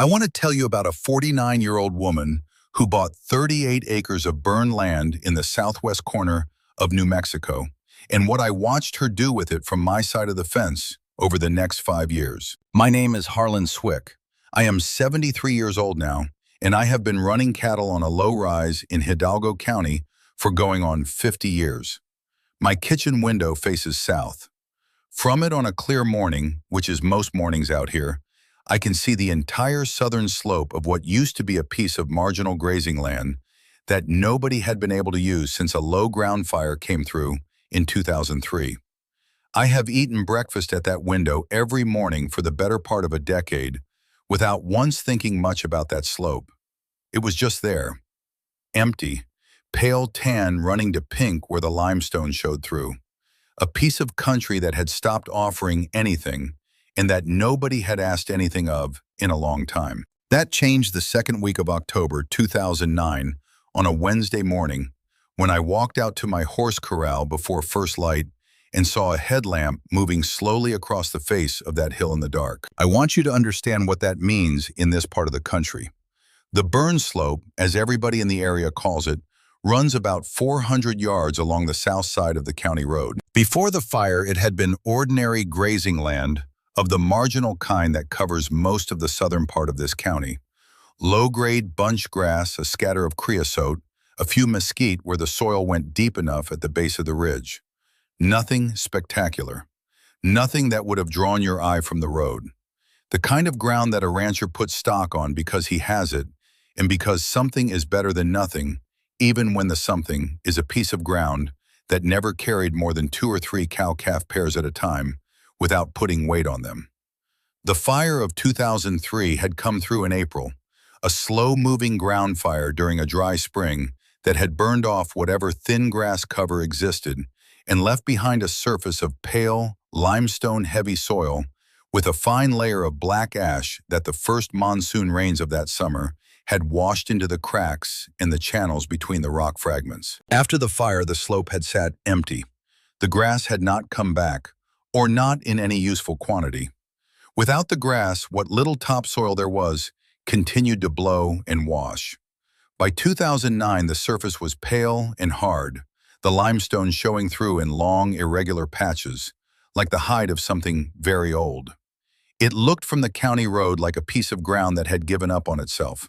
I want to tell you about a 49-year-old woman who bought 38 acres of burned land in the southwest corner of New Mexico, and what I watched her do with it from my side of the fence over the next 5 years. My name is Harlan Swick. I am 73 years old now, and I have been running cattle on a low-rise in Hidalgo County for going on 50 years. My kitchen window faces south. From it on a clear morning, which is most mornings out here, I can see the entire southern slope of what used to be a piece of marginal grazing land that nobody had been able to use since a low ground fire came through in 2003. I have eaten breakfast at that window every morning for the better part of a decade without once thinking much about that slope. It was just there, empty, pale tan running to pink where the limestone showed through. A piece of country that had stopped offering anything and that nobody had asked anything of in a long time. That changed the second week of October 2009 on a Wednesday morning when I walked out to my horse corral before first light and saw a headlamp moving slowly across the face of that hill in the dark. I want you to understand what that means in this part of the country. The burn slope, as everybody in the area calls it, runs about 400 yards along the south side of the county road. Before the fire, it had been ordinary grazing land of the marginal kind that covers most of the southern part of this county. Low-grade bunch grass, a scatter of creosote, a few mesquite where the soil went deep enough at the base of the ridge. Nothing spectacular. Nothing that would have drawn your eye from the road. The kind of ground that a rancher puts stock on because he has it, and because something is better than nothing, even when the something is a piece of ground that never carried more than 2 or 3 cow-calf pairs at a time without putting weight on them. The fire of 2003 had come through in April, a slow-moving ground fire during a dry spring that had burned off whatever thin grass cover existed and left behind a surface of pale, limestone-heavy soil with a fine layer of black ash that the first monsoon rains of that summer had washed into the cracks and the channels between the rock fragments. After the fire, the slope had sat empty. The grass had not come back, or not in any useful quantity. Without the grass, what little topsoil there was continued to blow and wash. By 2009, the surface was pale and hard, the limestone showing through in long, irregular patches, like the hide of something very old. It looked from the county road like a piece of ground that had given up on itself,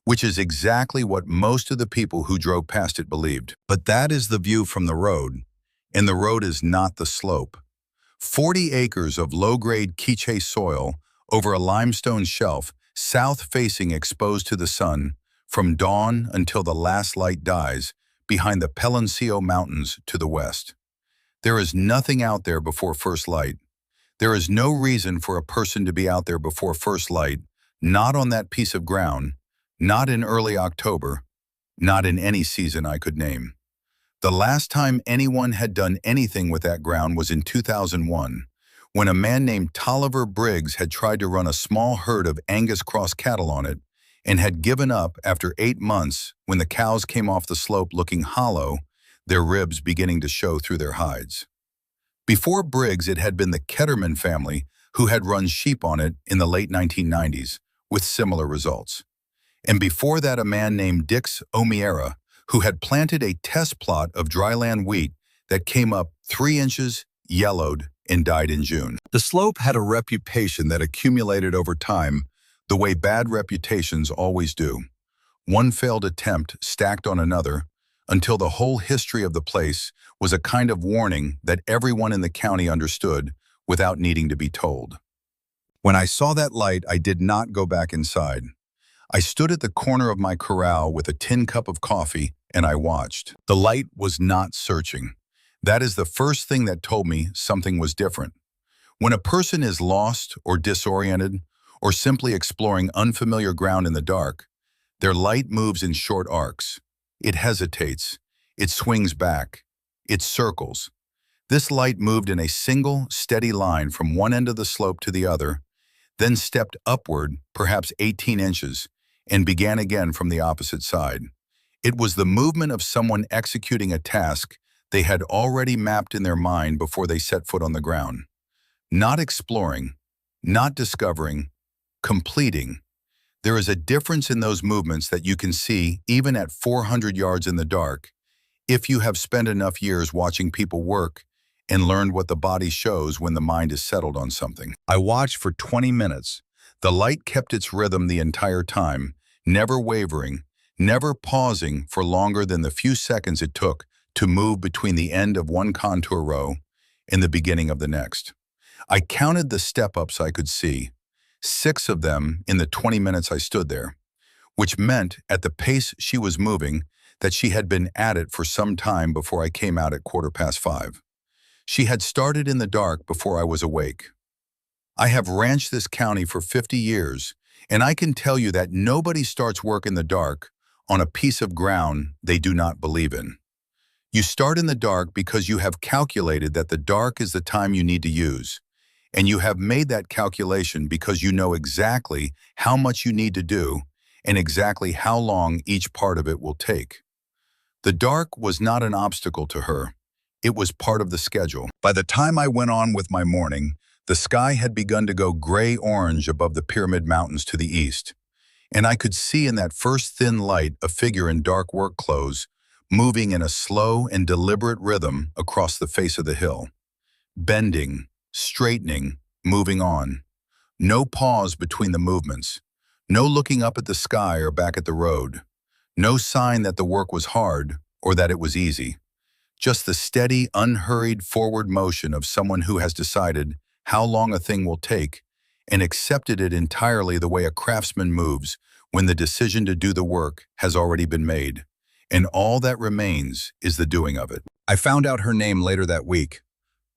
which is exactly what most of the people who drove past it believed. But that is the view from the road, and the road is not the slope. 40 acres of low-grade quiche soil over a limestone shelf, south-facing exposed to the sun, from dawn until the last light dies, behind the Peloncillo Mountains to the west. There is nothing out there before first light. There is no reason for a person to be out there before first light, not on that piece of ground, not in early October, not in any season I could name. The last time anyone had done anything with that ground was in 2001, when a man named Tolliver Briggs had tried to run a small herd of Angus cross cattle on it and had given up after 8 months when the cows came off the slope looking hollow, their ribs beginning to show through their hides. Before Briggs, it had been the Ketterman family who had run sheep on it in the late 1990s, with similar results. And before that, a man named Dix O'Meara, who had planted a test plot of dryland wheat that came up 3 inches, yellowed, and died in June. The slope had a reputation that accumulated over time, the way bad reputations always do. One failed attempt stacked on another, until the whole history of the place was a kind of warning that everyone in the county understood without needing to be told. When I saw that light, I did not go back inside. I stood at the corner of my corral with a tin cup of coffee, and I watched. The light was not searching. That is the first thing that told me something was different. When a person is lost or disoriented, or simply exploring unfamiliar ground in the dark, their light moves in short arcs. It hesitates. It swings back. It circles. This light moved in a single, steady line from one end of the slope to the other, then stepped upward, perhaps 18 inches, and began again from the opposite side. It was the movement of someone executing a task they had already mapped in their mind before they set foot on the ground. Not exploring, not discovering, completing. There is a difference in those movements that you can see even at 400 yards in the dark if you have spent enough years watching people work and learned what the body shows when the mind is settled on something. I watched for 20 minutes. The light kept its rhythm the entire time, never wavering, never pausing for longer than the few seconds it took to move between the end of one contour row and the beginning of the next. I counted the step-ups I could see, 6 of them in the 20 minutes I stood there, which meant at the pace she was moving that she had been at it for some time before I came out at 5:15. She had started in the dark before I was awake. I have ranched this county for 50 years, and I can tell you that nobody starts work in the dark on a piece of ground they do not believe in. You start in the dark because you have calculated that the dark is the time you need to use, and you have made that calculation because you know exactly how much you need to do and exactly how long each part of it will take. The dark was not an obstacle to her. It was part of the schedule. By the time I went on with my morning, the sky had begun to go gray-orange above the Pyramid Mountains to the east, and I could see in that first thin light a figure in dark work clothes moving in a slow and deliberate rhythm across the face of the hill, bending, straightening, moving on. No pause between the movements, no looking up at the sky or back at the road, no sign that the work was hard or that it was easy. Just the steady, unhurried forward motion of someone who has decided how long a thing will take and accepted it entirely the way a craftsman moves when the decision to do the work has already been made, and all that remains is the doing of it. I found out her name later that week,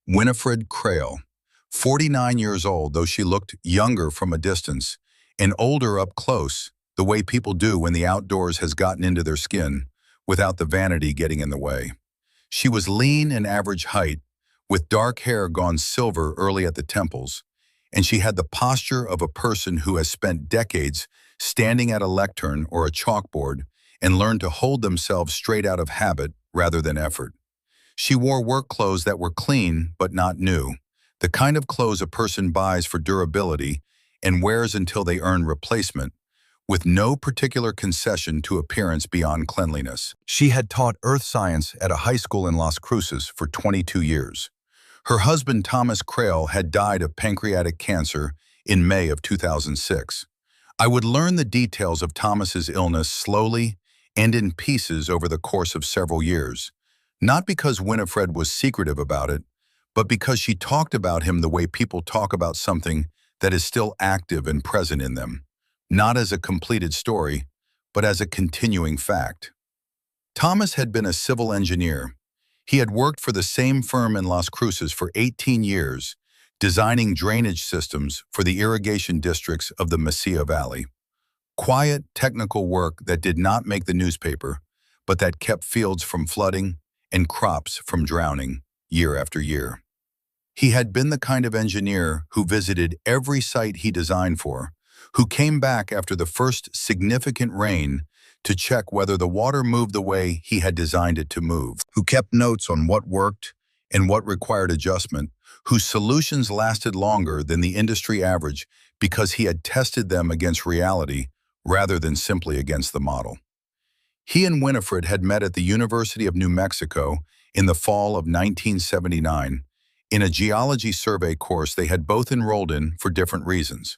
Winifred Crail, 49 years old, though she looked younger from a distance and older up close, the way people do when the outdoors has gotten into their skin without the vanity getting in the way. She was lean and average height, with dark hair gone silver early at the temples, and she had the posture of a person who has spent decades standing at a lectern or a chalkboard and learned to hold themselves straight out of habit rather than effort. She wore work clothes that were clean but not new, the kind of clothes a person buys for durability and wears until they earn replacement, with no particular concession to appearance beyond cleanliness. She had taught earth science at a high school in Las Cruces for 22 years. Her husband, Thomas Crail, had died of pancreatic cancer in May of 2006. I would learn the details of Thomas's illness slowly and in pieces over the course of several years, not because Winifred was secretive about it, but because she talked about him the way people talk about something that is still active and present in them, not as a completed story, but as a continuing fact. Thomas had been a civil engineer. He had worked for the same firm in Las Cruces for 18 years, designing drainage systems for the irrigation districts of the Mesilla Valley. Quiet, technical work that did not make the newspaper, but that kept fields from flooding and crops from drowning year after year. He had been the kind of engineer who visited every site he designed for, who came back after the first significant rain to check whether the water moved the way he had designed it to move, who kept notes on what worked and what required adjustment, whose solutions lasted longer than the industry average because he had tested them against reality rather than simply against the model. He and Winifred had met at the University of New Mexico in the fall of 1979 in a geology survey course they had both enrolled in for different reasons.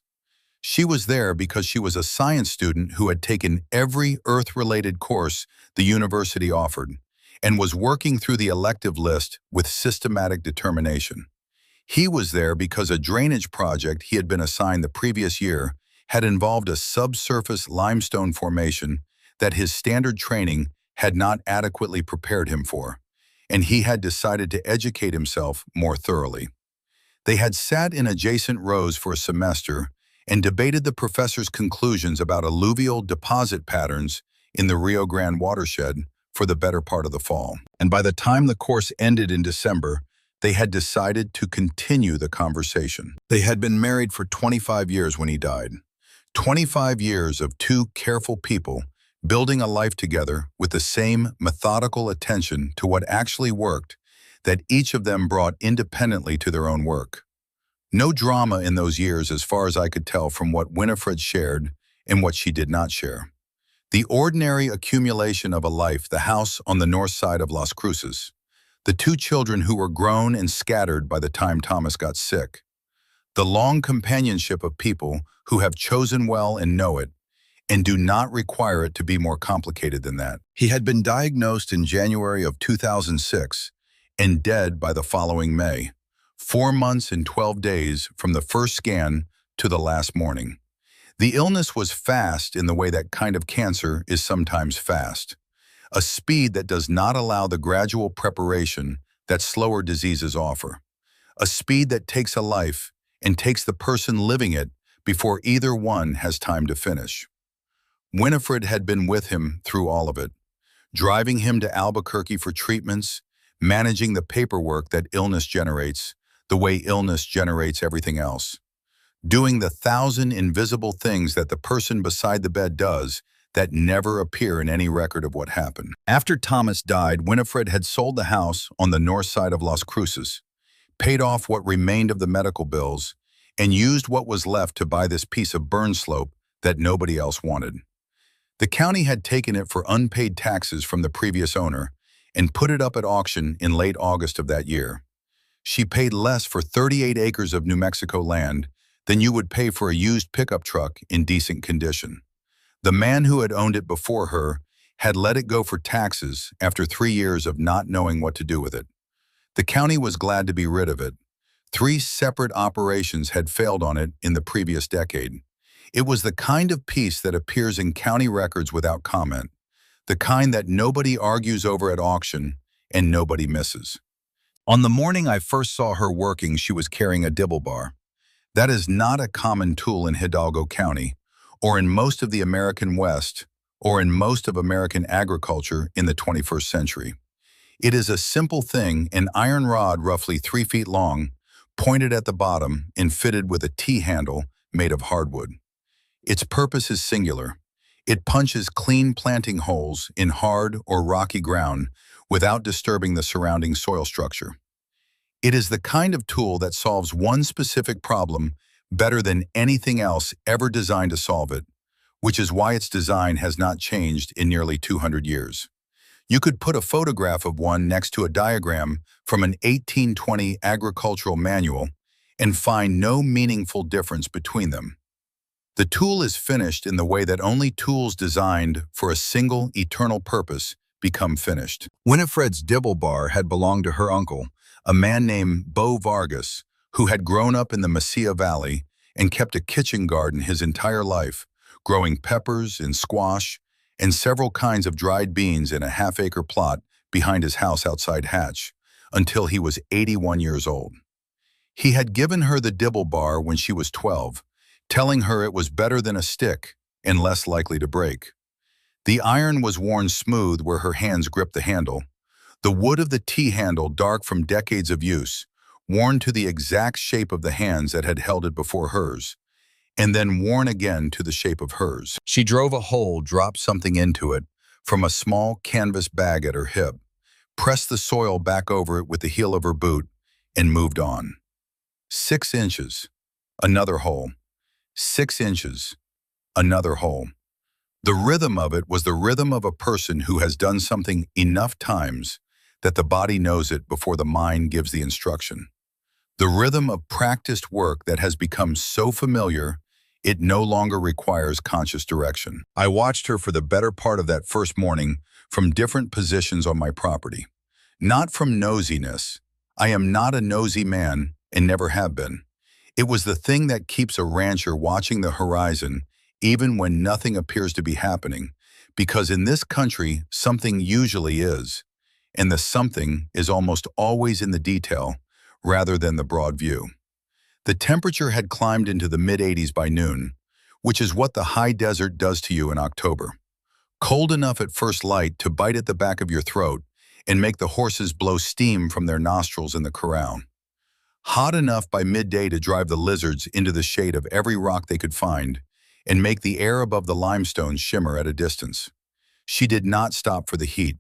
She was there because she was a science student who had taken every Earth-related course the university offered and was working through the elective list with systematic determination. He was there because a drainage project he had been assigned the previous year had involved a subsurface limestone formation that his standard training had not adequately prepared him for, and he had decided to educate himself more thoroughly. They had sat in adjacent rows for a semester and debated the professor's conclusions about alluvial deposit patterns in the Rio Grande watershed for the better part of the fall. And by the time the course ended in December, they had decided to continue the conversation. They had been married for 25 years when he died. 25 years of two careful people building a life together with the same methodical attention to what actually worked that each of them brought independently to their own work. No drama in those years as far as I could tell from what Winifred shared and what she did not share. The ordinary accumulation of a life, the house on the north side of Las Cruces, the two children who were grown and scattered by the time Thomas got sick, the long companionship of people who have chosen well and know it, and do not require it to be more complicated than that. He had been diagnosed in January of 2006 and dead by the following May, 4 months and 12 days from the first scan to the last morning. The illness was fast in the way that kind of cancer is sometimes fast, a speed that does not allow the gradual preparation that slower diseases offer, a speed that takes a life and takes the person living it before either one has time to finish. Winifred had been with him through all of it, driving him to Albuquerque for treatments, managing the paperwork that illness generates, the way illness generates everything else, doing the 1,000 invisible things that the person beside the bed does that never appear in any record of what happened. After Thomas died, Winifred had sold the house on the north side of Las Cruces, paid off what remained of the medical bills, and used what was left to buy this piece of burn slope that nobody else wanted. The county had taken it for unpaid taxes from the previous owner and put it up at auction in late August of that year. She paid less for 38 acres of New Mexico land than you would pay for a used pickup truck in decent condition. The man who had owned it before her had let it go for taxes after 3 years of not knowing what to do with it. The county was glad to be rid of it. 3 separate operations had failed on it in the previous decade. It was the kind of piece that appears in county records without comment, the kind that nobody argues over at auction and nobody misses. On the morning I first saw her working, she was carrying a dibble bar. That is not a common tool in Hidalgo County, or in most of the American West, or in most of American agriculture in the 21st century. It is a simple thing, an iron rod roughly 3 feet long, pointed at the bottom and fitted with a T-handle made of hardwood. Its purpose is singular. It punches clean planting holes in hard or rocky ground without disturbing the surrounding soil structure. It is the kind of tool that solves one specific problem better than anything else ever designed to solve it, which is why its design has not changed in nearly 200 years. You could put a photograph of one next to a diagram from an 1820 agricultural manual and find no meaningful difference between them. The tool is finished in the way that only tools designed for a single eternal purpose become finished. Winifred's dibble bar had belonged to her uncle, a man named Bo Vargas, who had grown up in the Mesilla Valley and kept a kitchen garden his entire life, growing peppers and squash and several kinds of dried beans in a half-acre plot behind his house outside Hatch, until he was 81 years old. He had given her the dibble bar when she was 12, telling her it was better than a stick and less likely to break. The iron was worn smooth where her hands gripped the handle, the wood of the T-handle dark from decades of use, worn to the exact shape of the hands that had held it before hers, and then worn again to the shape of hers. She drove a hole, dropped something into it from a small canvas bag at her hip, pressed the soil back over it with the heel of her boot, and moved on. 6 inches, another hole. 6 inches, another hole. The rhythm of it was the rhythm of a person who has done something enough times that the body knows it before the mind gives the instruction. The rhythm of practiced work that has become so familiar, it no longer requires conscious direction. I watched her for the better part of that first morning from different positions on my property. Not from nosiness. I am not a nosy man and never have been. It was the thing that keeps a rancher watching the horizon even when nothing appears to be happening, because in this country something usually is, and the something is almost always in the detail rather than the broad view. The temperature had climbed into the mid-80s by noon, which is what the high desert does to you in October. Cold enough at first light to bite at the back of your throat and make the horses blow steam from their nostrils in the corral. Hot enough by midday to drive the lizards into the shade of every rock they could find and make the air above the limestone shimmer at a distance. She did not stop for the heat.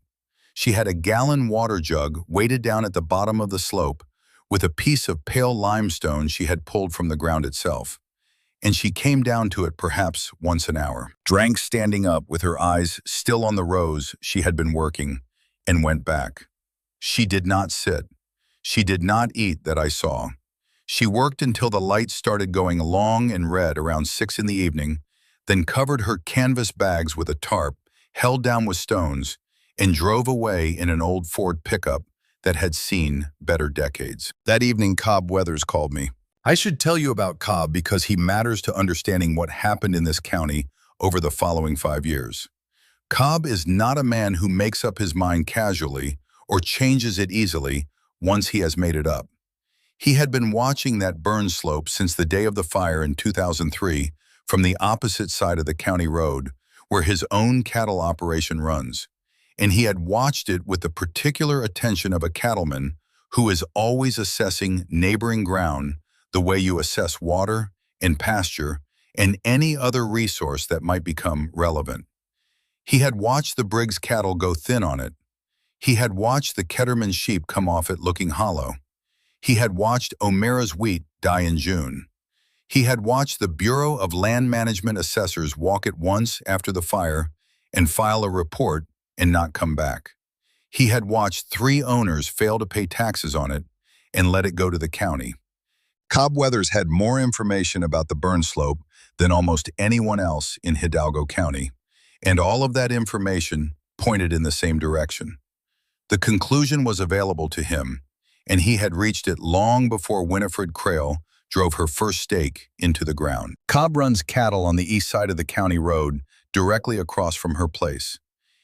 She had a gallon water jug weighted down at the bottom of the slope with a piece of pale limestone she had pulled from the ground itself. and she came down to it perhaps once an hour, drank standing up with her eyes still on the rows she had been working, and went back. She did not sit. She did not eat that I saw. She worked until the lights started going long and red around 6 in the evening, then covered her canvas bags with a tarp, held down with stones, and drove away in an old Ford pickup that had seen better decades. That evening, Cobb Weathers called me. I should tell you about Cobb because he matters to understanding what happened in this county over the following 5 years. Cobb is not a man who makes up his mind casually or changes it easily once he has made it up. He had been watching that burn slope since the day of the fire in 2003 from the opposite side of the county road where his own cattle operation runs, and he had watched it with the particular attention of a cattleman who is always assessing neighboring ground the way you assess water and pasture and any other resource that might become relevant. He had watched the Briggs cattle go thin on it. He had watched the Ketterman sheep come off it looking hollow. He had watched O'Mara's wheat die in June. He had watched the Bureau of Land Management assessors walk it once after the fire and file a report and not come back. He had watched 3 owners fail to pay taxes on it and let it go to the county. Cobb Weathers had more information about the burn slope than almost anyone else in Hidalgo County, and all of that information pointed in the same direction. The conclusion was available to him, and he had reached it long before Winifred Crail drove her first stake into the ground. Cobb runs cattle on the east side of the county road, directly across from her place.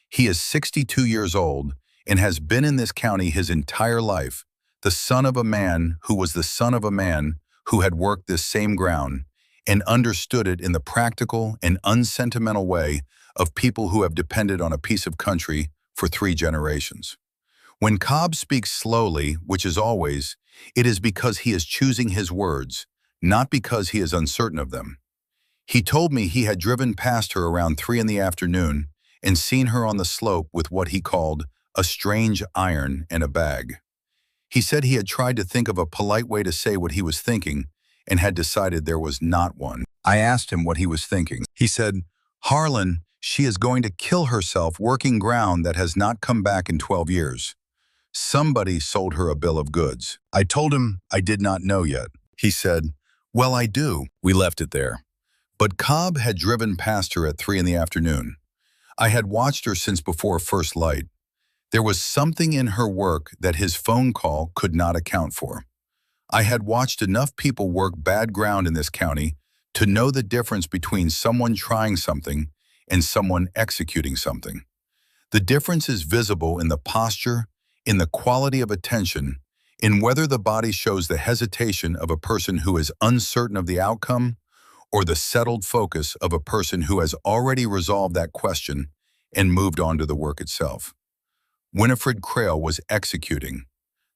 He is 62 years old and has been in this county his entire life, the son of a man who was the son of a man who had worked this same ground and understood it in the practical and unsentimental way of people who have depended on a piece of country for 3 generations. When Cobb speaks slowly, which is always, it is because he is choosing his words, not because he is uncertain of them. He told me he had driven past her around 3 in the afternoon and seen her on the slope with what he called a strange iron and a bag. He said he had tried to think of a polite way to say what he was thinking and had decided there was not one. I asked him what he was thinking. He said, "Harlan, she is going to kill herself working ground that has not come back in 12 years. Somebody sold her a bill of goods." I told him I did not know yet. He said, "Well, I do." We left it there. But Cobb had driven past her at 3 in the afternoon. I had watched her since before first light. There was something in her work that his phone call could not account for. I had watched enough people work bad ground in this county to know the difference between someone trying something and someone executing something. The difference is visible in the posture, in the quality of attention, in whether the body shows the hesitation of a person who is uncertain of the outcome or the settled focus of a person who has already resolved that question and moved on to the work itself. Winifred Crail was executing.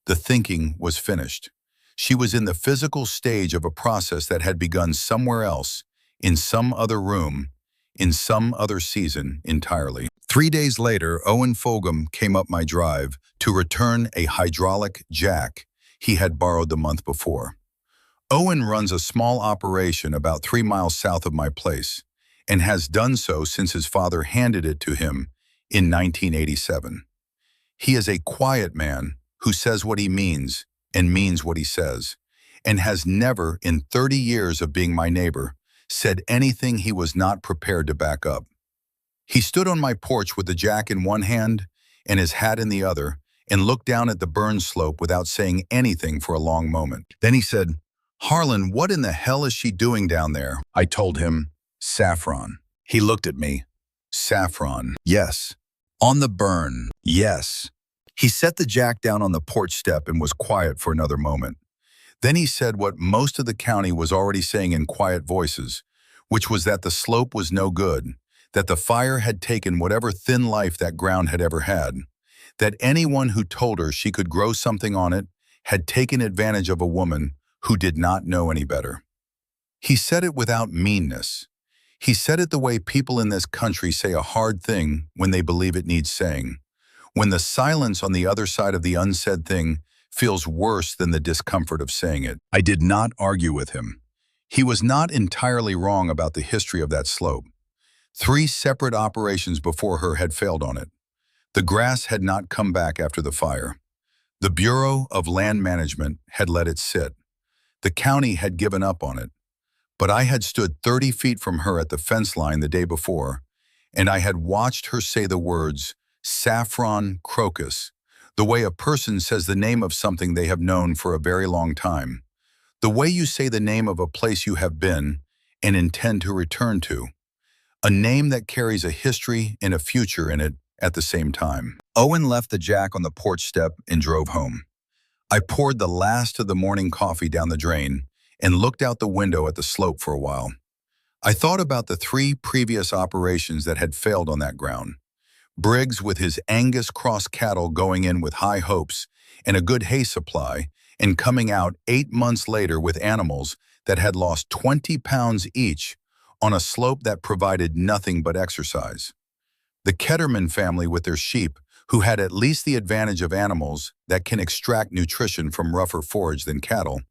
The thinking was finished. She was in the physical stage of a process that had begun somewhere else, in some other room, in some other season entirely. 3 days later, Owen Fogum came up my drive to return a hydraulic jack he had borrowed the month before. Owen runs a small operation about 3 miles south of my place and has done so since his father handed it to him in 1987. He is a quiet man who says what he means and means what he says, and has never, in 30 years of being my neighbor, said anything he was not prepared to back up. He stood on my porch with the jack in one hand and his hat in the other and looked down at the burn slope without saying anything for a long moment. Then he said, "Harlan, what in the hell is she doing down there?" I told him, "Saffron." He looked at me. "Saffron, yes. On the burn, yes." He set the jack down on the porch step and was quiet for another moment. Then he said what most of the county was already saying in quiet voices, which was that the slope was no good, that the fire had taken whatever thin life that ground had ever had, that anyone who told her she could grow something on it had taken advantage of a woman who did not know any better. He said it without meanness. He said it the way people in this country say a hard thing when they believe it needs saying, when the silence on the other side of the unsaid thing feels worse than the discomfort of saying it. I did not argue with him. He was not entirely wrong about the history of that slope. 3 separate operations before her had failed on it. The grass had not come back after the fire. The Bureau of Land Management had let it sit. The county had given up on it. But I had stood 30 feet from her at the fence line the day before, and I had watched her say the words, saffron crocus, the way a person says the name of something they have known for a very long time, the way you say the name of a place you have been and intend to return to, a name that carries a history and a future in it at the same time. Owen left the jack on the porch step and drove home. I poured the last of the morning coffee down the drain and looked out the window at the slope for a while. I thought about the 3 previous operations that had failed on that ground. Briggs with his Angus cross cattle going in with high hopes and a good hay supply, and coming out 8 months later with animals that had lost 20 pounds each on a slope that provided nothing but exercise. The Ketterman family with their sheep, who had at least the advantage of animals that can extract nutrition from rougher forage than cattle,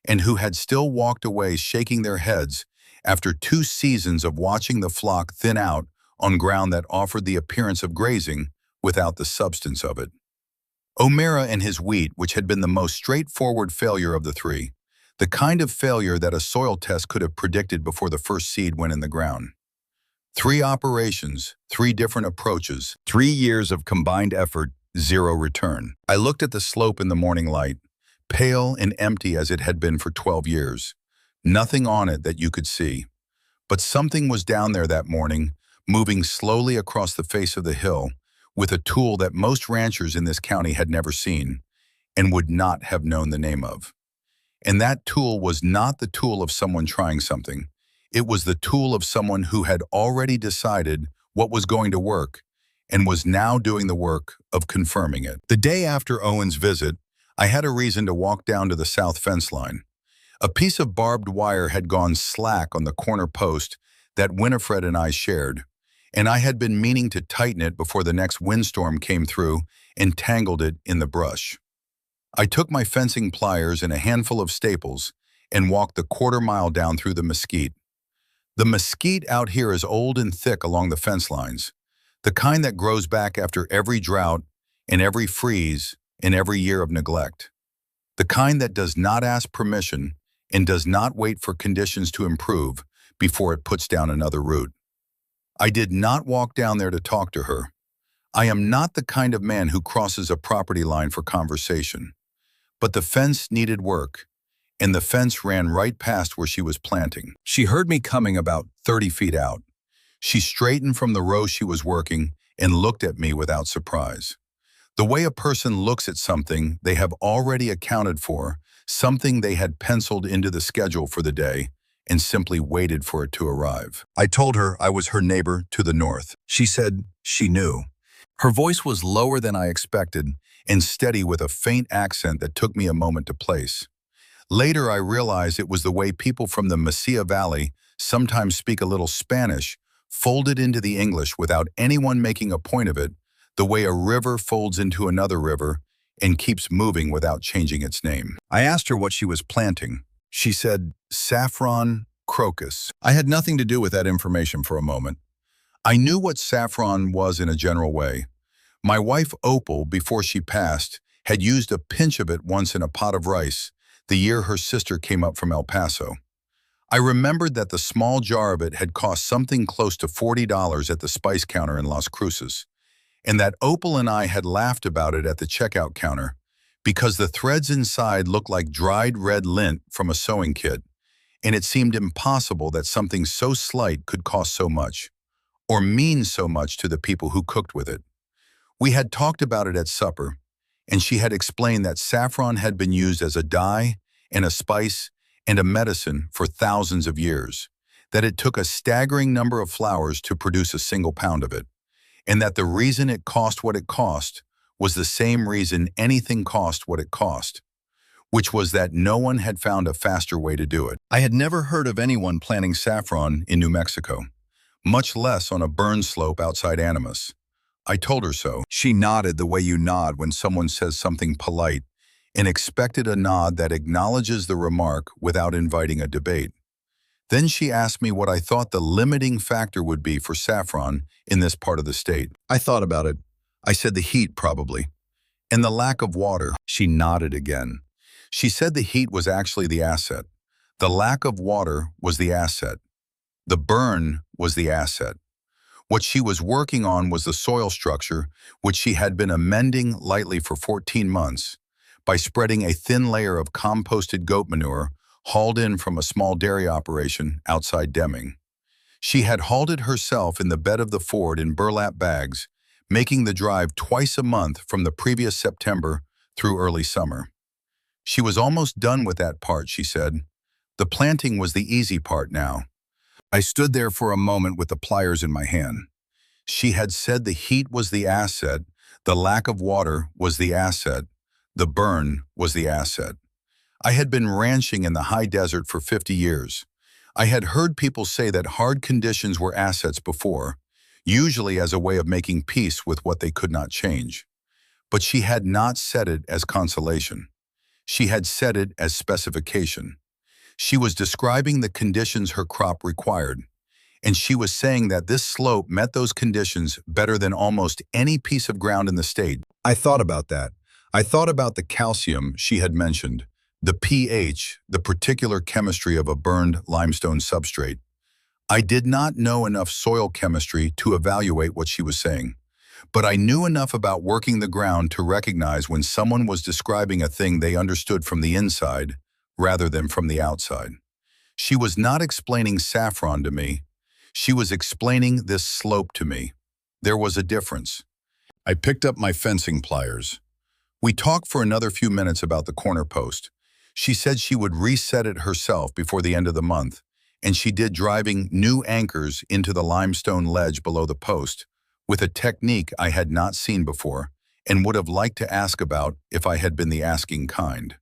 and who had still walked away shaking their heads after 2 seasons of watching the flock thin out on ground that offered the appearance of grazing without the substance of it. O'Mara and his wheat, which had been the most straightforward failure of the 3, the kind of failure that a soil test could have predicted before the first seed went in the ground. 3 operations, 3 different approaches, 3 years of combined effort, 0 return. I looked at the slope in the morning light, pale and empty as it had been for 12 years. Nothing on it that you could see. But something was down there that morning, moving slowly across the face of the hill, with a tool that most ranchers in this county had never seen, and would not have known the name of. And that tool was not the tool of someone trying something. It was the tool of someone who had already decided what was going to work, and was now doing the work of confirming it. The day after Owen's visit, I had a reason to walk down to the south fence line. A piece of barbed wire had gone slack on the corner post that Winifred and I shared, and I had been meaning to tighten it before the next windstorm came through and tangled it in the brush. I took my fencing pliers and a handful of staples and walked the quarter-mile down through the mesquite. The mesquite out here is old and thick along the fence lines, the kind that grows back after every drought and every freeze and every year of neglect. The kind that does not ask permission and does not wait for conditions to improve before it puts down another root. I did not walk down there to talk to her. I am not the kind of man who crosses a property line for conversation. But the fence needed work, and the fence ran right past where she was planting. She heard me coming about 30 feet out. She straightened from the row she was working and looked at me without surprise. The way a person looks at something they have already accounted for, something they had penciled into the schedule for the day, and simply waited for it to arrive. I told her I was her neighbor to the north. She said she knew. Her voice was lower than I expected and steady with a faint accent that took me a moment to place. Later, I realized it was the way people from the Mesilla Valley sometimes speak a little Spanish, folded into the English without anyone making a point of it, the way a river folds into another river and keeps moving without changing its name. I asked her what she was planting. She said, saffron crocus. I had nothing to do with that information for a moment. I knew what saffron was in a general way. My wife Opal, before she passed, had used a pinch of it once in a pot of rice, the year her sister came up from El Paso. I remembered that the small jar of it had cost something close to $40 at the spice counter in Las Cruces, and that Opal and I had laughed about it at the checkout counter because the threads inside looked like dried red lint from a sewing kit, and it seemed impossible that something so slight could cost so much, or mean so much to the people who cooked with it. We had talked about it at supper, and she had explained that saffron had been used as a dye and a spice and a medicine for thousands of years, that it took a staggering number of flowers to produce a single pound of it, and that the reason it cost what it cost was the same reason anything cost what it cost, which was that no one had found a faster way to do it. I had never heard of anyone planting saffron in New Mexico, much less on a burn slope outside Animas. I told her so. She nodded the way you nod when someone says something polite, and expected a nod that acknowledges the remark without inviting a debate. Then she asked me what I thought the limiting factor would be for saffron in this part of the state. I thought about it. I said the heat, probably. And the lack of water. She nodded again. She said the heat was actually the asset. The lack of water was the asset. The burn was the asset. What she was working on was the soil structure, which she had been amending lightly for 14 months by spreading a thin layer of composted goat manure hauled in from a small dairy operation outside Deming. She had hauled it herself in the bed of the Ford in burlap bags, making the drive twice a month from the previous September through early summer. She was almost done with that part, she said. The planting was the easy part now. I stood there for a moment with the pliers in my hand. She had said the heat was the asset, the lack of water was the asset, the burn was the asset. I had been ranching in the high desert for 50 years. I had heard people say that hard conditions were assets before, usually as a way of making peace with what they could not change. But she had not said it as consolation. She had said it as specification. She was describing the conditions her crop required, and she was saying that this slope met those conditions better than almost any piece of ground in the state. I thought about that. I thought about the calcium she had mentioned, the pH, the particular chemistry of a burned limestone substrate. I did not know enough soil chemistry to evaluate what she was saying, but I knew enough about working the ground to recognize when someone was describing a thing they understood from the inside rather than from the outside. She was not explaining saffron to me. She was explaining this slope to me. There was a difference. I picked up my fencing pliers. We talked for another few minutes about the corner post. She said she would reset it herself before the end of the month, and she did, driving new anchors into the limestone ledge below the post with a technique I had not seen before and would have liked to ask about if I had been the asking kind.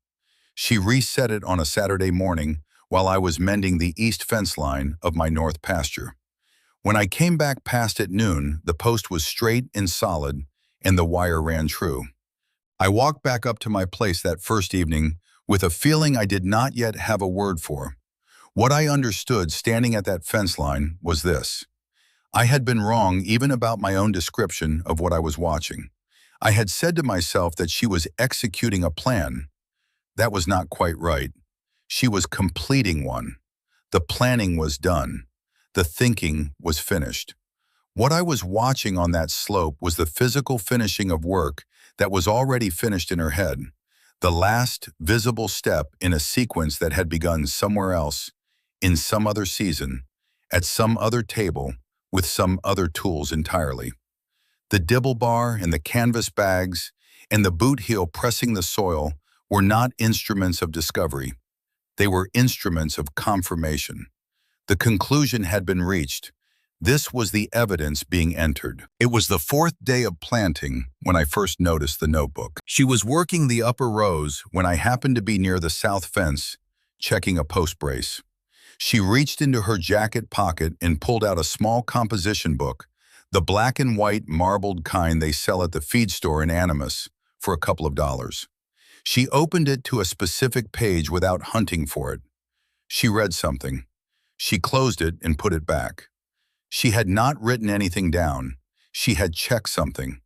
She reset it on a Saturday morning while I was mending the east fence line of my north pasture. When I came back past at noon, the post was straight and solid, and the wire ran true. I walked back up to my place that first evening with a feeling I did not yet have a word for. What I understood standing at that fence line was this. I had been wrong even about my own description of what I was watching. I had said to myself that she was executing a plan. That was not quite right. She was completing one. The planning was done. The thinking was finished. What I was watching on that slope was the physical finishing of work that was already finished in her head, the last visible step in a sequence that had begun somewhere else, in some other season, at some other table, with some other tools entirely. The dibble bar and the canvas bags and the boot heel pressing the soil were not instruments of discovery. They were instruments of confirmation. The conclusion had been reached. This was the evidence being entered. It was the fourth day of planting when I first noticed the notebook. She was working the upper rows when I happened to be near the south fence, checking a post brace. She reached into her jacket pocket and pulled out a small composition book, the black and white marbled kind they sell at the feed store in Animas, for a couple of dollars. She opened it to a specific page without hunting for it. She read something. She closed it and put it back. She had not written anything down. She had checked something.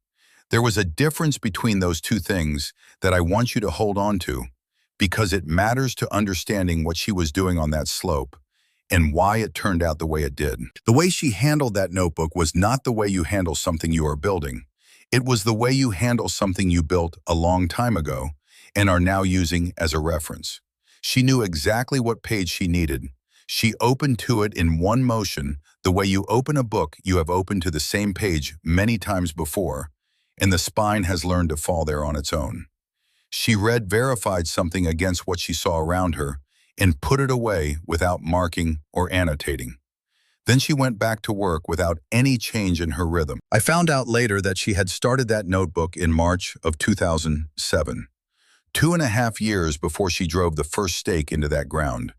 There was a difference between those two things that I want you to hold on to, because it matters to understanding what she was doing on that slope and why it turned out the way it did. The way she handled that notebook was not the way you handle something you are building. It was the way you handle something you built a long time ago and are now using as a reference. She knew exactly what page she needed. She opened to it in one motion, the way you open a book you have opened to the same page many times before, and the spine has learned to fall there on its own. She verified something against what she saw around her and put it away without marking or annotating. Then she went back to work without any change in her rhythm. I found out later that she had started that notebook in March of 2007, 2.5 years before she drove the first stake into that ground.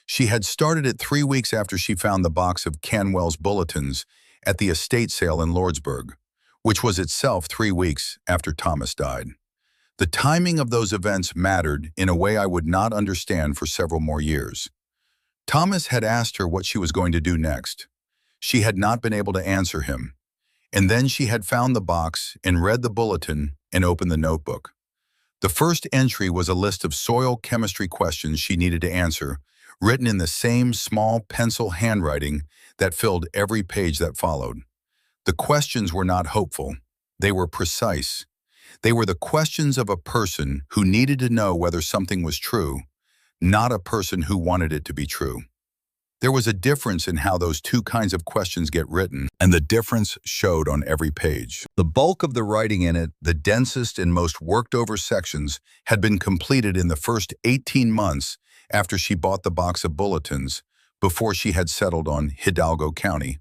She had started it 3 weeks after she found the box of Canwell's bulletins at the estate sale in Lordsburg, which was itself 3 weeks after Thomas died. The timing of those events mattered in a way I would not understand for several more years. Thomas had asked her what she was going to do next. She had not been able to answer him. And then she had found the box and read the bulletin and opened the notebook. The first entry was a list of soil chemistry questions she needed to answer, written in the same small pencil handwriting that filled every page that followed. The questions were not hopeful. They were precise. They were the questions of a person who needed to know whether something was true, not a person who wanted it to be true. There was a difference in how those two kinds of questions get written, and the difference showed on every page. The bulk of the writing in it, the densest and most worked-over sections, had been completed in the first 18 months after she bought the box of bulletins, before she had settled on Hidalgo County,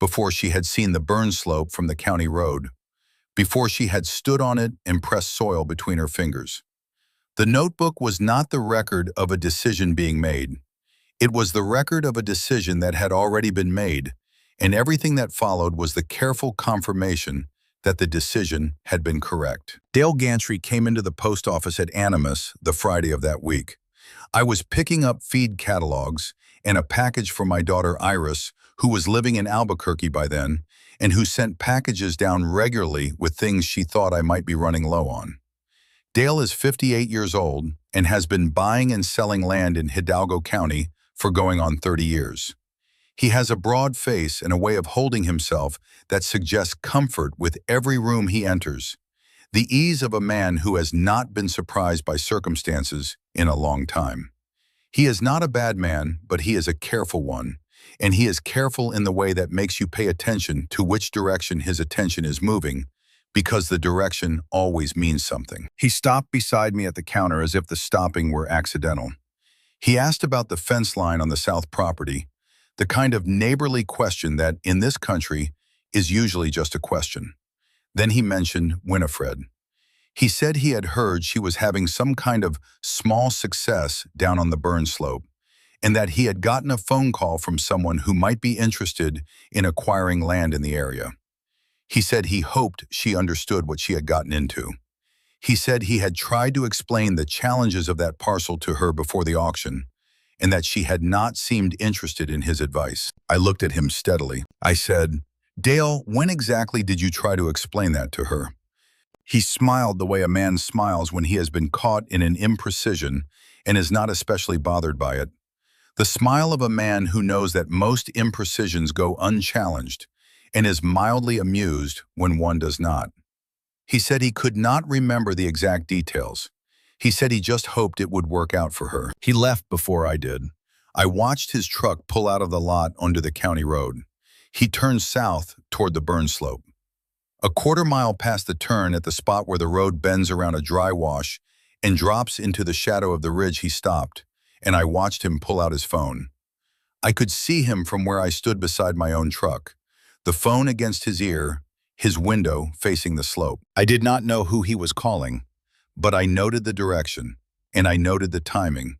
before she had seen the burn slope from the county road, before she had stood on it and pressed soil between her fingers. The notebook was not the record of a decision being made. It was the record of a decision that had already been made, and everything that followed was the careful confirmation that the decision had been correct. Dale Gantry came into the post office at Animas the Friday of that week. I was picking up feed catalogs and a package for my daughter Iris, who was living in Albuquerque by then, and who sent packages down regularly with things she thought I might be running low on. Dale is 58 years old and has been buying and selling land in Hidalgo County for going on 30 years. He has a broad face and a way of holding himself that suggests comfort with every room he enters, the ease of a man who has not been surprised by circumstances in a long time. He is not a bad man, but he is a careful one, and he is careful in the way that makes you pay attention to which direction his attention is moving, because the direction always means something. He stopped beside me at the counter as if the stopping were accidental. He asked about the fence line on the south property, the kind of neighborly question that, in this country, is usually just a question. Then he mentioned Winifred. He said he had heard she was having some kind of small success down on the burn slope, and that he had gotten a phone call from someone who might be interested in acquiring land in the area. He said he hoped she understood what she had gotten into. He said he had tried to explain the challenges of that parcel to her before the auction, and that she had not seemed interested in his advice. I looked at him steadily. I said, "Dale, when exactly did you try to explain that to her?" He smiled the way a man smiles when he has been caught in an imprecision and is not especially bothered by it. The smile of a man who knows that most imprecisions go unchallenged and is mildly amused when one does not. He said he could not remember the exact details. He said he just hoped it would work out for her. He left before I did. I watched his truck pull out of the lot onto the county road. He turned south toward the burn slope. A quarter-mile past the turn at the spot where the road bends around a dry wash and drops into the shadow of the ridge, he stopped, and I watched him pull out his phone. I could see him from where I stood beside my own truck, the phone against his ear, his window facing the slope. I did not know who he was calling, but I noted the direction, and I noted the timing,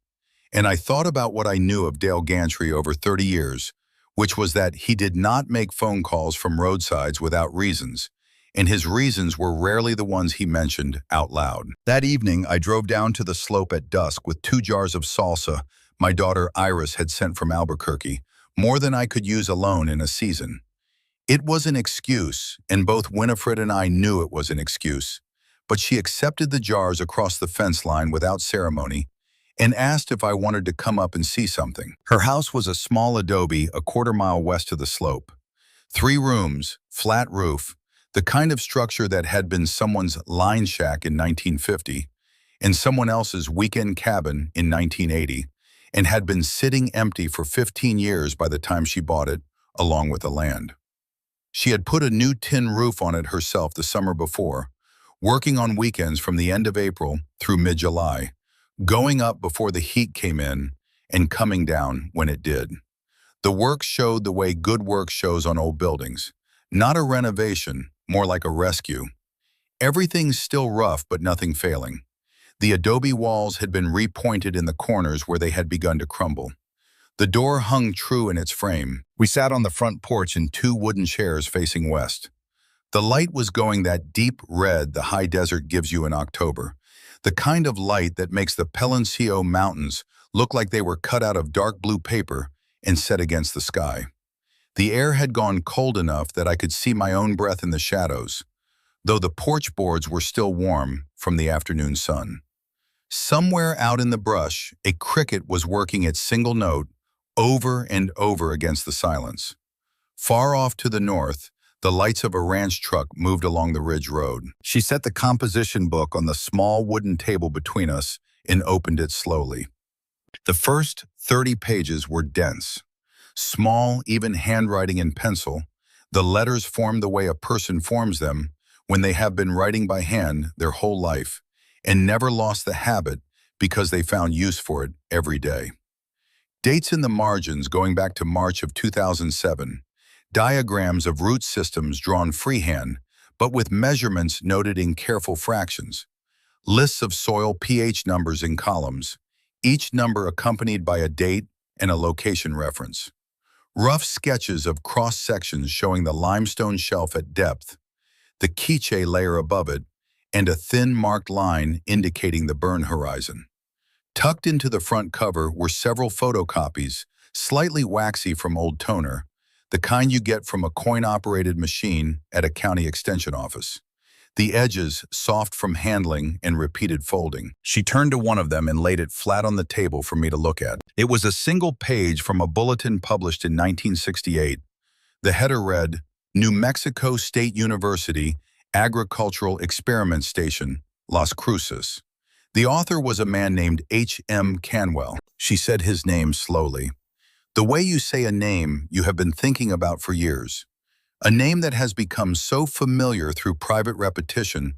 and I thought about what I knew of Dale Gantry over 30 years, which was that he did not make phone calls from roadsides without reasons, and his reasons were rarely the ones he mentioned out loud. That evening, I drove down to the slope at dusk with 2 jars of salsa my daughter Iris had sent from Albuquerque, more than I could use alone in a season. It was an excuse, and both Winifred and I knew it was an excuse, but she accepted the jars across the fence line without ceremony and asked if I wanted to come up and see something. Her house was a small adobe a quarter-mile west of the slope. 3 rooms, flat roof, the kind of structure that had been someone's line shack in 1950 and someone else's weekend cabin in 1980, and had been sitting empty for 15 years by the time she bought it, along with the land. She had put a new tin roof on it herself the summer before, working on weekends from the end of April through mid-July, going up before the heat came in and coming down when it did. The work showed the way good work shows on old buildings, not a renovation, more like a rescue. Everything's still rough, but nothing failing. The adobe walls had been repointed in the corners where they had begun to crumble. The door hung true in its frame. We sat on the front porch in 2 wooden chairs facing west. The light was going that deep red the high desert gives you in October, the kind of light that makes the Peloncillo Mountains look like they were cut out of dark blue paper and set against the sky. The air had gone cold enough that I could see my own breath in the shadows, though the porch boards were still warm from the afternoon sun. Somewhere out in the brush, a cricket was working its single note over and over against the silence. Far off to the north, the lights of a ranch truck moved along the ridge road. She set the composition book on the small wooden table between us and opened it slowly. The first 30 pages were dense. Small, even handwriting in pencil, the letters formed the way a person forms them when they have been writing by hand their whole life and never lost the habit because they found use for it every day. Dates in the margins going back to March of 2007, diagrams of root systems drawn freehand, but with measurements noted in careful fractions, lists of soil pH numbers in columns, each number accompanied by a date and a location reference. Rough sketches of cross-sections showing the limestone shelf at depth, the quiche layer above it, and a thin marked line indicating the burn horizon. Tucked into the front cover were several photocopies, slightly waxy from old toner, the kind you get from a coin-operated machine at a county extension office. The edges soft from handling and repeated folding. She turned to one of them and laid it flat on the table for me to look at. It was a single page from a bulletin published in 1968. The header read, New Mexico State University Agricultural Experiment Station, Las Cruces. The author was a man named H.M. Canwell. She said his name slowly. The way you say a name you have been thinking about for years. A name that has become so familiar through private repetition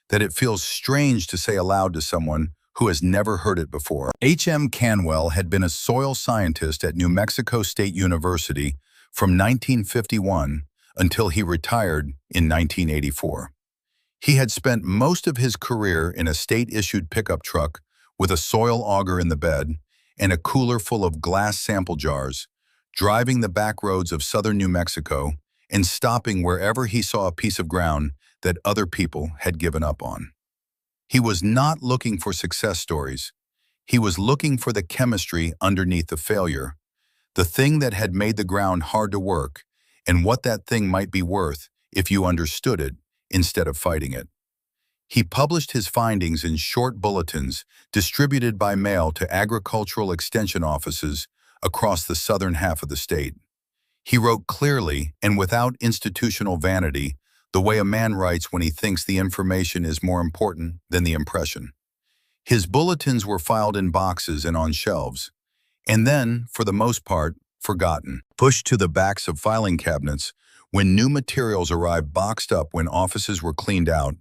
that it feels strange to say aloud to someone who has never heard it before. H.M. Canwell had been a soil scientist at New Mexico State University from 1951 until he retired in 1984. He had spent most of his career in a state-issued pickup truck with a soil auger in the bed and a cooler full of glass sample jars, driving the back roads of southern New Mexico and stopping wherever he saw a piece of ground that other people had given up on. He was not looking for success stories. He was looking for the chemistry underneath the failure, the thing that had made the ground hard to work, and what that thing might be worth if you understood it instead of fighting it. He published his findings in short bulletins distributed by mail to agricultural extension offices across the southern half of the state. He wrote clearly and without institutional vanity, the way a man writes when he thinks the information is more important than the impression. His bulletins were filed in boxes and on shelves, and then, for the most part, forgotten, pushed to the backs of filing cabinets when new materials arrived boxed up when offices were cleaned out,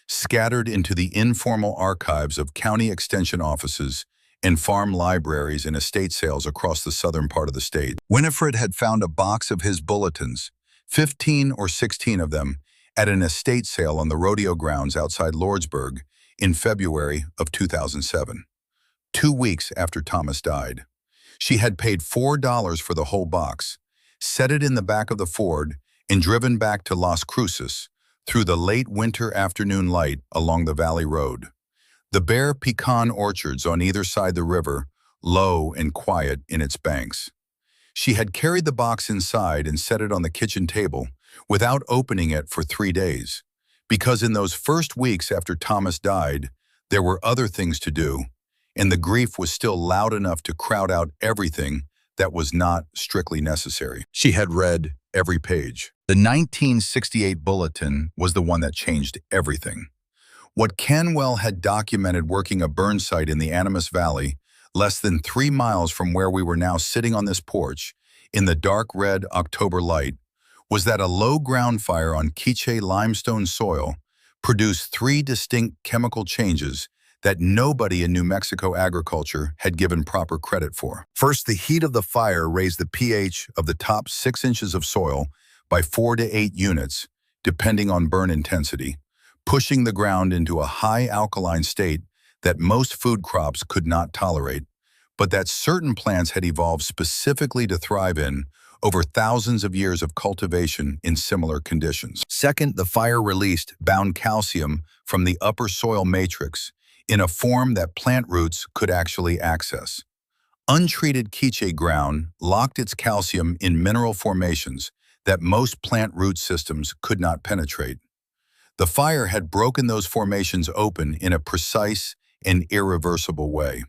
scattered into the informal archives of county extension offices and farm libraries and estate sales across the southern part of the state. Winifred had found a box of his bulletins, 15 or 16 of them, at an estate sale on the rodeo grounds outside Lordsburg in February of 2007, 2 weeks after Thomas died. She had paid $4 for the whole box, set it in the back of the Ford, and driven back to Las Cruces through the late winter afternoon light along the valley road. The bare pecan orchards on either side the river, low and quiet in its banks. She had carried the box inside and set it on the kitchen table without opening it for 3 days, because in those first weeks after Thomas died, there were other things to do, and the grief was still loud enough to crowd out everything that was not strictly necessary. She had read every page. The 1968 bulletin was the one that changed everything. What Canwell had documented working a burn site in the Animas Valley, less than 3 miles from where we were now sitting on this porch, in the dark red October light, was that a low ground fire on quiche limestone soil produced 3 distinct chemical changes that nobody in New Mexico agriculture had given proper credit for. First, the heat of the fire raised the pH of the top 6 inches of soil by 4 to 8 units, depending on burn intensity, pushing the ground into a high alkaline state that most food crops could not tolerate, but that certain plants had evolved specifically to thrive in over thousands of years of cultivation in similar conditions. Second, the fire released bound calcium from the upper soil matrix in a form that plant roots could actually access. Untreated quiche ground locked its calcium in mineral formations that most plant root systems could not penetrate. The fire had broken those formations open in a precise and irreversible way.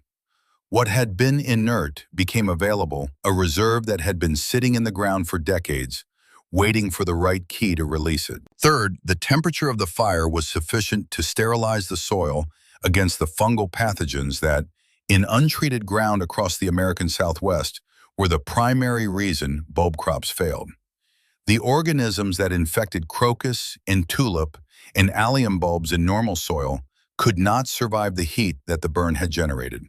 What had been inert became available, a reserve that had been sitting in the ground for decades, waiting for the right key to release it. Third, the temperature of the fire was sufficient to sterilize the soil against the fungal pathogens that, in untreated ground across the American Southwest, were the primary reason bulb crops failed. The organisms that infected crocus and tulip and allium bulbs in normal soil could not survive the heat that the burn had generated.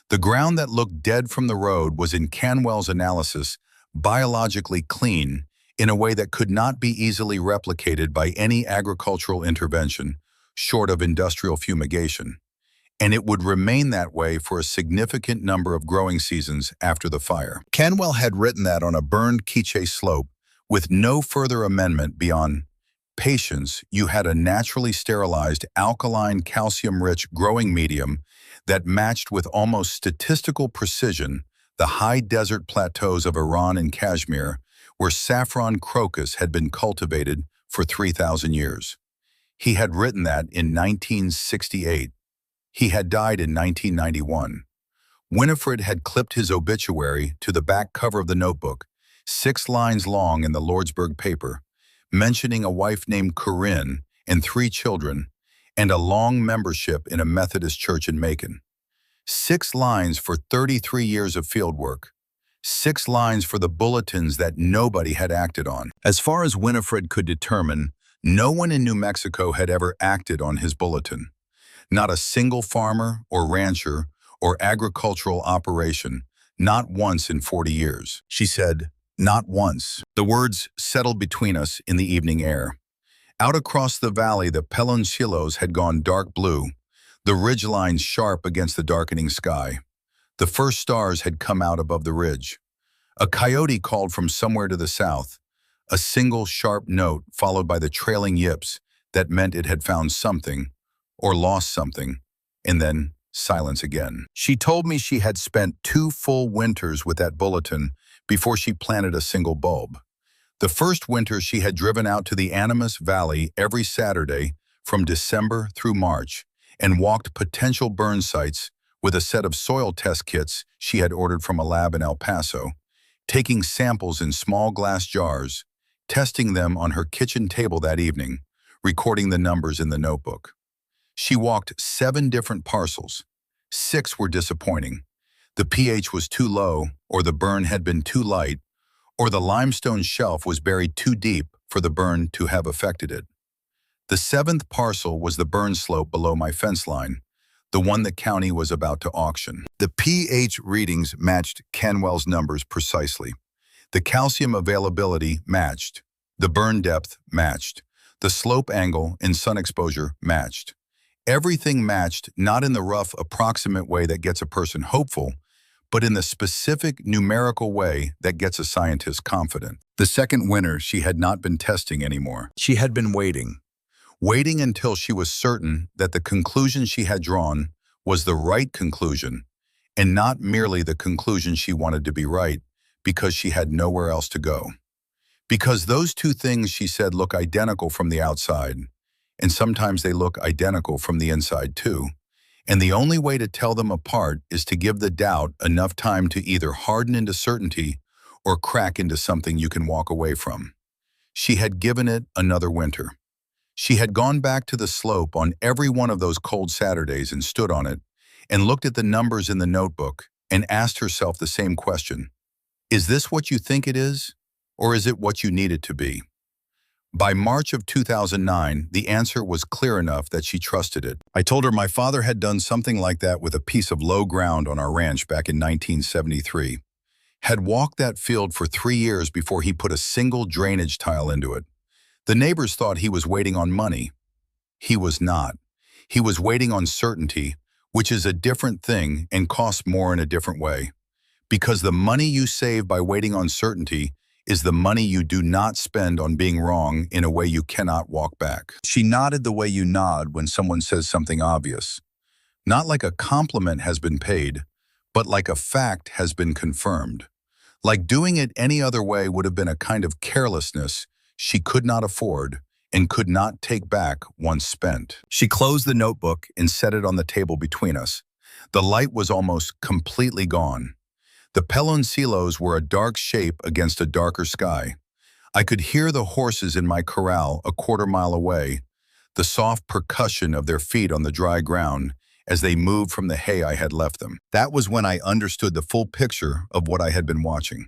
The ground that looked dead from the road was, in Canwell's analysis, biologically clean in a way that could not be easily replicated by any agricultural intervention short of industrial fumigation, and it would remain that way for a significant number of growing seasons after the fire. Canwell had written that on a burned quiche slope with no further amendment beyond, "Patience, you had a naturally sterilized, alkaline, calcium-rich growing medium that matched with almost statistical precision the high desert plateaus of Iran and Kashmir, where saffron crocus had been cultivated for 3,000 years. He had written that in 1968. He had died in 1991. Winifred had clipped his obituary to the back cover of the notebook, 6 lines long in the Lordsburg paper, mentioning a wife named Corinne and 3 children, and a long membership in a Methodist church in Macon. 6 lines for 33 years of field work. 6 lines for the bulletins that nobody had acted on. As far as Winifred could determine, no one in New Mexico had ever acted on his bulletin. Not a single farmer or rancher or agricultural operation, not once in 40 years. She said, "Not once." The words settled between us in the evening air. Out across the valley, the Peloncillos had gone dark blue, the ridgelines sharp against the darkening sky. The first stars had come out above the ridge. A coyote called from somewhere to the south, a single sharp note followed by the trailing yips that meant it had found something, or lost something, and then silence again. She told me she had spent 2 full winters with that bulletin before she planted a single bulb. The first winter she had driven out to the Animas Valley every Saturday from December through March and walked potential burn sites with a set of soil test kits she had ordered from a lab in El Paso, taking samples in small glass jars, testing them on her kitchen table that evening, recording the numbers in the notebook. She walked 7 different parcels. 6 were disappointing. The pH was too low, or the burn had been too light, or the limestone shelf was buried too deep for the burn to have affected it. The 7th parcel was the burn slope below my fence line, the one the county was about to auction. The pH readings matched Canwell's numbers precisely. The calcium availability matched. The burn depth matched. The slope angle and sun exposure matched. Everything matched, not in the rough, approximate way that gets a person hopeful, but in the specific, numerical way that gets a scientist confident. The second winter, she had not been testing anymore. She had been waiting until she was certain that the conclusion she had drawn was the right conclusion, and not merely the conclusion she wanted to be right, because she had nowhere else to go. Because those 2 things, she said, look identical from the outside, and sometimes they look identical from the inside too. And the only way to tell them apart is to give the doubt enough time to either harden into certainty or crack into something you can walk away from. She had given it another winter. She had gone back to the slope on every one of those cold Saturdays and stood on it and looked at the numbers in the notebook and asked herself the same question. Is this what you think it is, or is it what you need it to be? By March of 2009, the answer was clear enough that she trusted it. I told her my father had done something like that with a piece of low ground on our ranch back in 1973. Had walked that field for 3 years before he put a single drainage tile into it. The neighbors thought he was waiting on money. He was not. He was waiting on certainty, which is a different thing and costs more in a different way. Because the money you save by waiting on certainty is the money you do not spend on being wrong in a way you cannot walk back. She nodded the way you nod when someone says something obvious. Not like a compliment has been paid, but like a fact has been confirmed. Like doing it any other way would have been a kind of carelessness she could not afford and could not take back once spent. She closed the notebook and set it on the table between us. The light was almost completely gone. The peloncillos were a dark shape against a darker sky. I could hear the horses in my corral a quarter-mile away, the soft percussion of their feet on the dry ground as they moved from the hay I had left them. That was when I understood the full picture of what I had been watching.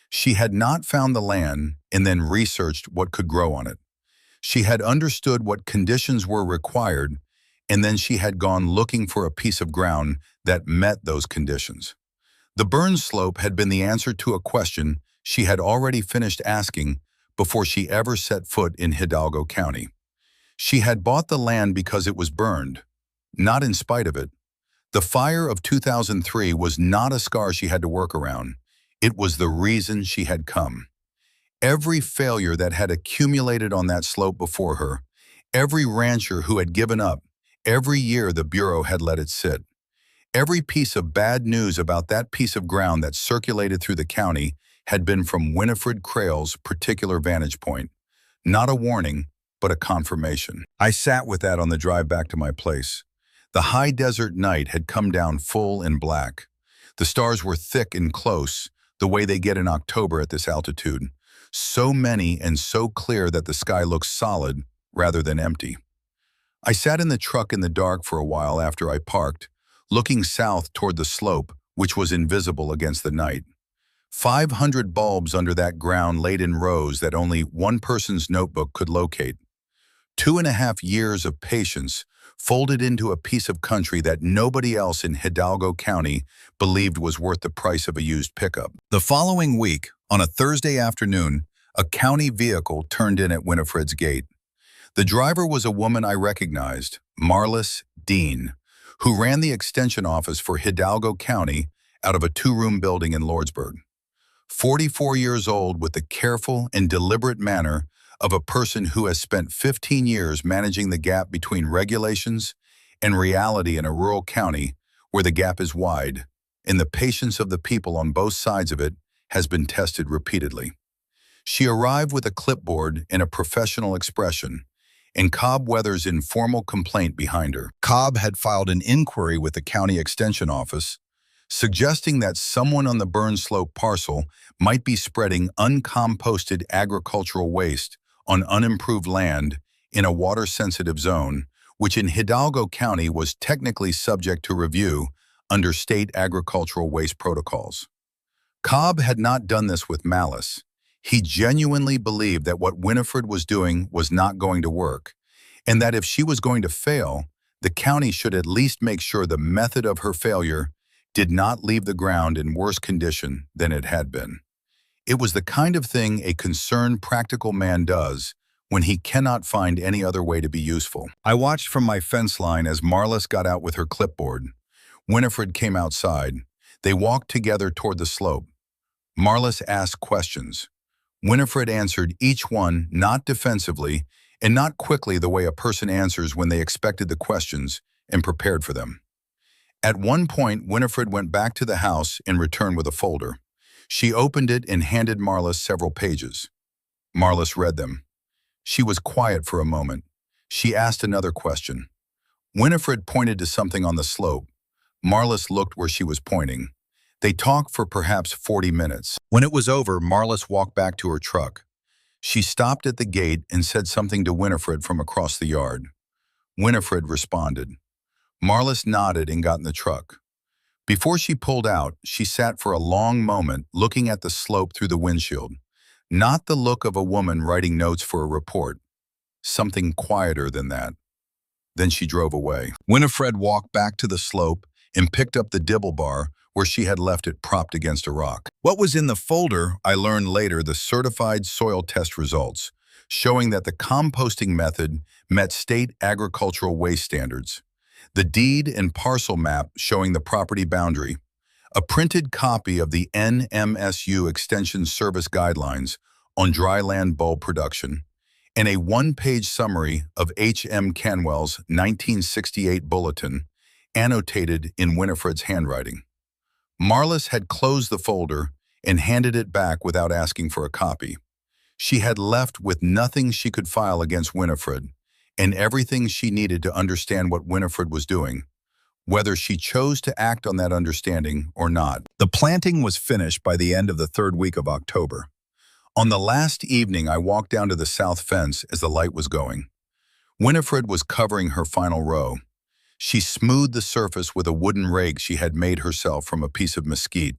She had not found the land and then researched what could grow on it. She had understood what conditions were required, and then she had gone looking for a piece of ground that met those conditions. The burn slope had been the answer to a question she had already finished asking before she ever set foot in Hidalgo County. She had bought the land because it was burned, not in spite of it. The fire of 2003 was not a scar she had to work around. It was the reason she had come. Every failure that had accumulated on that slope before her, every rancher who had given up, every year the Bureau had let it sit. Every piece of bad news about that piece of ground that circulated through the county had been from Winifred Crail's particular vantage point. Not a warning, but a confirmation. I sat with that on the drive back to my place. The high desert night had come down full and black. The stars were thick and close, the way they get in October at this altitude. So many and so clear that the sky looked solid rather than empty. I sat in the truck in the dark for a while after I parked, looking south toward the slope, which was invisible against the night. 500 bulbs under that ground laid in rows that only one person's notebook could locate. 2.5 years of patience folded into a piece of country that nobody else in Hidalgo County believed was worth the price of a used pickup. The following week, on a Thursday afternoon, a county vehicle turned in at Winifred's gate. The driver was a woman I recognized, Marlis Dean, who ran the extension office for Hidalgo County out of a 2-room building in Lordsburg. 44 years old, with the careful and deliberate manner of a person who has spent 15 years managing the gap between regulations and reality in a rural county where the gap is wide, and the patience of the people on both sides of it has been tested repeatedly. She arrived with a clipboard and a professional expression, and Cobb Weather's informal complaint behind her. Cobb had filed an inquiry with the county extension office, suggesting that someone on the burn slope parcel might be spreading uncomposted agricultural waste on unimproved land in a water-sensitive zone, which in Hidalgo County was technically subject to review under state agricultural waste protocols. Cobb had not done this with malice. He genuinely believed that what Winifred was doing was not going to work, and that if she was going to fail, the county should at least make sure the method of her failure did not leave the ground in worse condition than it had been. It was the kind of thing a concerned, practical man does when he cannot find any other way to be useful. I watched from my fence line as Marlis got out with her clipboard. Winifred came outside. They walked together toward the slope. Marlis asked questions. Winifred answered each one not defensively and not quickly the way a person answers when they expected the questions and prepared for them. At one point, Winifred went back to the house and returned with a folder. She opened it and handed Marlis several pages. Marlis read them. She was quiet for a moment. She asked another question. Winifred pointed to something on the slope. Marlis looked where she was pointing. They talked for perhaps 40 minutes. When it was over, Marlis walked back to her truck. She stopped at the gate and said something to Winifred from across the yard. Winifred responded. Marlis nodded and got in the truck. Before she pulled out, she sat for a long moment looking at the slope through the windshield. Not the look of a woman writing notes for a report. Something quieter than that. Then she drove away. Winifred walked back to the slope and picked up the dibble bar where she had left it propped against a rock. What was in the folder, I learned later, the certified soil test results, showing that the composting method met state agricultural waste standards. The deed and parcel map showing the property boundary, a printed copy of the NMSU Extension Service Guidelines on dry land bulb production, and a 1-page summary of H.M. Canwell's 1968 bulletin, annotated in Winifred's handwriting. Marlis had closed the folder and handed it back without asking for a copy. She had left with nothing she could file against Winifred, and everything she needed to understand what Winifred was doing, whether she chose to act on that understanding or not. The planting was finished by the end of the third week of October. On the last evening, I walked down to the south fence as the light was going. Winifred was covering her final row. She smoothed the surface with a wooden rake she had made herself from a piece of mesquite.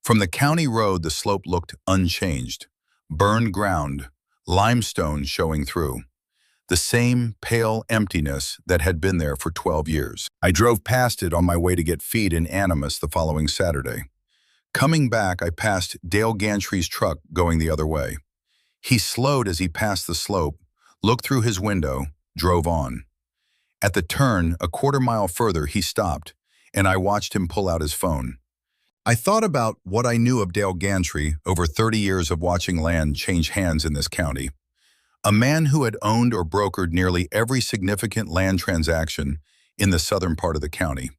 From the county road, the slope looked unchanged. Burned ground, limestone showing through. The same pale emptiness that had been there for 12 years. I drove past it on my way to get feed in Animas the following Saturday. Coming back, I passed Dale Gantry's truck going the other way. He slowed as he passed the slope, looked through his window, drove on. At the turn, a quarter-mile further, he stopped, and I watched him pull out his phone. I thought about what I knew of Dale Gantry over 30 years of watching land change hands in this county. A man who had owned or brokered nearly every significant land transaction in the southern part of the county.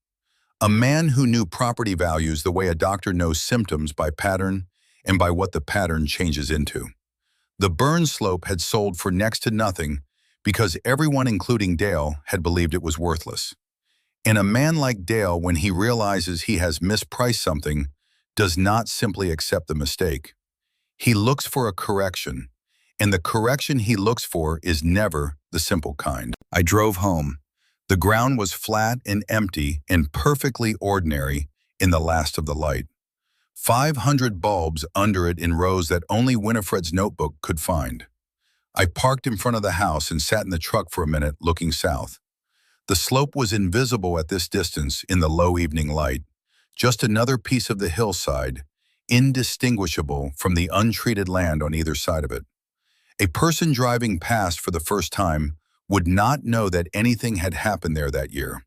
A man who knew property values the way a doctor knows symptoms by pattern and by what the pattern changes into. The burn slope had sold for next to nothing because everyone, including Dale, had believed it was worthless. And a man like Dale, when he realizes he has mispriced something, does not simply accept the mistake. He looks for a correction, and the correction he looks for is never the simple kind. I drove home. The ground was flat and empty and perfectly ordinary in the last of the light. 500 bulbs under it in rows that only Winifred's notebook could find. I parked in front of the house and sat in the truck for a minute looking south. The slope was invisible at this distance in the low evening light, just another piece of the hillside, indistinguishable from the untreated land on either side of it. A person driving past for the first time would not know that anything had happened there that year.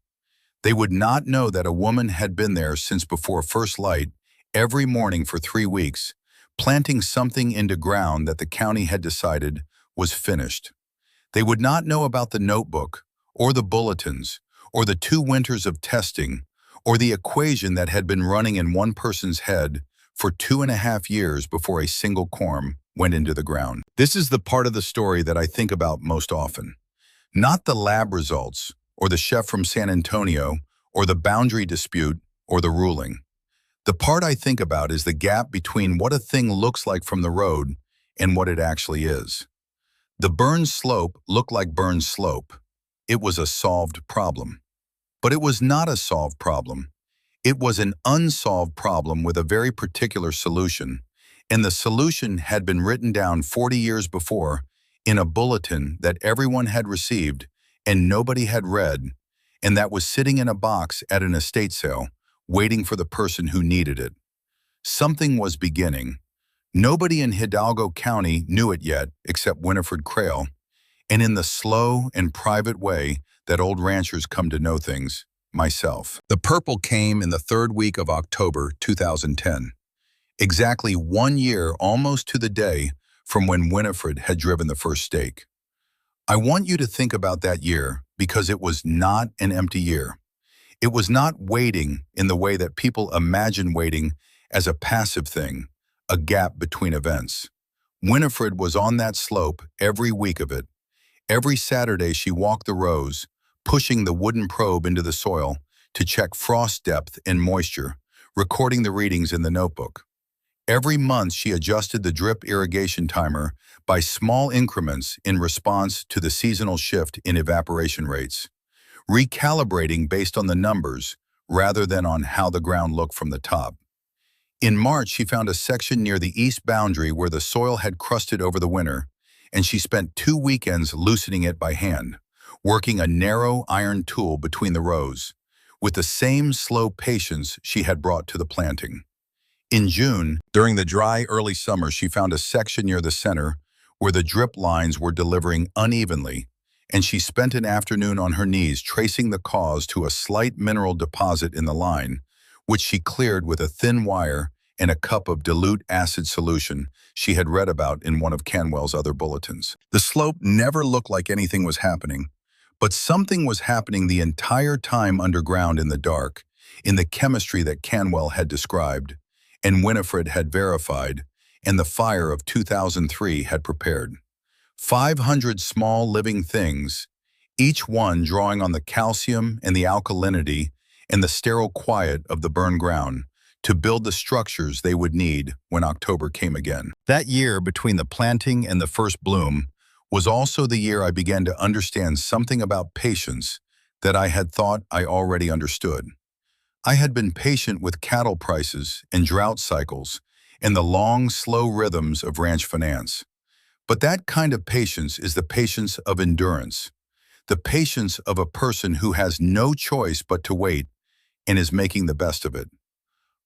They would not know that a woman had been there since before first light every morning for 3 weeks, planting something into ground that the county had decided was finished. They would not know about the notebook, or the bulletins, or the 2 winters of testing, or the equation that had been running in one person's head for 2.5 years before a single corm went into the ground. This is the part of the story that I think about most often. Not the lab results, or the chef from San Antonio, or the boundary dispute, or the ruling. The part I think about is the gap between what a thing looks like from the road and what it actually is. The burned slope looked like burned slope. It was a solved problem. But it was not a solved problem. It was an unsolved problem with a very particular solution, and the solution had been written down 40 years before in a bulletin that everyone had received and nobody had read, and that was sitting in a box at an estate sale, waiting for the person who needed it. Something was beginning. Nobody in Hidalgo County knew it yet except Winifred Crail, and in the slow and private way that old ranchers come to know things, myself. The purple came in the third week of October 2010, exactly 1 year almost to the day from when Winifred had driven the first stake. I want you to think about that year because it was not an empty year. It was not waiting in the way that people imagine waiting as a passive thing, a gap between events. Winifred was on that slope every week of it. Every Saturday she walked the rows, pushing the wooden probe into the soil to check frost depth and moisture, recording the readings in the notebook. Every month she adjusted the drip irrigation timer by small increments in response to the seasonal shift in evaporation rates, recalibrating based on the numbers rather than on how the ground looked from the top. In March, she found a section near the east boundary where the soil had crusted over the winter, and she spent 2 weekends loosening it by hand, working a narrow iron tool between the rows, with the same slow patience she had brought to the planting. In June, during the dry early summer, she found a section near the center where the drip lines were delivering unevenly, and she spent an afternoon on her knees tracing the cause to a slight mineral deposit in the line, which she cleared with a thin wire and a cup of dilute acid solution she had read about in one of Canwell's other bulletins. The slope never looked like anything was happening, but something was happening the entire time underground in the dark, in the chemistry that Canwell had described, and Winifred had verified, and the fire of 2003 had prepared. 500 small living things, each one drawing on the calcium and the alkalinity and the sterile quiet of the burned ground to build the structures they would need when October came again. That year between the planting and the first bloom was also the year I began to understand something about patience that I had thought I already understood. I had been patient with cattle prices and drought cycles and the long, slow rhythms of ranch finance. But that kind of patience is the patience of endurance, the patience of a person who has no choice but to wait and is making the best of it.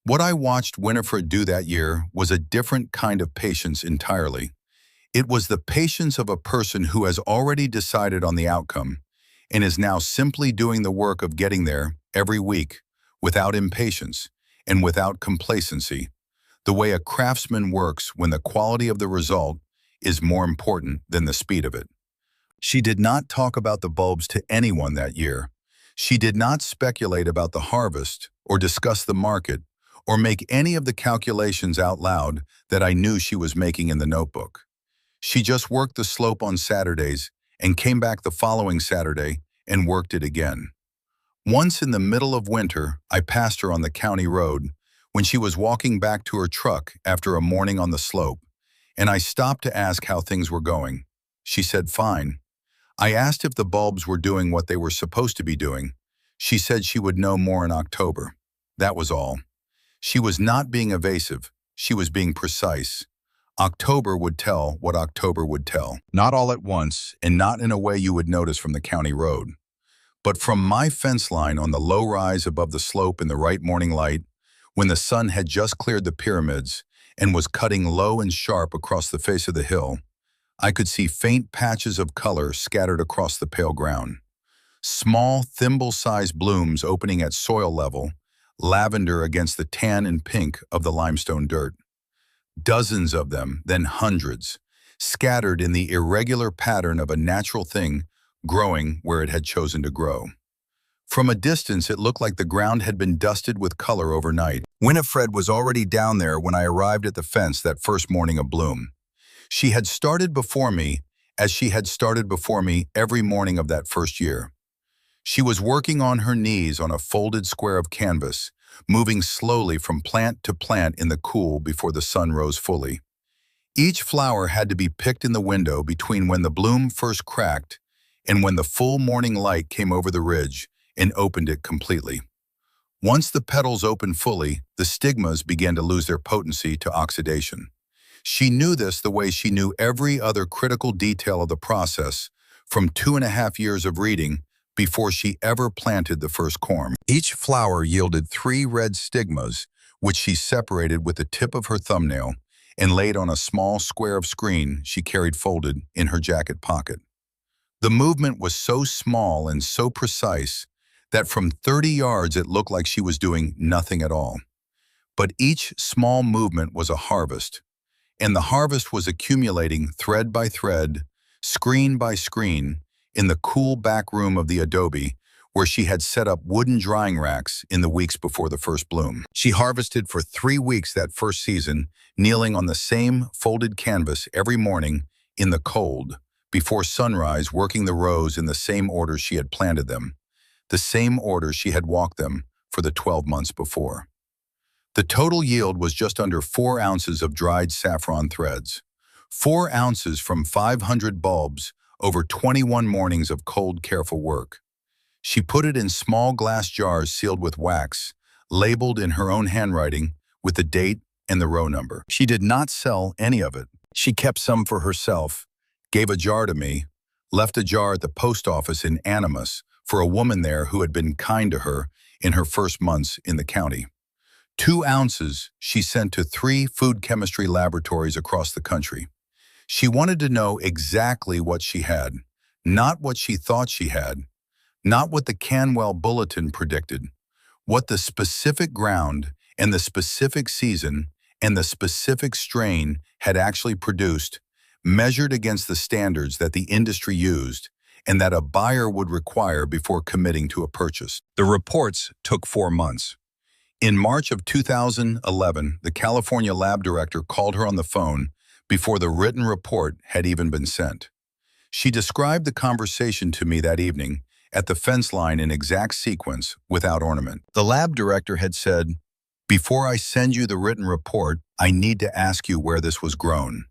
What I watched Winifred do that year was a different kind of patience entirely. It was the patience of a person who has already decided on the outcome and is now simply doing the work of getting there every week without impatience and without complacency, the way a craftsman works when the quality of the result is more important than the speed of it. She did not talk about the bulbs to anyone that year. She did not speculate about the harvest or discuss the market or make any of the calculations out loud that I knew she was making in the notebook. She just worked the slope on Saturdays and came back the following Saturday and worked it again. Once in the middle of winter, I passed her on the county road when she was walking back to her truck after a morning on the slope, and I stopped to ask how things were going. She said, "Fine." I asked if the bulbs were doing what they were supposed to be doing. She said she would know more in October. That was all. She was not being evasive. She was being precise. October would tell what October would tell. Not all at once, and not in a way you would notice from the county road. But from my fence line on the low rise above the slope in the right morning light, when the sun had just cleared the pyramids and was cutting low and sharp across the face of the hill, I could see faint patches of color scattered across the pale ground. Small, thimble-sized blooms opening at soil level, lavender against the tan and pink of the limestone dirt. Dozens of them, then hundreds, scattered in the irregular pattern of a natural thing growing where it had chosen to grow. From a distance, it looked like the ground had been dusted with color overnight. Winifred was already down there when I arrived at the fence that first morning of bloom. She had started before me, as she had started before me every morning of that first year. She was working on her knees on a folded square of canvas, moving slowly from plant to plant in the cool before the sun rose fully. Each flower had to be picked in the window between when the bloom first cracked and when the full morning light came over the ridge and opened it completely. Once the petals opened fully, the stigmas began to lose their potency to oxidation. She knew this the way she knew every other critical detail of the process from 2.5 years of reading before she ever planted the first corm. Each flower yielded 3 red stigmas, which she separated with the tip of her thumbnail and laid on a small square of screen she carried folded in her jacket pocket. The movement was so small and so precise that from 30 yards it looked like she was doing nothing at all. But each small movement was a harvest, and the harvest was accumulating thread by thread, screen by screen, in the cool back room of the adobe where she had set up wooden drying racks in the weeks before the first bloom. She harvested for 3 weeks that first season, kneeling on the same folded canvas every morning in the cold, before sunrise, working the rows in the same order she had planted them, the same order she had walked them for the 12 months before. The total yield was just under 4 ounces of dried saffron threads. 4 ounces from 500 bulbs over 21 mornings of cold, careful work. She put it in small glass jars sealed with wax, labeled in her own handwriting with the date and the row number. She did not sell any of it. She kept some for herself, gave a jar to me, left a jar at the post office in Animas for a woman there who had been kind to her in her first months in the county. 2 ounces she sent to 3 food chemistry laboratories across the country. She wanted to know exactly what she had, not what she thought she had, not what the Canwell Bulletin predicted, what the specific ground and the specific season and the specific strain had actually produced, measured against the standards that the industry used, and that a buyer would require before committing to a purchase. The reports took 4 months. In March of 2011, the California lab director called her on the phone before the written report had even been sent. She described the conversation to me that evening at the fence line in exact sequence without ornament. The lab director had said, "Before I send you the written report, I need to ask you where this was grown."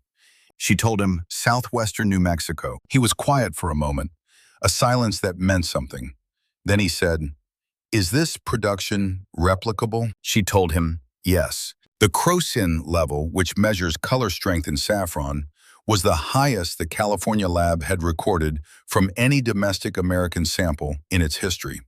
She told him, "Southwestern New Mexico." He was quiet for a moment, a silence that meant something. Then he said, "Is this production replicable?" She told him, "Yes." The crocin level, which measures color strength in saffron, was the highest the California lab had recorded from any domestic American sample in its history.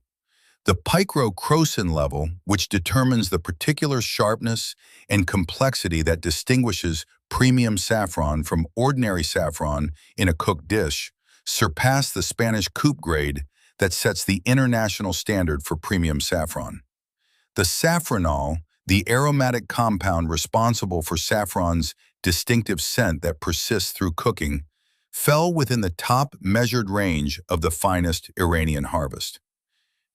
The picrocrocin level, which determines the particular sharpness and complexity that distinguishes premium saffron from ordinary saffron in a cooked dish, surpassed the Spanish coupe grade that sets the international standard for premium saffron. The saffronol, the aromatic compound responsible for saffron's distinctive scent that persists through cooking, fell within the top measured range of the finest Iranian harvest.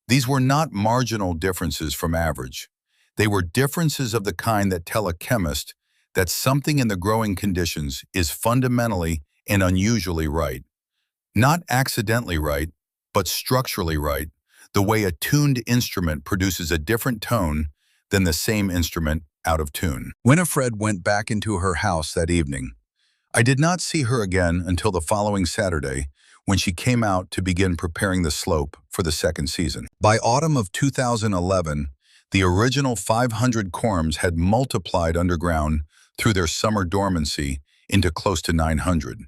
These were not marginal differences from average. They were differences of the kind that tell a chemist that something in the growing conditions is fundamentally and unusually right. Not accidentally right, but structurally right, the way a tuned instrument produces a different tone than the same instrument out of tune. Winifred went back into her house that evening. I did not see her again until the following Saturday, when she came out to begin preparing the slope for the second season. By autumn of 2011, the original 500 corms had multiplied underground through their summer dormancy into close to 900.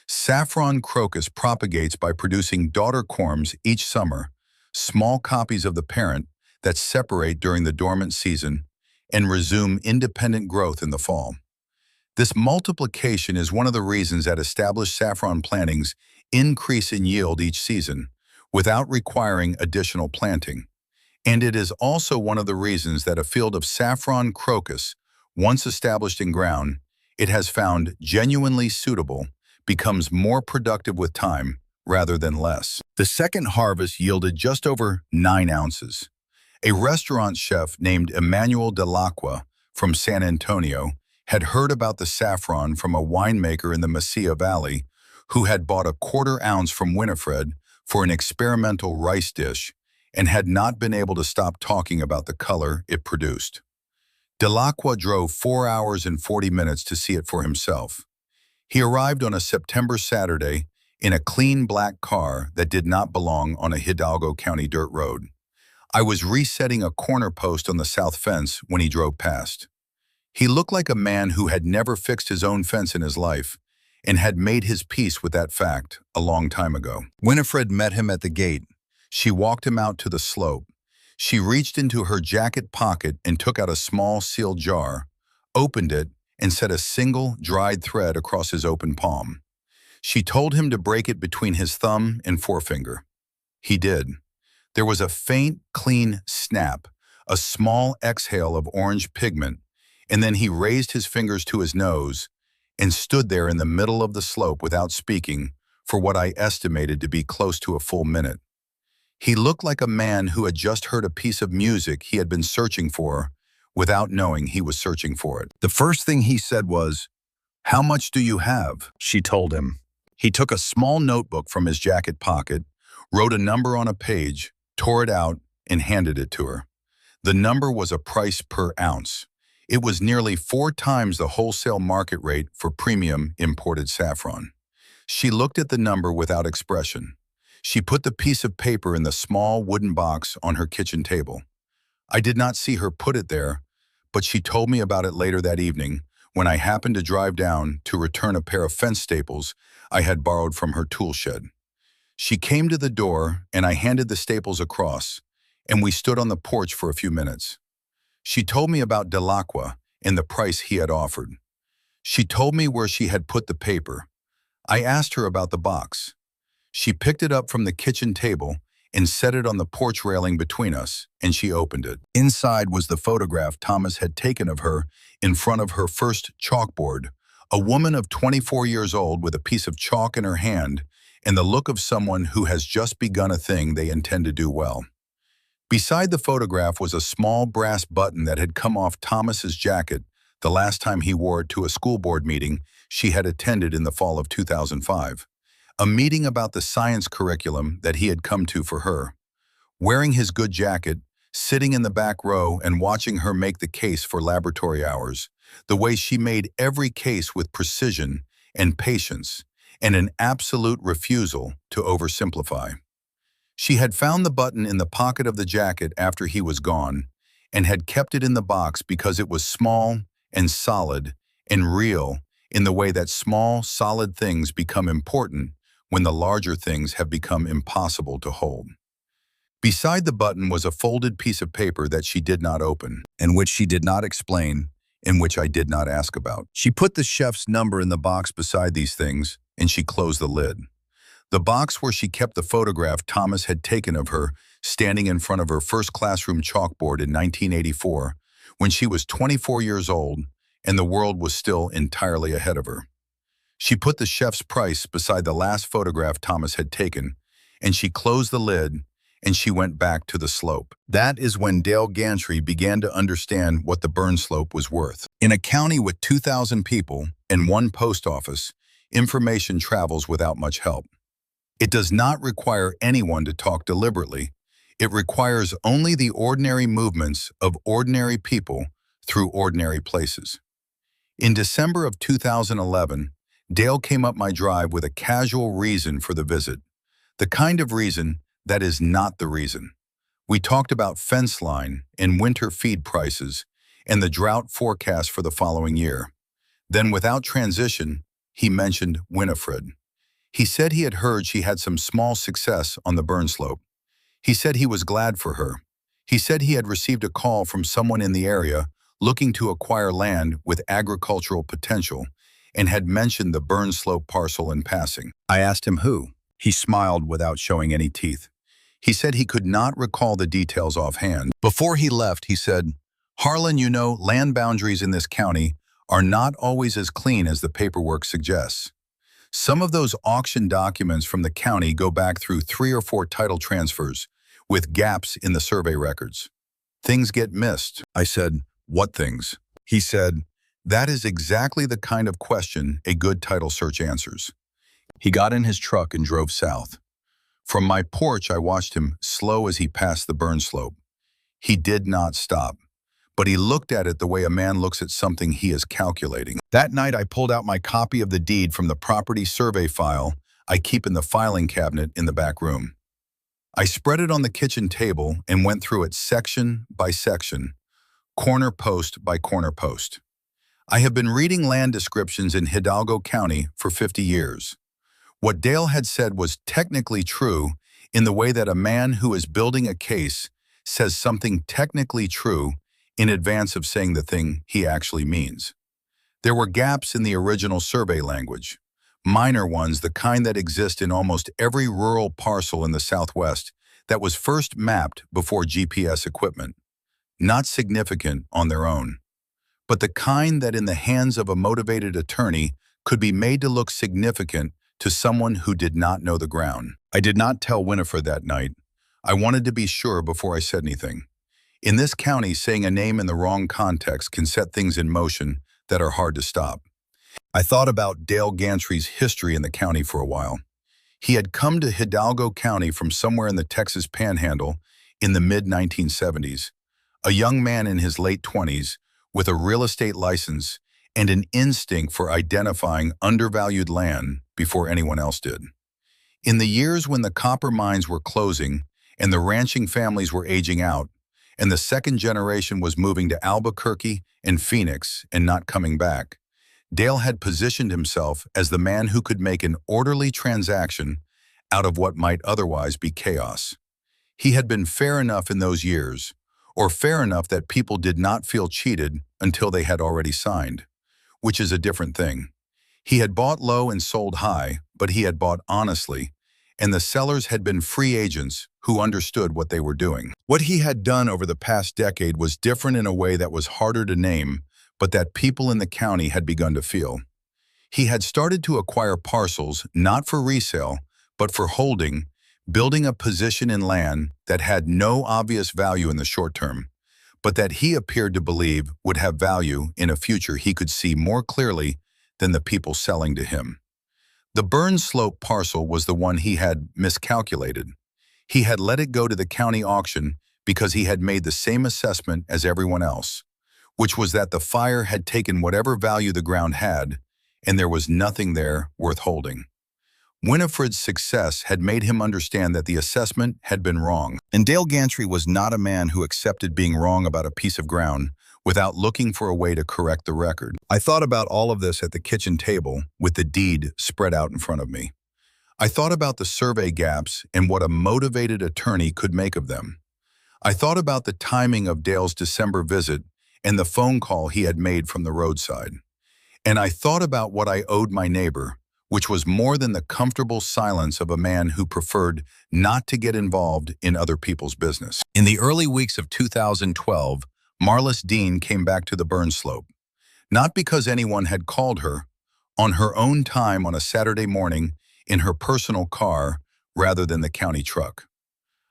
Saffron crocus propagates by producing daughter corms each summer, small copies of the parent that separate during the dormant season and resume independent growth in the fall. This multiplication is one of the reasons that established saffron plantings increase in yield each season without requiring additional planting. And it is also one of the reasons that a field of saffron crocus, once established in ground, it has found genuinely suitable, becomes more productive with time rather than less. The second harvest yielded just over 9 ounces. A restaurant chef named Emmanuel Delacqua from San Antonio had heard about the saffron from a winemaker in the Mesilla Valley who had bought a 1/4 ounce from Winifred for an experimental rice dish and had not been able to stop talking about the color it produced. Delacqua drove 4 hours and 40 minutes to see it for himself. He arrived on a September Saturday in a clean black car that did not belong on a Hidalgo County dirt road. I was resetting a corner post on the south fence when he drove past. He looked like a man who had never fixed his own fence in his life and had made his peace with that fact a long time ago. Winifred met him at the gate. She walked him out to the slope. She reached into her jacket pocket and took out a small sealed jar, opened it, and set a single dried thread across his open palm. She told him to break it between his thumb and forefinger. He did. There was a faint, clean snap, a small exhale of orange pigment, and then he raised his fingers to his nose and stood there in the middle of the slope without speaking for what I estimated to be close to a full minute. He looked like a man who had just heard a piece of music he had been searching for without knowing he was searching for it. The first thing he said was, "How much do you have?" She told him. He took a small notebook from his jacket pocket, wrote a number on a page, tore it out, and handed it to her. The number was a price per ounce. It was nearly 4 times the wholesale market rate for premium imported saffron. She looked at the number without expression. She put the piece of paper in the small wooden box on her kitchen table. I did not see her put it there, but she told me about it later that evening when I happened to drive down to return a pair of fence staples I had borrowed from her tool shed. She came to the door and I handed the staples across, and we stood on the porch for a few minutes. She told me about Delacqua and the price he had offered. She told me where she had put the paper. I asked her about the box. She picked it up from the kitchen table and set it on the porch railing between us, and she opened it. Inside was the photograph Thomas had taken of her in front of her first chalkboard, a woman of 24 years old with a piece of chalk in her hand and the look of someone who has just begun a thing they intend to do well. Beside the photograph was a small brass button that had come off Thomas's jacket the last time he wore it to a school board meeting she had attended in the fall of 2005, a meeting about the science curriculum that he had come to for her. Wearing his good jacket, sitting in the back row and watching her make the case for laboratory hours, the way she made every case with precision and patience, and an absolute refusal to oversimplify. She had found the button in the pocket of the jacket after he was gone, and had kept it in the box because it was small and solid and real in the way that small, solid things become important when the larger things have become impossible to hold. Beside the button was a folded piece of paper that she did not open, and which she did not explain, and which I did not ask about. She put the chef's number in the box beside these things, and she closed the lid. The box where she kept the photograph Thomas had taken of her standing in front of her first classroom chalkboard in 1984, when she was 24 years old and the world was still entirely ahead of her. She put the chef's price beside the last photograph Thomas had taken, and she closed the lid, and she went back to the slope. That is when Dale Gantry began to understand what the burn slope was worth. In a county with 2,000 people and one post office, information travels without much help. It does not require anyone to talk deliberately. It requires only the ordinary movements of ordinary people through ordinary places. In December of 2011, Dale came up my drive with a casual reason for the visit, the kind of reason that is not the reason. We talked about fence line and winter feed prices and the drought forecast for the following year. Then, without transition, he mentioned Winifred. He said he had heard she had some small success on the burn slope. He said he was glad for her. He said he had received a call from someone in the area looking to acquire land with agricultural potential and had mentioned the burn slope parcel in passing. I asked him who. He smiled without showing any teeth. He said he could not recall the details offhand. Before he left, he said, "Harlan, you know, land boundaries in this county are not always as clean as the paperwork suggests. Some of those auction documents from the county go back through 3 or 4 title transfers, with gaps in the survey records. Things get missed." I said, "What things?" He said, "That is exactly the kind of question a good title search answers." He got in his truck and drove south. From my porch, I watched him slow as he passed the burn slope. He did not stop, but he looked at it the way a man looks at something he is calculating. That night, I pulled out my copy of the deed from the property survey file I keep in the filing cabinet in the back room. I spread it on the kitchen table and went through it section by section, corner post by corner post. I have been reading land descriptions in Hidalgo County for 50 years. What Dale had said was technically true in the way that a man who is building a case says something technically true in advance of saying the thing he actually means. There were gaps in the original survey language, minor ones, the kind that exist in almost every rural parcel in the Southwest that was first mapped before GPS equipment, not significant on their own, but the kind that in the hands of a motivated attorney could be made to look significant to someone who did not know the ground. I did not tell Winifred that night. I wanted to be sure before I said anything. In this county, saying a name in the wrong context can set things in motion that are hard to stop. I thought about Dale Gantry's history in the county for a while. He had come to Hidalgo County from somewhere in the Texas Panhandle in the mid-1970s, a young man in his late 20s with a real estate license and an instinct for identifying undervalued land before anyone else did. In the years when the copper mines were closing and the ranching families were aging out, and the second generation was moving to Albuquerque and Phoenix and not coming back, Dale had positioned himself as the man who could make an orderly transaction out of what might otherwise be chaos. He had been fair enough in those years, or fair enough that people did not feel cheated until they had already signed, which is a different thing. He had bought low and sold high, but he had bought honestly, and the sellers had been free agents who understood what they were doing. What he had done over the past decade was different in a way that was harder to name, but that people in the county had begun to feel. He had started to acquire parcels not for resale, but for holding, building a position in land that had no obvious value in the short term, but that he appeared to believe would have value in a future he could see more clearly than the people selling to him. The Burn Slope parcel was the one he had miscalculated. He had let it go to the county auction because he had made the same assessment as everyone else, which was that the fire had taken whatever value the ground had, and there was nothing there worth holding. Winifred's success had made him understand that the assessment had been wrong, and Dale Gantry was not a man who accepted being wrong about a piece of ground without looking for a way to correct the record. I thought about all of this at the kitchen table with the deed spread out in front of me. I thought about the survey gaps and what a motivated attorney could make of them. I thought about the timing of Dale's December visit and the phone call he had made from the roadside. And I thought about what I owed my neighbor, which was more than the comfortable silence of a man who preferred not to get involved in other people's business. In the early weeks of 2012, Marlis Dean came back to the Burn Slope, not because anyone had called her, on her own time on a Saturday morning in her personal car rather than the county truck.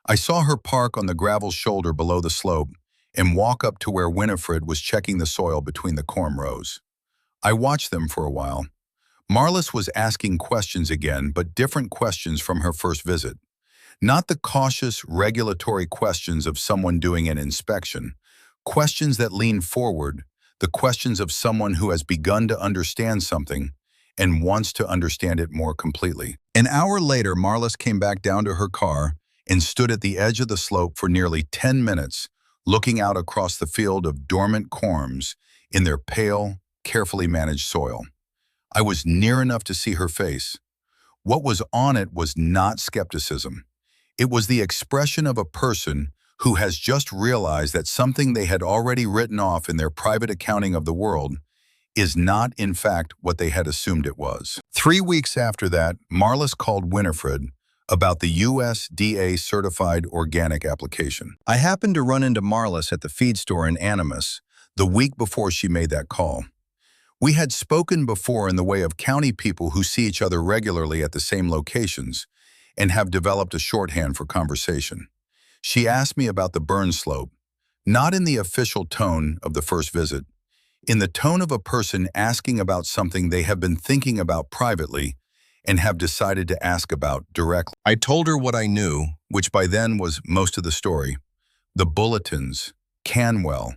I saw her park on the gravel shoulder below the slope and walk up to where Winifred was checking the soil between the corn rows. I watched them for a while. Marlis was asking questions again, but different questions from her first visit. Not the cautious, regulatory questions of someone doing an inspection, questions that lean forward, the questions of someone who has begun to understand something and wants to understand it more completely. An hour later, Marlis came back down to her car and stood at the edge of the slope for nearly 10 minutes, looking out across the field of dormant corms in their pale, carefully managed soil. I was near enough to see her face. What was on it was not skepticism. It was the expression of a person who has just realized that something they had already written off in their private accounting of the world is not, in fact, what they had assumed it was. 3 weeks after that, Marlis called Winifred about the USDA certified organic application. I happened to run into Marlis at the feed store in Animas the week before she made that call. We had spoken before in the way of county people who see each other regularly at the same locations and have developed a shorthand for conversation. She asked me about the Burn Slope, not in the official tone of the first visit, in the tone of a person asking about something they have been thinking about privately and have decided to ask about directly. I told her what I knew, which by then was most of the story: the bulletins, Canwell,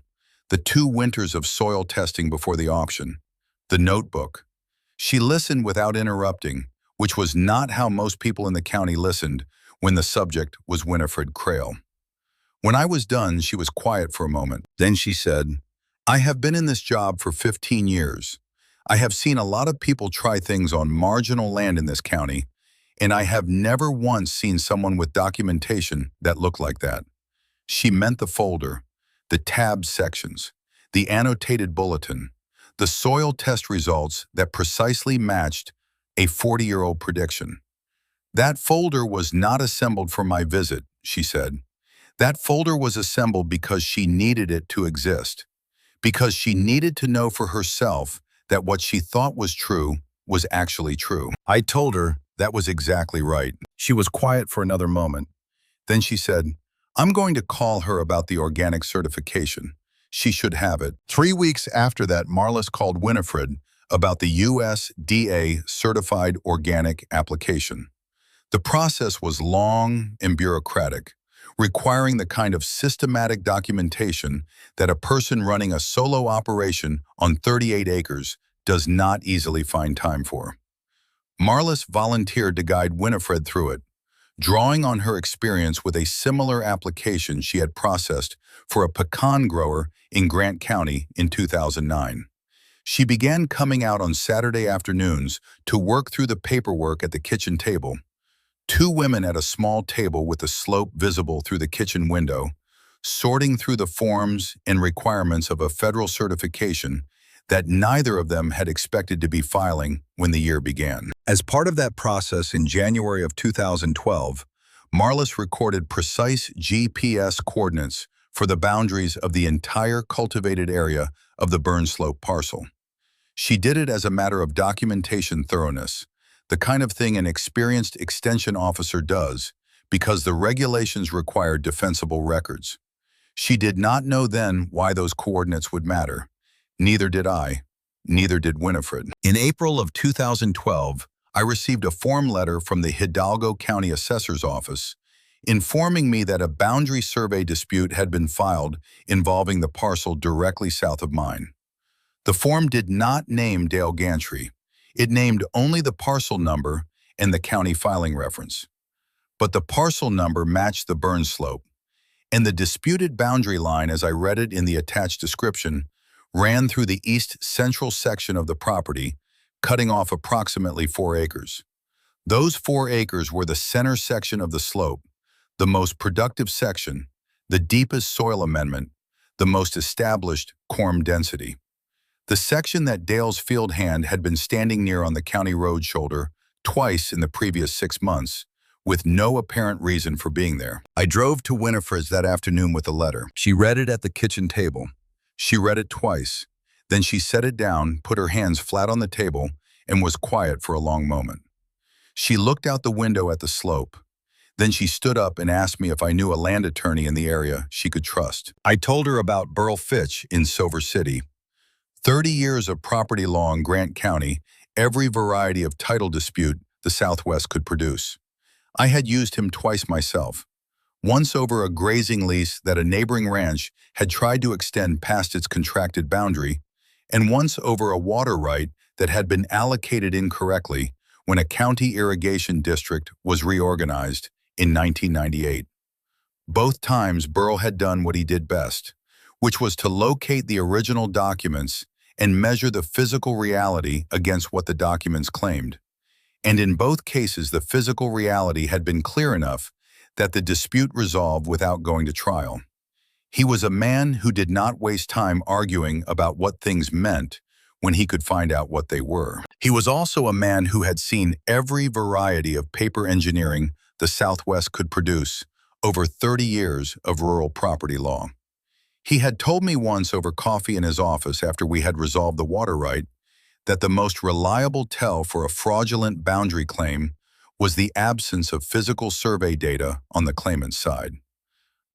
the 2 winters of soil testing before the auction, the notebook. She listened without interrupting, which was not how most people in the county listened when the subject was Winifred Crail. When I was done, she was quiet for a moment. Then she said, "I have been in this job for 15 years. I have seen a lot of people try things on marginal land in this county, and I have never once seen someone with documentation that looked like that." She meant the folder, the tabbed sections, the annotated bulletin, the soil test results that precisely matched a 40-year-old prediction. That folder was not assembled for my visit, she said. That folder was assembled because she needed it to exist, because she needed to know for herself that what she thought was true was actually true. I told her that was exactly right. She was quiet for another moment. Then she said, "I'm going to call her about the organic certification. She should have it." 3 weeks after that, Marlis called Winifred about the USDA certified organic application. The process was long and bureaucratic, requiring the kind of systematic documentation that a person running a solo operation on 38 acres does not easily find time for. Marlis volunteered to guide Winifred through it, drawing on her experience with a similar application she had processed for a pecan grower in Grant County in 2009. She began coming out on Saturday afternoons to work through the paperwork at the kitchen table. 2 women at a small table with the slope visible through the kitchen window, sorting through the forms and requirements of a federal certification that neither of them had expected to be filing when the year began. As part of that process in January of 2012, Marlis recorded precise GPS coordinates for the boundaries of the entire cultivated area of the Burn Slope parcel. She did it as a matter of documentation thoroughness, the kind of thing an experienced extension officer does because the regulations require defensible records. She did not know then why those coordinates would matter. Neither did I. Neither did Winifred. In April of 2012, I received a form letter from the Hidalgo County Assessor's Office informing me that a boundary survey dispute had been filed involving the parcel directly south of mine. The form did not name Dale Gantry. It named only the parcel number and the county filing reference. But the parcel number matched the burn slope, and the disputed boundary line, as I read it in the attached description, ran through the east central section of the property, cutting off approximately 4 acres. Those 4 acres were the center section of the slope, the most productive section, the deepest soil amendment, the most established corm density. The section that Dale's field hand had been standing near on the county road shoulder twice in the previous 6 months, with no apparent reason for being there. I drove to Winifred's that afternoon with a letter. She read it at the kitchen table. She read it twice. Then she set it down, put her hands flat on the table, and was quiet for a long moment. She looked out the window at the slope. Then she stood up and asked me if I knew a land attorney in the area she could trust. I told her about Burl Fitch in Silver City. 30 years of property law in Grant County, every variety of title dispute the Southwest could produce. I had used him twice myself. Once over a grazing lease that a neighboring ranch had tried to extend past its contracted boundary, and once over a water right that had been allocated incorrectly when a county irrigation district was reorganized in 1998. Both times Burl had done what he did best, which was to locate the original documents and measure the physical reality against what the documents claimed. And in both cases, the physical reality had been clear enough that the dispute resolved without going to trial. He was a man who did not waste time arguing about what things meant when he could find out what they were. He was also a man who had seen every variety of paper engineering the Southwest could produce over 30 years of rural property law. He had told me once over coffee in his office after we had resolved the water right that the most reliable tell for a fraudulent boundary claim was the absence of physical survey data on the claimant's side.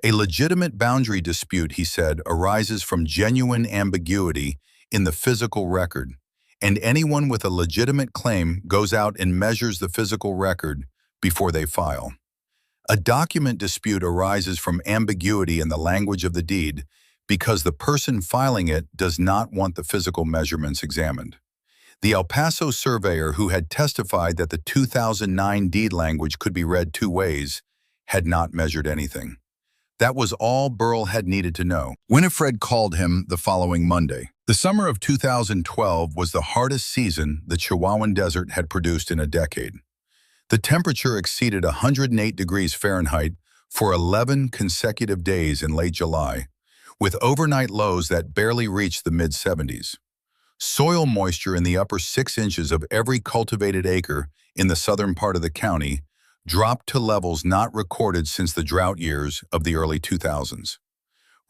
A legitimate boundary dispute, he said, arises from genuine ambiguity in the physical record, and anyone with a legitimate claim goes out and measures the physical record before they file. A document dispute arises from ambiguity in the language of the deed because the person filing it does not want the physical measurements examined. The El Paso surveyor who had testified that the 2009 deed language could be read 2 ways had not measured anything. That was all Burl had needed to know. Winifred called him the following Monday. The summer of 2012 was the hardest season the Chihuahuan Desert had produced in a decade. The temperature exceeded 108 degrees Fahrenheit for 11 consecutive days in late July, with overnight lows that barely reached the mid-70s. Soil moisture in the upper 6 inches of every cultivated acre in the southern part of the county dropped to levels not recorded since the drought years of the early 2000s.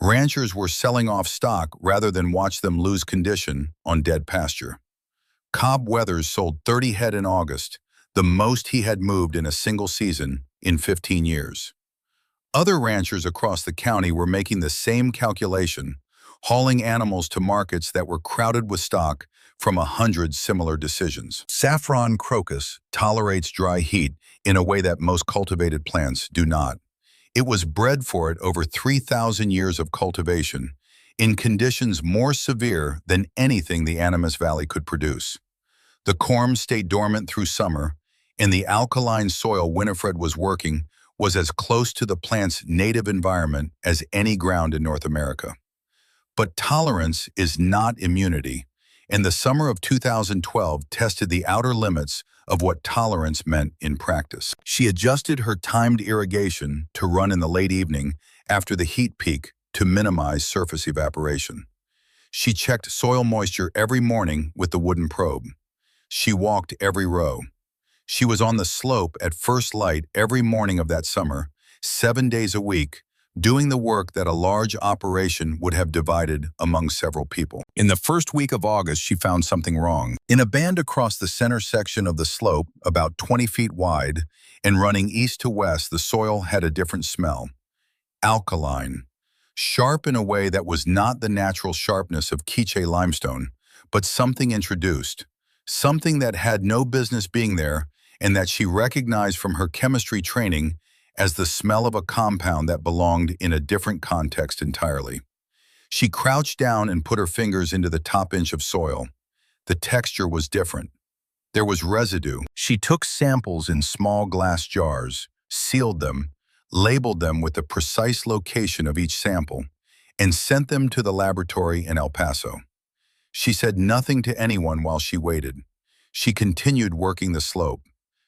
Ranchers were selling off stock rather than watch them lose condition on dead pasture. Cobb Weathers sold 30 head in August, the most he had moved in a single season in 15 years. Other ranchers across the county were making the same calculation, hauling animals to markets that were crowded with stock from 100 similar decisions. Saffron crocus tolerates dry heat in a way that most cultivated plants do not. It was bred for it over 3,000 years of cultivation, in conditions more severe than anything the Animas Valley could produce. The corm stayed dormant through summer, and the alkaline soil Winifred was working was as close to the plant's native environment as any ground in North America. But tolerance is not immunity, and the summer of 2012 tested the outer limits of what tolerance meant in practice. She adjusted her timed irrigation to run in the late evening after the heat peak to minimize surface evaporation. She checked soil moisture every morning with the wooden probe. She walked every row. She was on the slope at first light every morning of that summer, 7 days a week, doing the work that a large operation would have divided among several people. In the first week of August, she found something wrong. In a band across the center section of the slope, about 20 feet wide, and running east to west, the soil had a different smell. Alkaline. Sharp in a way that was not the natural sharpness of Quiche limestone, but something introduced. Something that had no business being there, and that she recognized from her chemistry training as the smell of a compound that belonged in a different context entirely. She crouched down and put her fingers into the top inch of soil. The texture was different. There was residue. She took samples in small glass jars, sealed them, labeled them with the precise location of each sample, and sent them to the laboratory in El Paso. She said nothing to anyone while she waited. She continued working the slope.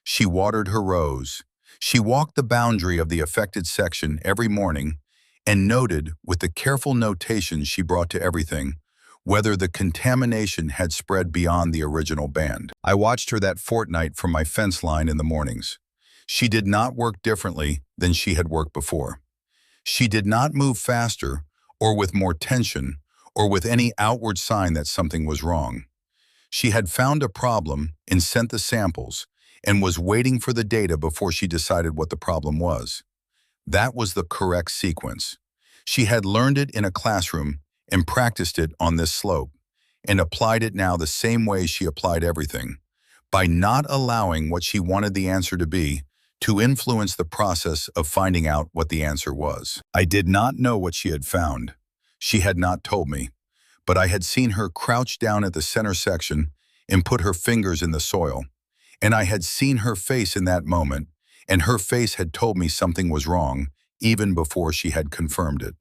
She watered her rows. She walked the boundary of the affected section every morning and noted, with the careful notations she brought to everything, whether the contamination had spread beyond the original band. I watched her that fortnight from my fence line in the mornings. She did not work differently than she had worked before. She did not move faster or with more tension or with any outward sign that something was wrong. She had found a problem and sent the samples and was waiting for the data before she decided what the problem was. That was the correct sequence. She had learned it in a classroom and practiced it on this slope, and applied it now the same way she applied everything, by not allowing what she wanted the answer to be to influence the process of finding out what the answer was. I did not know what she had found. She had not told me, but I had seen her crouch down at the center section and put her fingers in the soil, and I had seen her face in that moment, and her face had told me something was wrong even before she had confirmed it.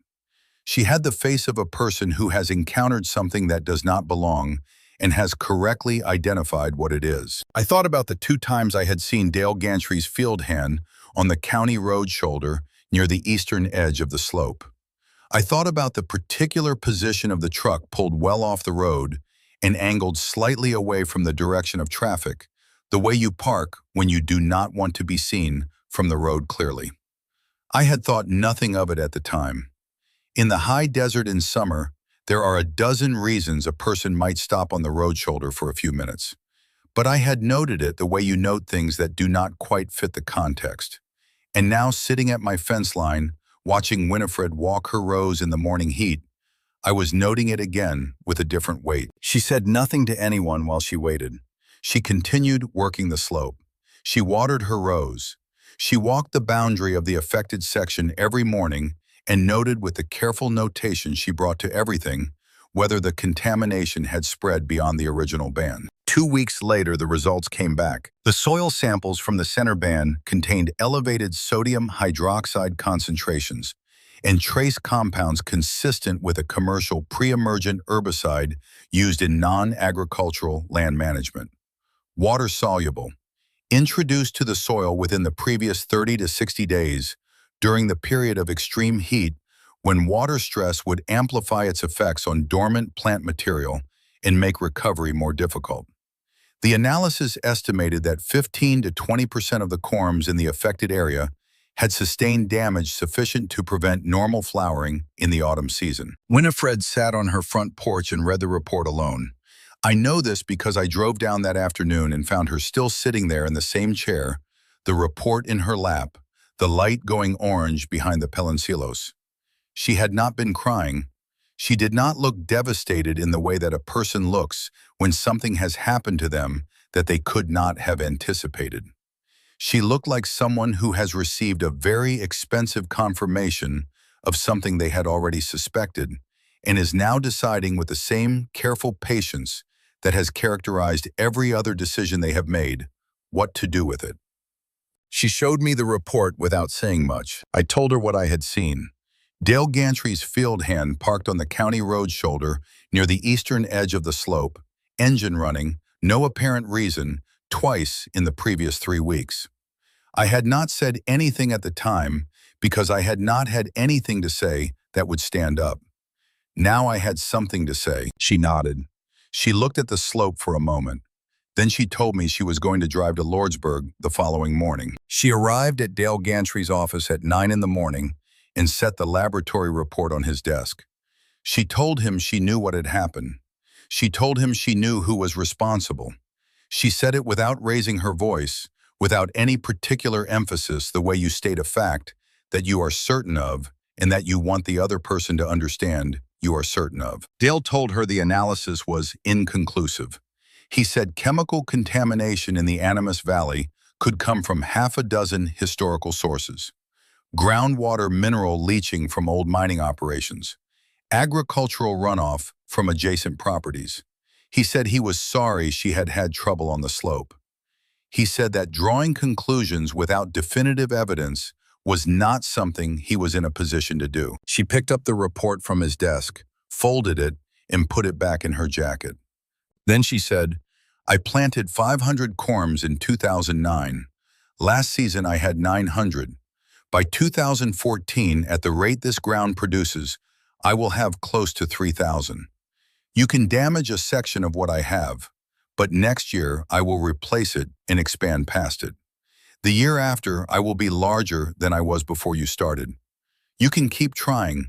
She had the face of a person who has encountered something that does not belong and has correctly identified what it is. I thought about the 2 times I had seen Dale Gantry's field hand on the county road shoulder near the eastern edge of the slope. I thought about the particular position of the truck pulled well off the road and angled slightly away from the direction of traffic, the way you park when you do not want to be seen from the road clearly. I had thought nothing of it at the time. In the high desert in summer, there are a dozen reasons a person might stop on the road shoulder for a few minutes. But I had noted it the way you note things that do not quite fit the context. And now, sitting at my fence line, watching Winifred walk her rows in the morning heat, I was noting it again with a different weight. She said nothing to anyone while she waited. She continued working the slope. She watered her rows. She walked the boundary of the affected section every morning and noted with the careful notation she brought to everything whether the contamination had spread beyond the original band. 2 weeks later, the results came back. The soil samples from the center band contained elevated sodium hydroxide concentrations and trace compounds consistent with a commercial pre-emergent herbicide used in non-agricultural land management. Water-soluble, introduced to the soil within the previous 30 to 60 days, during the period of extreme heat when water stress would amplify its effects on dormant plant material and make recovery more difficult. The analysis estimated that 15 to 20% of the corms in the affected area had sustained damage sufficient to prevent normal flowering in the autumn season. Winifred sat on her front porch and read the report alone. I know this because I drove down that afternoon and found her still sitting there in the same chair, the report in her lap, the light going orange behind the peloncillos. She had not been crying. She did not look devastated in the way that a person looks when something has happened to them that they could not have anticipated. She looked like someone who has received a very expensive confirmation of something they had already suspected and is now deciding with the same careful patience that has characterized every other decision they have made, what to do with it. She showed me the report without saying much. I told her what I had seen. Dale Gantry's field hand parked on the county road shoulder near the eastern edge of the slope, engine running, no apparent reason, twice in the previous 3 weeks. I had not said anything at the time because I had not had anything to say that would stand up. Now I had something to say. She nodded. She looked at the slope for a moment. Then she told me she was going to drive to Lordsburg the following morning. She arrived at Dale Gantry's office at 9 in the morning and set the laboratory report on his desk. She told him she knew what had happened. She told him she knew who was responsible. She said it without raising her voice, without any particular emphasis, the way you state a fact that you are certain of and that you want the other person to understand you are certain of. Dale told her the analysis was inconclusive. He said chemical contamination in the Animas Valley could come from half a dozen historical sources: groundwater mineral leaching from old mining operations, agricultural runoff from adjacent properties. He said he was sorry she had had trouble on the slope. He said that drawing conclusions without definitive evidence was not something he was in a position to do. She picked up the report from his desk, folded it, and put it back in her jacket. Then she said, "I planted 500 corms in 2009. Last season I had 900. By 2014, at the rate this ground produces, I will have close to 3,000. You can damage a section of what I have, but next year I will replace it and expand past it. The year after, I will be larger than I was before you started. You can keep trying,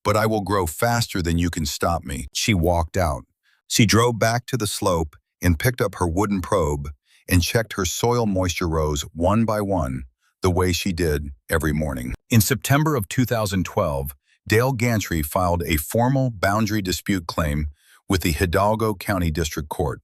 but I will grow faster than you can stop me." She walked out. She drove back to the slope and picked up her wooden probe and checked her soil moisture rows one by one, the way she did every morning. In September of 2012, Dale Gantry filed a formal boundary dispute claim with the Hidalgo County District Court.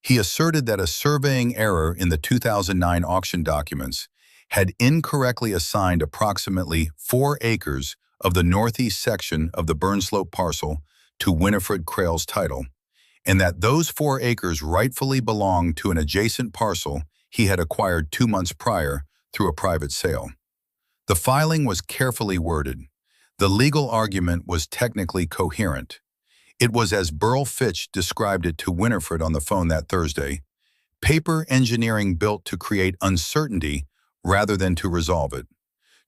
He asserted that a surveying error in the 2009 auction documents had incorrectly assigned approximately 4 acres of the northeast section of the burn slope parcel to Winifred Crail's title, and that those 4 acres rightfully belonged to an adjacent parcel he had acquired 2 months prior through a private sale. The filing was carefully worded. The legal argument was technically coherent. It was as Burl Fitch described it to Winifred on the phone that Thursday: paper engineering built to create uncertainty rather than to resolve it,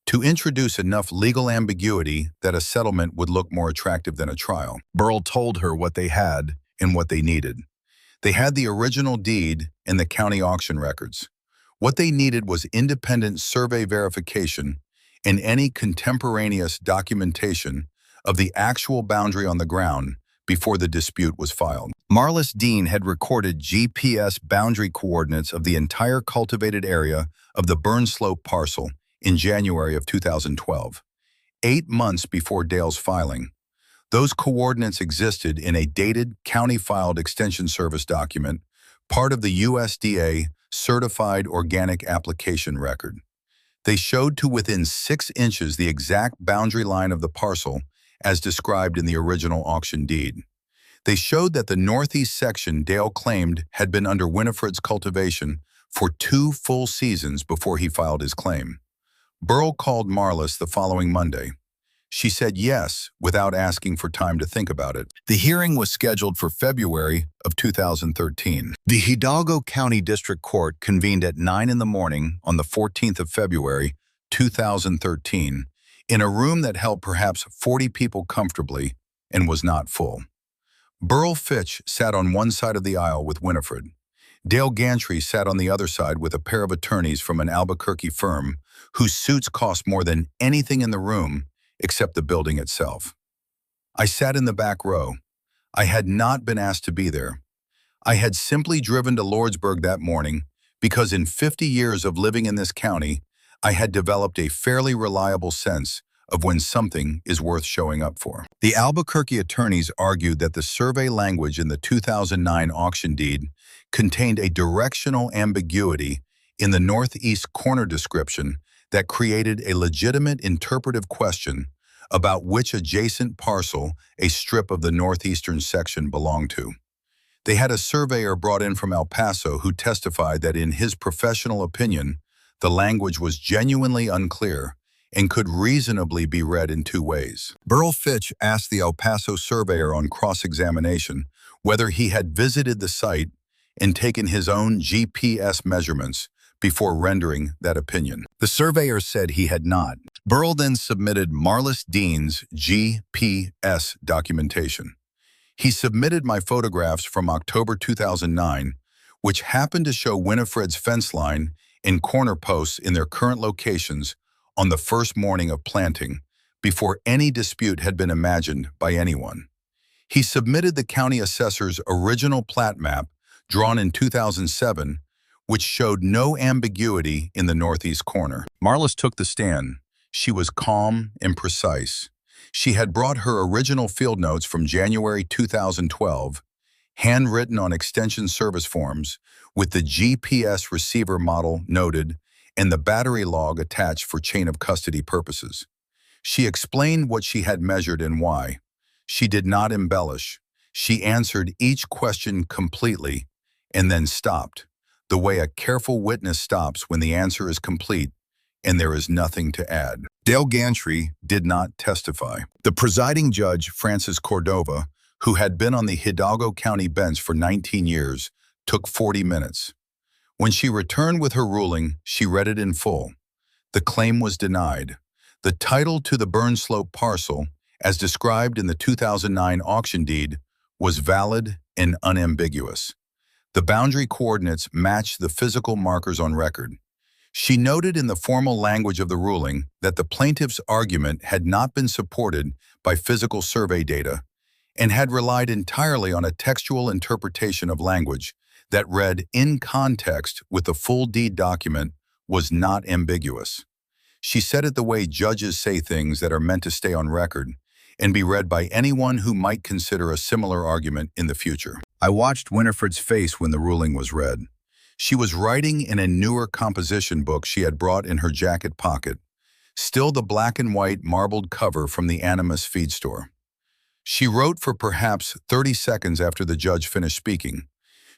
to introduce enough legal ambiguity that a settlement would look more attractive than a trial. Burl told her what they had and what they needed. They had the original deed and the county auction records. What they needed was independent survey verification and any contemporaneous documentation of the actual boundary on the ground before the dispute was filed. Marlis Dean had recorded GPS boundary coordinates of the entire cultivated area of the burn slope parcel in January of 2012, 8 months before Dale's filing. Those coordinates existed in a dated county-filed extension service document, part of the USDA Certified Organic Application Record. They showed to within 6 inches the exact boundary line of the parcel as described in the original auction deed. They showed that the northeast section Dale claimed had been under Winifred's cultivation for 2 full seasons before he filed his claim. Burl called Marlis the following Monday. She said yes without asking for time to think about it. The hearing was scheduled for February of 2013. The Hidalgo County District Court convened at 9 in the morning on the 14th of February, 2013, in a room that held perhaps 40 people comfortably and was not full. Burl Fitch sat on one side of the aisle with Winifred. Dale Gantry sat on the other side with a pair of attorneys from an Albuquerque firm whose suits cost more than anything in the room except the building itself. I sat in the back row. I had not been asked to be there. I had simply driven to Lordsburg that morning because in 50 years of living in this county, I had developed a fairly reliable sense of when something is worth showing up for. The Albuquerque attorneys argued that the survey language in the 2009 auction deed contained a directional ambiguity in the northeast corner description that created a legitimate interpretive question about which adjacent parcel a strip of the northeastern section belonged to. They had a surveyor brought in from El Paso who testified that in his professional opinion, the language was genuinely unclear and could reasonably be read in 2 ways. Burl Fitch asked the El Paso surveyor on cross-examination whether he had visited the site and taken his own GPS measurements before rendering that opinion. The surveyor said he had not. Burl then submitted Marlis Dean's GPS documentation. He submitted my photographs from October 2009, which happened to show Winifred's fence line and corner posts in their current locations on the first morning of planting, before any dispute had been imagined by anyone. He submitted the county assessor's original plat map, drawn in 2007, which showed no ambiguity in the northeast corner. Marlis took the stand. She was calm and precise. She had brought her original field notes from January 2012, handwritten on extension service forms, with the GPS receiver model noted and the battery log attached for chain of custody purposes. She explained what she had measured and why. She did not embellish. She answered each question completely and then stopped, the way a careful witness stops when the answer is complete and there is nothing to add. Dale Gantry did not testify. The presiding judge, Francis Cordova, who had been on the Hidalgo County bench for 19 years, took 40 minutes. When she returned with her ruling, she read it in full. The claim was denied. The title to the burn slope parcel, as described in the 2009 auction deed, was valid and unambiguous. The boundary coordinates matched the physical markers on record. She noted in the formal language of the ruling that the plaintiff's argument had not been supported by physical survey data and had relied entirely on a textual interpretation of language that read in context with the full deed document was not ambiguous. She said it the way judges say things that are meant to stay on record and be read by anyone who might consider a similar argument in the future. I watched Winifred's face when the ruling was read. She was writing in a newer composition book she had brought in her jacket pocket, still the black and white marbled cover from the Animus feed store. She wrote for perhaps 30 seconds after the judge finished speaking.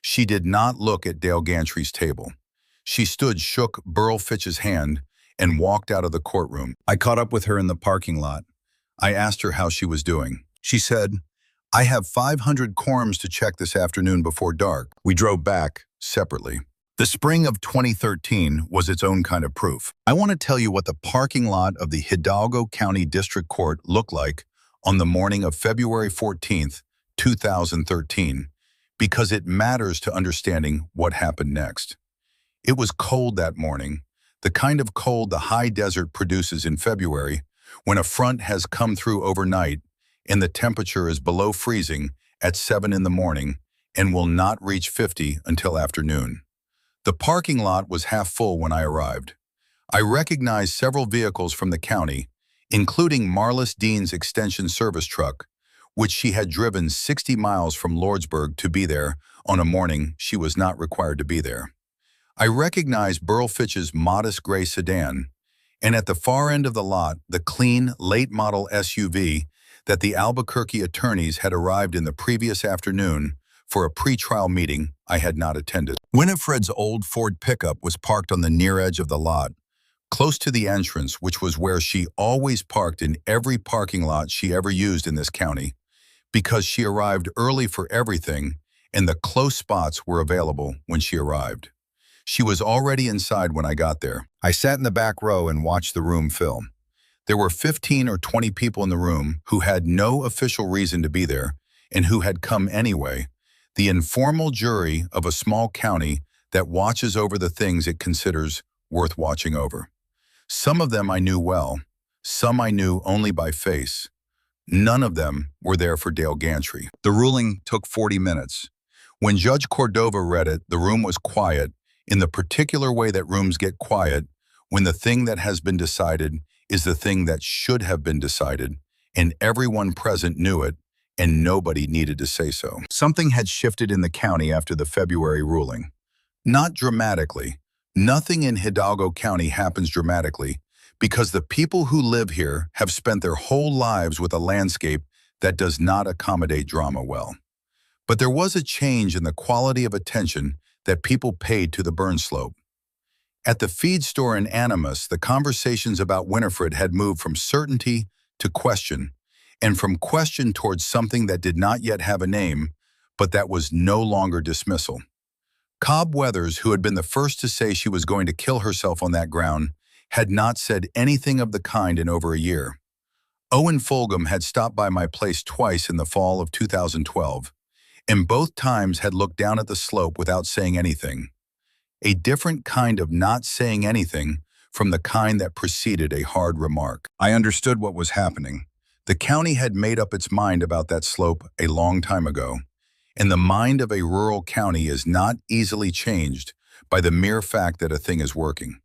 She did not look at Dale Gantry's table. She shook Burl Fitch's hand and walked out of the courtroom. I caught up with her in the parking lot. I asked her how she was doing. She said, "I have 500 quorums to check this afternoon before dark." We drove back separately. The spring of 2013 was its own kind of proof. I want to tell you what the parking lot of the Hidalgo County District Court looked like on the morning of February 14th, 2013, because it matters to understanding what happened next. It was cold that morning, the kind of cold the high desert produces in February when a front has come through overnight and the temperature is below freezing at 7 in the morning and will not reach 50 until afternoon. The parking lot was half full when I arrived. I recognized several vehicles from the county, including Marlis Dean's extension service truck, which she had driven 60 miles from Lordsburg to be there on a morning she was not required to be there. I recognized Burl Fitch's modest gray sedan, and at the far end of the lot, the clean, late-model SUV that the Albuquerque attorneys had arrived in the previous afternoon for a pre-trial meeting I had not attended. Winifred's old Ford pickup was parked on the near edge of the lot, close to the entrance, which was where she always parked in every parking lot she ever used in this county, because she arrived early for everything and the close spots were available when she arrived. She was already inside when I got there. I sat in the back row and watched the room fill. There were 15 or 20 people in the room who had no official reason to be there and who had come anyway, the informal jury of a small county that watches over the things it considers worth watching over. Some of them I knew well, some I knew only by face. None of them were there for Dale Gantry. The ruling took 40 minutes. When Judge Cordova read it, the room was quiet in the particular way that rooms get quiet when the thing that has been decided is the thing that should have been decided, and everyone present knew it, and nobody needed to say so. Something had shifted in the county after the February ruling. Not dramatically. Nothing in Hidalgo County happens dramatically because the people who live here have spent their whole lives with a landscape that does not accommodate drama well. But there was a change in the quality of attention that people paid to the burn slope. At the feed store in Animus, the conversations about Winifred had moved from certainty to question, and from question towards something that did not yet have a name, but that was no longer dismissal. Cobb Weathers, who had been the first to say she was going to kill herself on that ground, had not said anything of the kind in over a year. Owen Fulgham had stopped by my place twice in the fall of 2012, and both times had looked down at the slope without saying anything. A different kind of not saying anything from the kind that preceded a hard remark. I understood what was happening. The county had made up its mind about that slope a long time ago, and the mind of a rural county is not easily changed by the mere fact that a thing is working.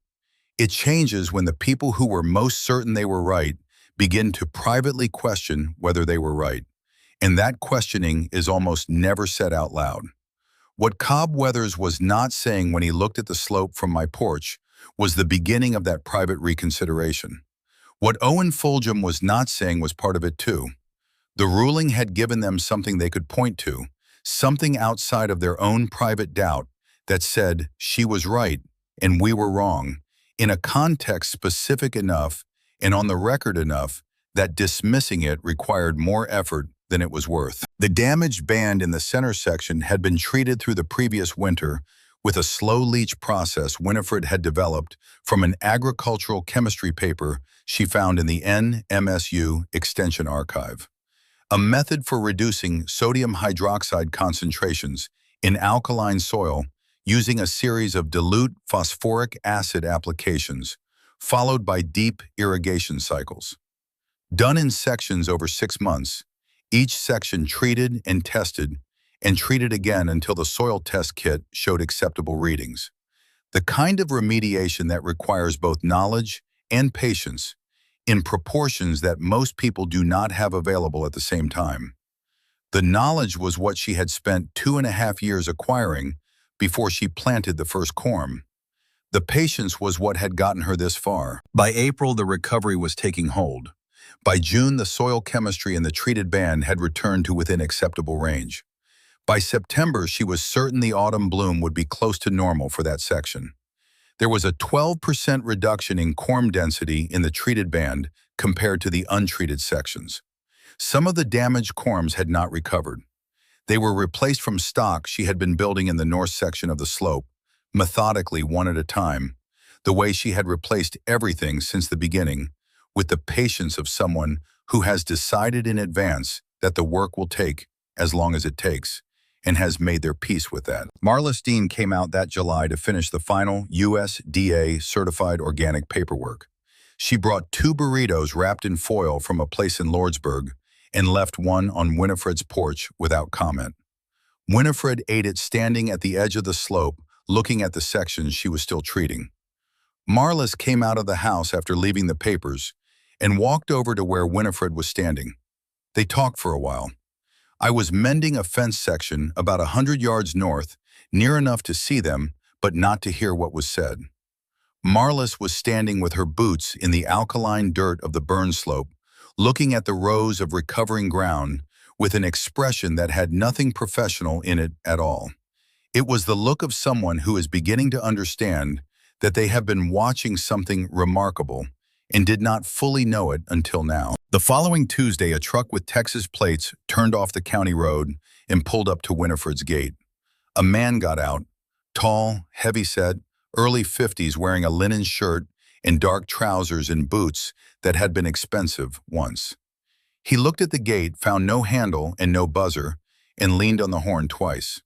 It changes when the people who were most certain they were right begin to privately question whether they were right, and that questioning is almost never said out loud. What Cobb Weathers was not saying when he looked at the slope from my porch was the beginning of that private reconsideration. What Owen Fulgham was not saying was part of it too. The ruling had given them something they could point to, something outside of their own private doubt that said she was right and we were wrong, in a context specific enough and on the record enough that dismissing it required more effort than it was worth. The damaged band in the center section had been treated through the previous winter with a slow leach process Winifred had developed from an agricultural chemistry paper she found in the NMSU Extension Archive. A method for reducing sodium hydroxide concentrations in alkaline soil using a series of dilute phosphoric acid applications, followed by deep irrigation cycles. Done in sections over 6 months, each section treated and treated again until the soil test kit showed acceptable readings. The kind of remediation that requires both knowledge and patience in proportions that most people do not have available at the same time. The knowledge was what she had spent 2.5 years acquiring before she planted the first corm. The patience was what had gotten her this far. By April, the recovery was taking hold. By June, the soil chemistry in the treated band had returned to within acceptable range. By September, she was certain the autumn bloom would be close to normal for that section. There was a 12% reduction in corm density in the treated band compared to the untreated sections. Some of the damaged corms had not recovered. They were replaced from stock she had been building in the north section of the slope, methodically one at a time, the way she had replaced everything since the beginning, with the patience of someone who has decided in advance that the work will take as long as it takes, and has made their peace with that. Marla Steen came out that July to finish the final USDA certified organic paperwork. She brought 2 burritos wrapped in foil from a place in Lordsburg and left one on Winifred's porch without comment. Winifred ate it standing at the edge of the slope, looking at the sections she was still treating. Marlis came out of the house after leaving the papers and walked over to where Winifred was standing. They talked for a while. I was mending a fence section about 100 yards north, near enough to see them, but not to hear what was said. Marlis was standing with her boots in the alkaline dirt of the burn slope, looking at the rows of recovering ground with an expression that had nothing professional in it at all. It was the look of someone who is beginning to understand that they have been watching something remarkable and did not fully know it until now. The following Tuesday, a truck with Texas plates turned off the county road and pulled up to Winifred's gate. A man got out, tall, heavy-set, early 50s, wearing a linen shirt and dark trousers and boots that had been expensive once. He looked at the gate, found no handle and no buzzer, and leaned on the horn twice.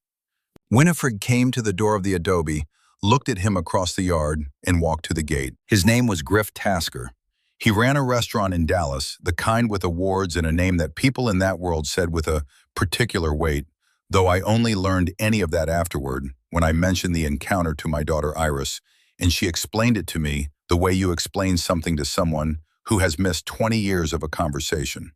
Winifred came to the door of the adobe, looked at him across the yard, and walked to the gate. His name was Griff Tasker. He ran a restaurant in Dallas, the kind with awards and a name that people in that world said with a particular weight, though I only learned any of that afterward when I mentioned the encounter to my daughter Iris, and she explained it to me the way you explain something to someone who has missed 20 years of a conversation.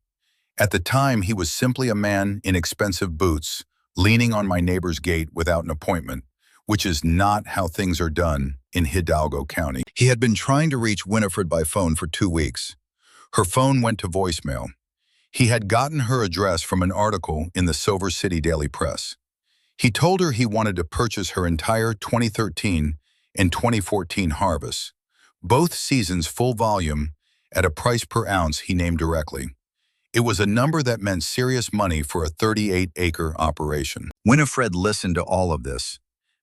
At the time, he was simply a man in expensive boots, leaning on my neighbor's gate without an appointment, which is not how things are done in Hidalgo County. He had been trying to reach Winifred by phone for 2 weeks. Her phone went to voicemail. He had gotten her address from an article in the Silver City Daily Press. He told her he wanted to purchase her entire 2013 and 2014 harvests, both seasons full volume, at a price per ounce he named directly. It was a number that meant serious money for a 38-acre operation. Winifred listened to all of this.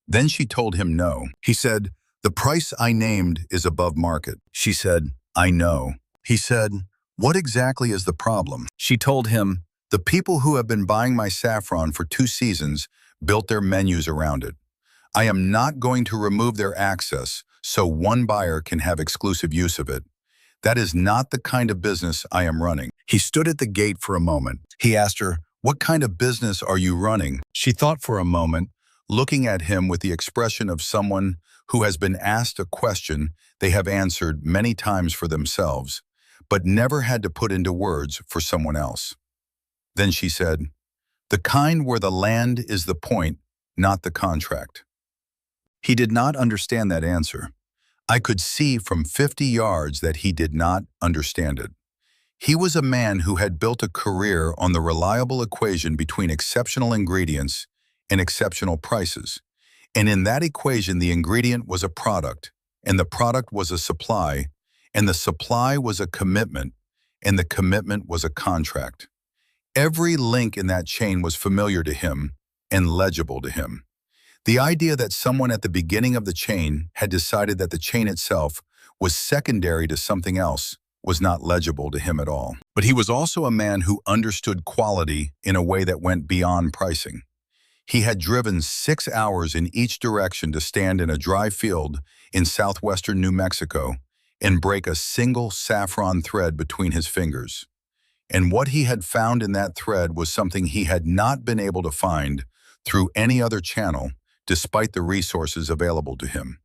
Then she told him no. He said, "The price I named is above market." She said, "I know." He said, "What exactly is the problem?" She told him, "The people who have been buying my saffron for 2 seasons built their menus around it. I am not going to remove their access so one buyer can have exclusive use of it. That is not the kind of business I am running. He stood at the gate for a moment. He asked her, "What kind of business are you running?" She thought for a moment, looking at him with the expression of someone who has been asked a question they have answered many times for themselves, but never had to put into words for someone else. Then she said, "The kind where the land is the point, not the contract." He did not understand that answer. I could see from 50 yards that he did not understand it. He was a man who had built a career on the reliable equation between exceptional ingredients and exceptional prices. And in that equation, the ingredient was a product, and the product was a supply, and the supply was a commitment, and the commitment was a contract. Every link in that chain was familiar to him and legible to him. The idea that someone at the beginning of the chain had decided that the chain itself was secondary to something else was not legible to him at all. But he was also a man who understood quality in a way that went beyond pricing. He had driven 6 hours in each direction to stand in a dry field in southwestern New Mexico and break a single saffron thread between his fingers. And what he had found in that thread was something he had not been able to find through any other channel, despite the resources available to him.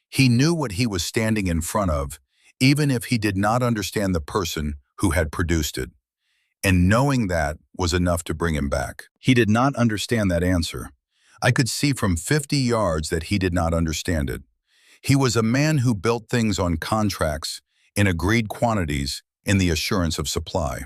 He knew what he was standing in front of, even if he did not understand the person who had produced it. And knowing that was enough to bring him back. He did not understand that answer. I could see from 50 yards that he did not understand it. He was a man who built things on contracts, in agreed quantities, in the assurance of supply.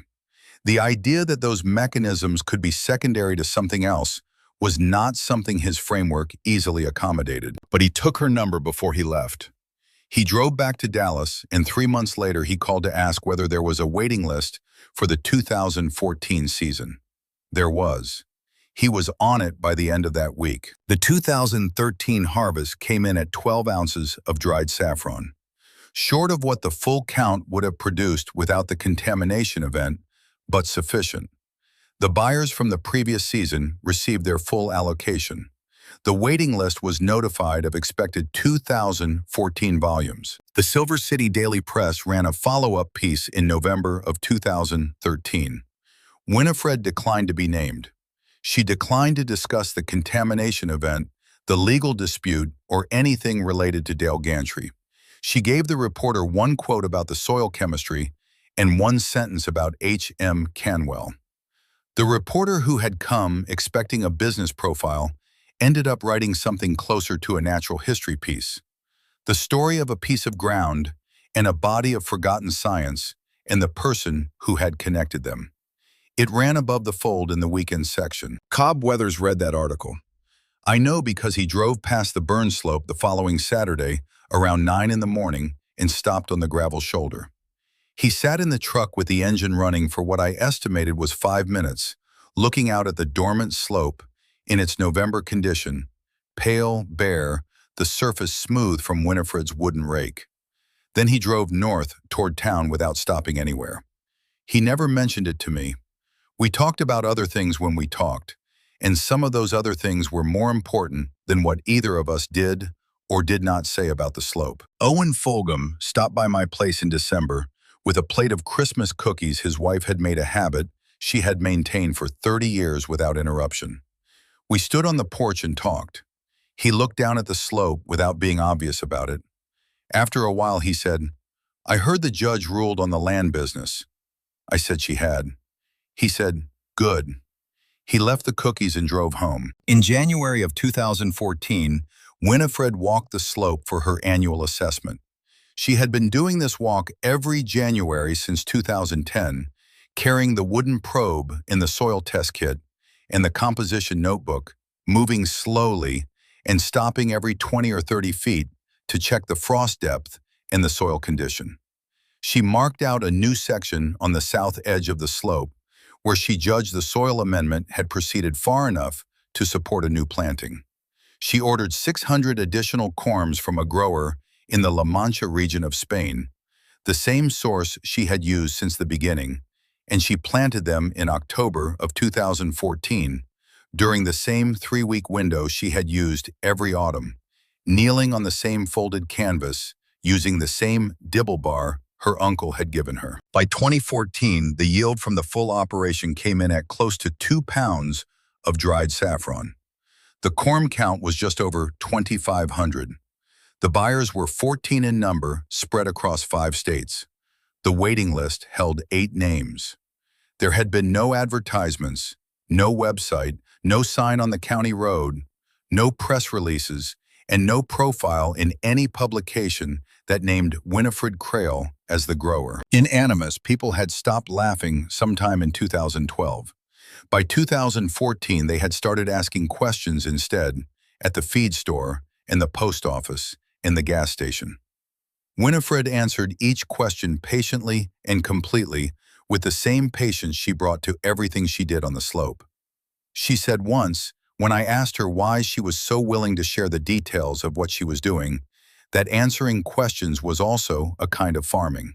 The idea that those mechanisms could be secondary to something else was not something his framework easily accommodated. But he took her number before he left. He drove back to Dallas, and 3 months later he called to ask whether there was a waiting list for the 2014 season. There was. He was on it by the end of that week. The 2013 harvest came in at 12 ounces of dried saffron, short of what the full count would have produced without the contamination event, but sufficient. The buyers from the previous season received their full allocation. The waiting list was notified of expected 2014 volumes. The Silver City Daily Press ran a follow-up piece in November of 2013. Winifred declined to be named. She declined to discuss the contamination event, the legal dispute, or anything related to Dale Gantry. She gave the reporter one quote about the soil chemistry and one sentence about H.M. Canwell. The reporter, who had come expecting a business profile, ended up writing something closer to a natural history piece. The story of a piece of ground and a body of forgotten science and the person who had connected them. It ran above the fold in the weekend section. Cobb Weathers read that article. I know because he drove past the burn slope the following Saturday around 9 in the morning and stopped on the gravel shoulder. He sat in the truck with the engine running for what I estimated was 5 minutes, looking out at the dormant slope in its November condition, pale, bare, the surface smooth from Winifred's wooden rake. Then he drove north toward town without stopping anywhere. He never mentioned it to me. We talked about other things when we talked, and some of those other things were more important than what either of us did or did not say about the slope. Owen Fulgham stopped by my place in December with a plate of Christmas cookies his wife had made a habit she had maintained for 30 years without interruption. We stood on the porch and talked. He looked down at the slope without being obvious about it. After a while he said, "I heard the judge ruled on the land business." I said she had. He said, "Good." He left the cookies and drove home. In January of 2014, Winifred walked the slope for her annual assessment. She had been doing this walk every January since 2010, carrying the wooden probe in the soil test kit and the composition notebook, moving slowly and stopping every 20 or 30 feet to check the frost depth and the soil condition. She marked out a new section on the south edge of the slope where she judged the soil amendment had proceeded far enough to support a new planting. She ordered 600 additional corms from a grower in the La Mancha region of Spain, the same source she had used since the beginning, and she planted them in October of 2014, during the same 3-week window she had used every autumn, kneeling on the same folded canvas, using the same dibble bar her uncle had given her. By 2014, the yield from the full operation came in at close to 2 pounds of dried saffron. The corm count was just over 2,500. The buyers were 14 in number, spread across 5 states. The waiting list held 8 names. There had been no advertisements, no website, no sign on the county road, no press releases, and no profile in any publication that named Winifred Crail as the grower. In Animus, people had stopped laughing sometime in 2012. By 2014, they had started asking questions instead, at the feed store, in the post office, and the gas station. Winifred answered each question patiently and completely, with the same patience she brought to everything she did on the slope. She said once, when I asked her why she was so willing to share the details of what she was doing, that answering questions was also a kind of farming.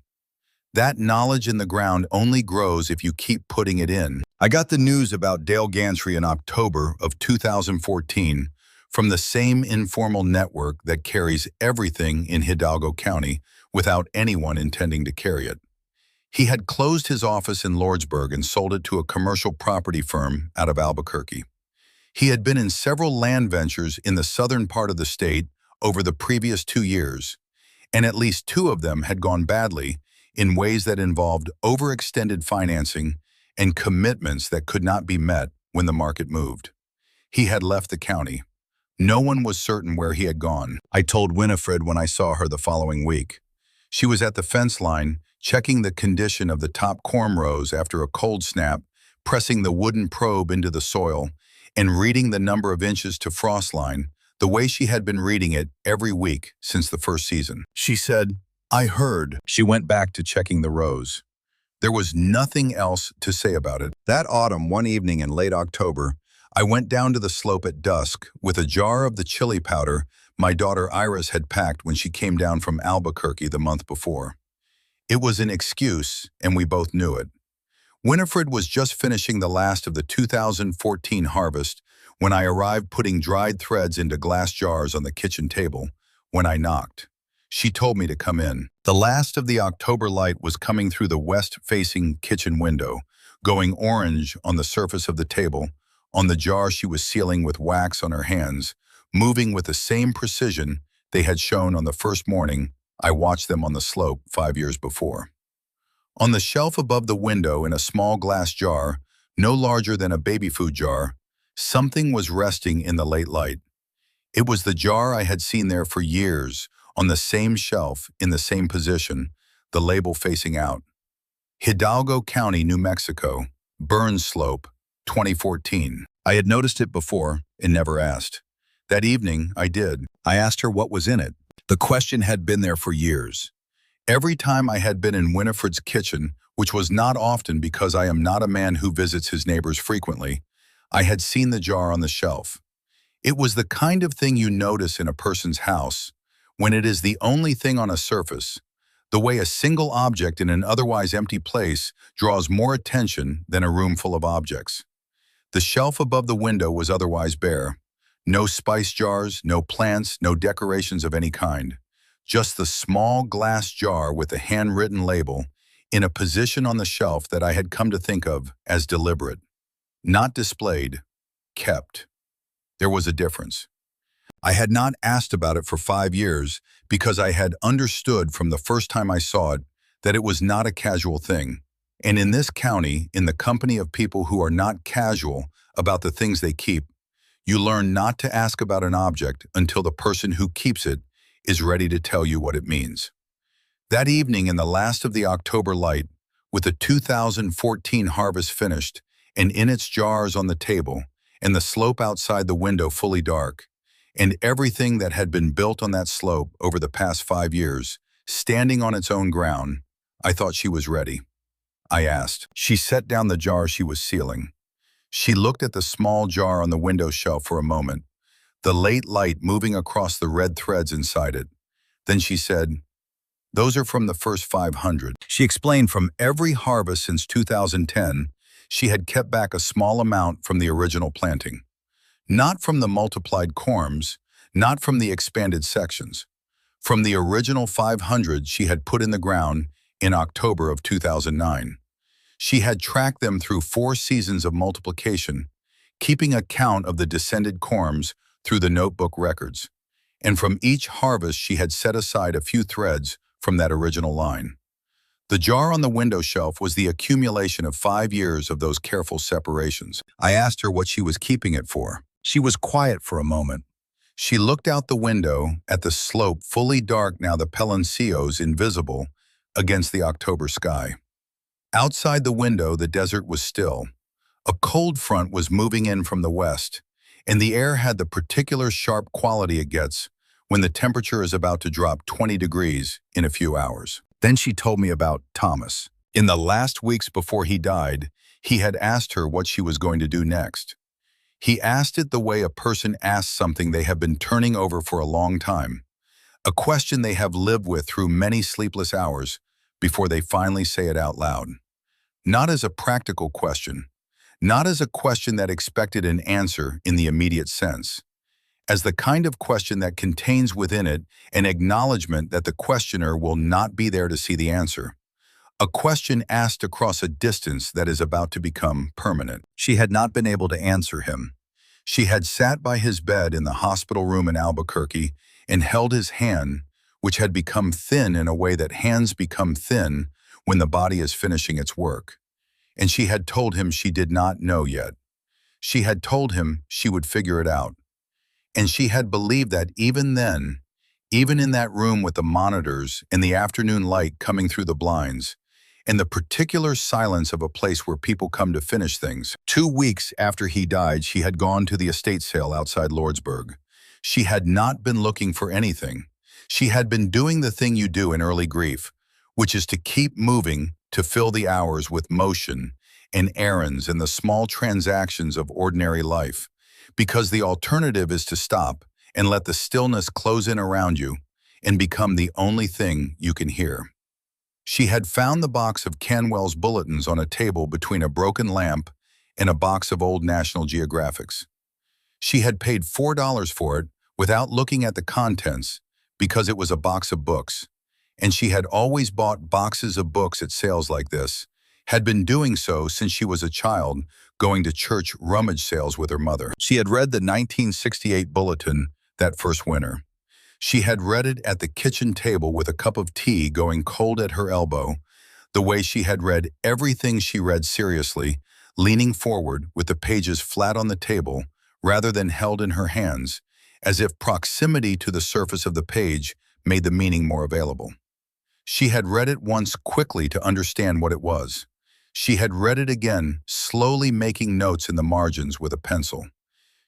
That knowledge in the ground only grows if you keep putting it in. I got the news about Dale Gantry in October of 2014 from the same informal network that carries everything in Hidalgo County without anyone intending to carry it. He had closed his office in Lordsburg and sold it to a commercial property firm out of Albuquerque. He had been in several land ventures in the southern part of the state over the previous 2 years, and at least 2 of them had gone badly in ways that involved overextended financing and commitments that could not be met when the market moved. He had left the county. No one was certain where he had gone. I told Winifred when I saw her the following week. She was at the fence line, checking the condition of the top corm rows after a cold snap, pressing the wooden probe into the soil, and reading the number of inches to frost line, the way she had been reading it every week since the first season. She said, "I heard." She went back to checking the rows. There was nothing else to say about it. That autumn, one evening in late October, I went down to the slope at dusk with a jar of the chili powder my daughter Iris had packed when she came down from Albuquerque the month before. It was an excuse, and we both knew it. Winifred was just finishing the last of the 2014 harvest when I arrived putting dried threads into glass jars on the kitchen table when I knocked. She told me to come in. The last of the October light was coming through the west-facing kitchen window, going orange on the surface of the table, on the jar she was sealing with wax on her hands, moving with the same precision they had shown on the first morning I watched them on the slope 5 years before. On the shelf above the window in a small glass jar, no larger than a baby food jar, something was resting in the late light. It was the jar I had seen there for years, on the same shelf, in the same position, the label facing out. Hidalgo County, New Mexico, Burn Slope, 2014. I had noticed it before and never asked. That evening, I did. I asked her what was in it. The question had been there for years. Every time I had been in Winifred's kitchen, which was not often because I am not a man who visits his neighbors frequently, I had seen the jar on the shelf. It was the kind of thing you notice in a person's house, when it is the only thing on a surface, the way a single object in an otherwise empty place draws more attention than a room full of objects. The shelf above the window was otherwise bare. No spice jars, no plants, no decorations of any kind. Just the small glass jar with a handwritten label in a position on the shelf that I had come to think of as deliberate. Not displayed, kept. There was a difference. I had not asked about it for 5 years because I had understood from the first time I saw it that it was not a casual thing. And in this county, in the company of people who are not casual about the things they keep, you learn not to ask about an object until the person who keeps it is ready to tell you what it means. That evening in the last of the October light, with the 2014 harvest finished and in its jars on the table, and the slope outside the window fully dark, and everything that had been built on that slope over the past 5 years, standing on its own ground, I thought she was ready. I asked. She set down the jar she was sealing. She looked at the small jar on the window shelf for a moment, the late light moving across the red threads inside it. Then she said, "Those are from the first 500. She explained from every harvest since 2010, she had kept back a small amount from the original planting. Not from the multiplied corms, not from the expanded sections, from the original 500 she had put in the ground in October of 2009. She had tracked them through 4 seasons of multiplication, keeping a count of the descended corms through the notebook records. And from each harvest she had set aside a few threads from that original line. The jar on the window shelf was the accumulation of 5 years of those careful separations. I asked her what she was keeping it for. She was quiet for a moment. She looked out the window at the slope fully dark now, the Palancios invisible against the October sky. Outside the window, the desert was still. A cold front was moving in from the west, and the air had the particular sharp quality it gets when the temperature is about to drop 20 degrees in a few hours. Then she told me about Thomas. In the last weeks before he died, he had asked her what she was going to do next. He asked it the way a person asks something they have been turning over for a long time, a question they have lived with through many sleepless hours before they finally say it out loud. Not as a practical question, not as a question that expected an answer in the immediate sense, as the kind of question that contains within it an acknowledgement that the questioner will not be there to see the answer. A question asked across a distance that is about to become permanent. She had not been able to answer him. She had sat by his bed in the hospital room in Albuquerque and held his hand, which had become thin in a way that hands become thin when the body is finishing its work. And she had told him she did not know yet. She had told him she would figure it out. And she had believed that even then, even in that room with the monitors and the afternoon light coming through the blinds, and the particular silence of a place where people come to finish things. 2 weeks after he died, she had gone to the estate sale outside Lordsburg. She had not been looking for anything. She had been doing the thing you do in early grief, which is to keep moving to fill the hours with motion and errands and the small transactions of ordinary life, because the alternative is to stop and let the stillness close in around you and become the only thing you can hear. She had found the box of Canwell's bulletins on a table between a broken lamp and a box of old National Geographics. She had paid $4 for it without looking at the contents because it was a box of books, and she had always bought boxes of books at sales like this, had been doing so since she was a child, going to church rummage sales with her mother. She had read the 1968 bulletin that first winter. She had read it at the kitchen table with a cup of tea going cold at her elbow, the way she had read everything she read seriously, leaning forward with the pages flat on the table rather than held in her hands, as if proximity to the surface of the page made the meaning more available. She had read it once quickly to understand what it was. She had read it again, slowly making notes in the margins with a pencil.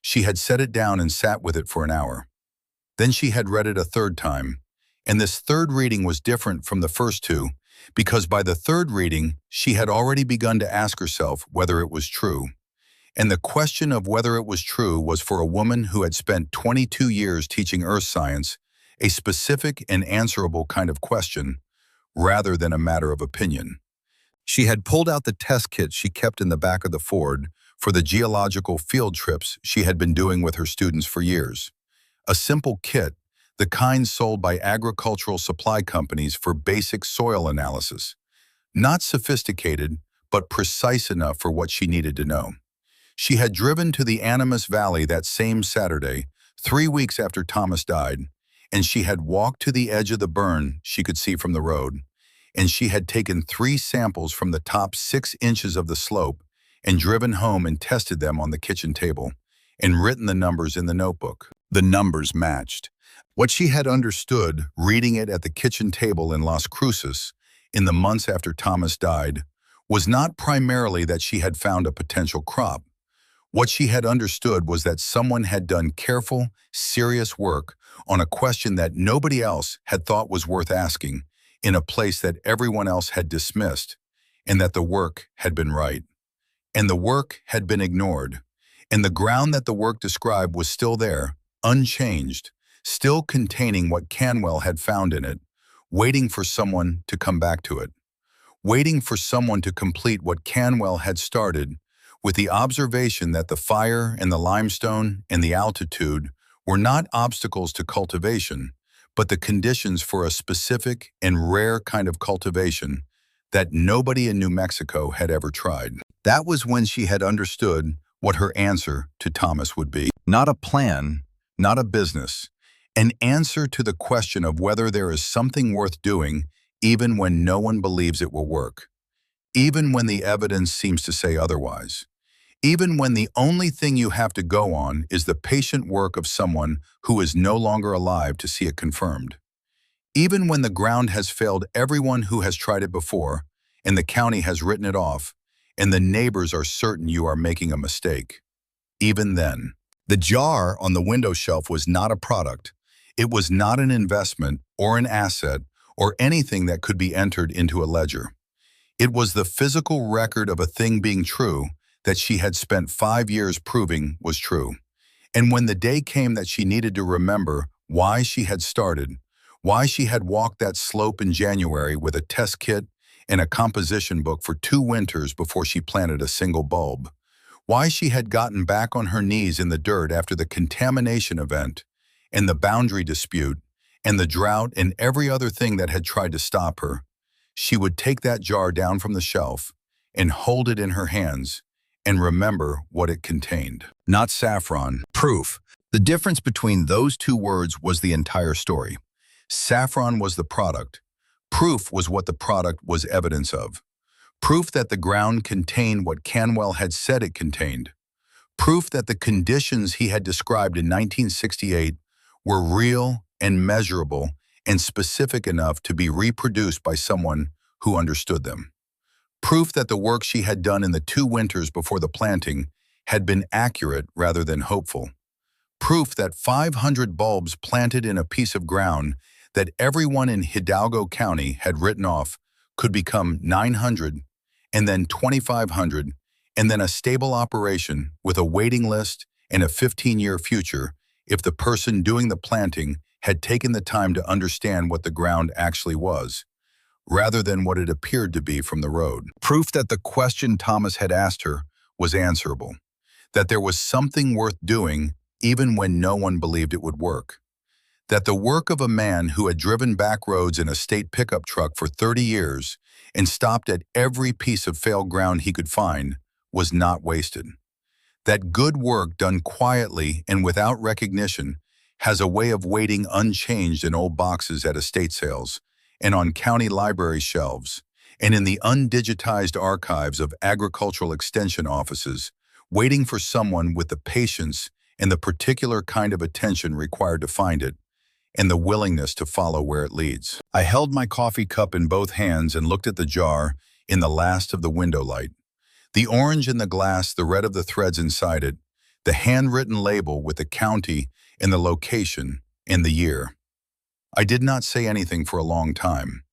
She had set it down and sat with it for an hour. Then she had read it a third time, and this third reading was different from the first two, because by the third reading, she had already begun to ask herself whether it was true. And the question of whether it was true was for a woman who had spent 22 years teaching earth science, a specific and answerable kind of question, rather than a matter of opinion. She had pulled out the test kits she kept in the back of the Ford for the geological field trips she had been doing with her students for years. A simple kit, the kind sold by agricultural supply companies for basic soil analysis. Not sophisticated, but precise enough for what she needed to know. She had driven to the Animas Valley that same Saturday, 3 weeks after Thomas died, and she had walked to the edge of the burn she could see from the road, and she had taken 3 samples from the top 6 inches of the slope and driven home and tested them on the kitchen table and written the numbers in the notebook. The numbers matched. What she had understood, reading it at the kitchen table in Las Cruces in the months after Thomas died, was not primarily that she had found a potential crop. What she had understood was that someone had done careful, serious work on a question that nobody else had thought was worth asking, in a place that everyone else had dismissed, and that the work had been right. And the work had been ignored. And the ground that the work described was still there, unchanged, still containing what Canwell had found in it, waiting for someone to come back to it, waiting for someone to complete what Canwell had started, with the observation that the fire and the limestone and the altitude were not obstacles to cultivation, but the conditions for a specific and rare kind of cultivation that nobody in New Mexico had ever tried. That was when she had understood what her answer to Thomas would be. Not a plan, not a business, an answer to the question of whether there is something worth doing even when no one believes it will work, even when the evidence seems to say otherwise, even when the only thing you have to go on is the patient work of someone who is no longer alive to see it confirmed. Even when the ground has failed everyone who has tried it before, and the county has written it off, and the neighbors are certain you are making a mistake. Even then, the jar on the window shelf was not a product. It was not an investment or an asset or anything that could be entered into a ledger. It was the physical record of a thing being true that she had spent 5 years proving was true. And when the day came that she needed to remember why she had started, why she had walked that slope in January with a test kit and a composition book for 2 winters before she planted a single bulb, why she had gotten back on her knees in the dirt after the contamination event and the boundary dispute and the drought and every other thing that had tried to stop her, she would take that jar down from the shelf and hold it in her hands and remember what it contained. Not saffron, proof. The difference between those 2 words was the entire story. Saffron was the product. Proof was what the product was evidence of. Proof that the ground contained what Canwell had said it contained. Proof that the conditions he had described in 1968 were real and measurable and specific enough to be reproduced by someone who understood them. Proof that the work she had done in the 2 winters before the planting had been accurate rather than hopeful. Proof that 500 bulbs planted in a piece of ground that everyone in Hidalgo County had written off could become 900 and then 2,500 and then a stable operation with a waiting list and a 15-year future if the person doing the planting had taken the time to understand what the ground actually was, rather than what it appeared to be from the road. Proof that the question Thomas had asked her was answerable, that there was something worth doing even when no one believed it would work, that the work of a man who had driven back roads in a state pickup truck for 30 years and stopped at every piece of failed ground he could find was not wasted, that good work done quietly and without recognition has a way of waiting unchanged in old boxes at estate sales and on county library shelves and in the undigitized archives of agricultural extension offices, waiting for someone with the patience and the particular kind of attention required to find it, and the willingness to follow where it leads. I held my coffee cup in both hands and looked at the jar in the last of the window light. The orange in the glass, the red of the threads inside it, the handwritten label with the county and the location and the year. I did not say anything for a long time.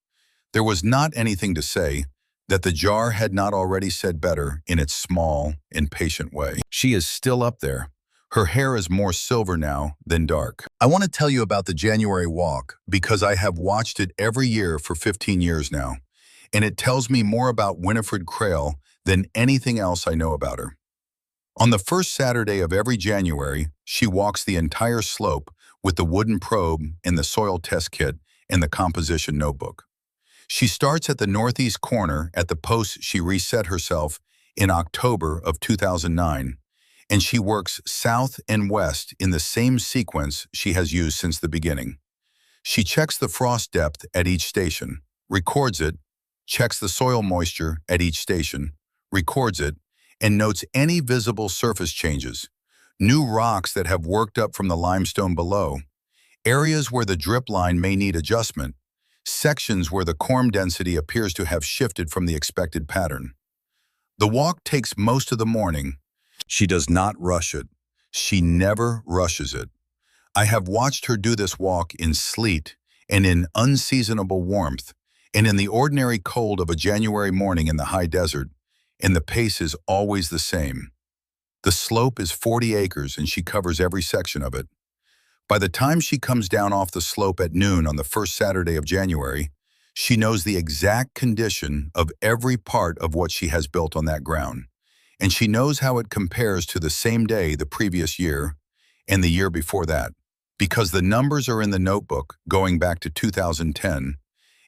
There was not anything to say that the jar had not already said better in its small and patient way. She is still up there. Her hair is more silver now than dark. I want to tell you about the January walk because I have watched it every year for 15 years now, and it tells me more about Winifred Crail than anything else I know about her. On the first Saturday of every January, she walks the entire slope with the wooden probe and the soil test kit and the composition notebook. She starts at the northeast corner at the post she reset herself in October of 2009, and she works south and west in the same sequence she has used since the beginning. She checks the frost depth at each station, records it, checks the soil moisture at each station, records it, and notes any visible surface changes, new rocks that have worked up from the limestone below, areas where the drip line may need adjustment, sections where the corm density appears to have shifted from the expected pattern. The walk takes most of the morning. She does not rush it. She never rushes it. I have watched her do this walk in sleet and in unseasonable warmth and in the ordinary cold of a January morning in the high desert, and the pace is always the same. The slope is 40 acres and she covers every section of it. By the time she comes down off the slope at noon on the first Saturday of January, she knows the exact condition of every part of what she has built on that ground, and she knows how it compares to the same day the previous year and the year before that. because the numbers are in the notebook going back to 2010,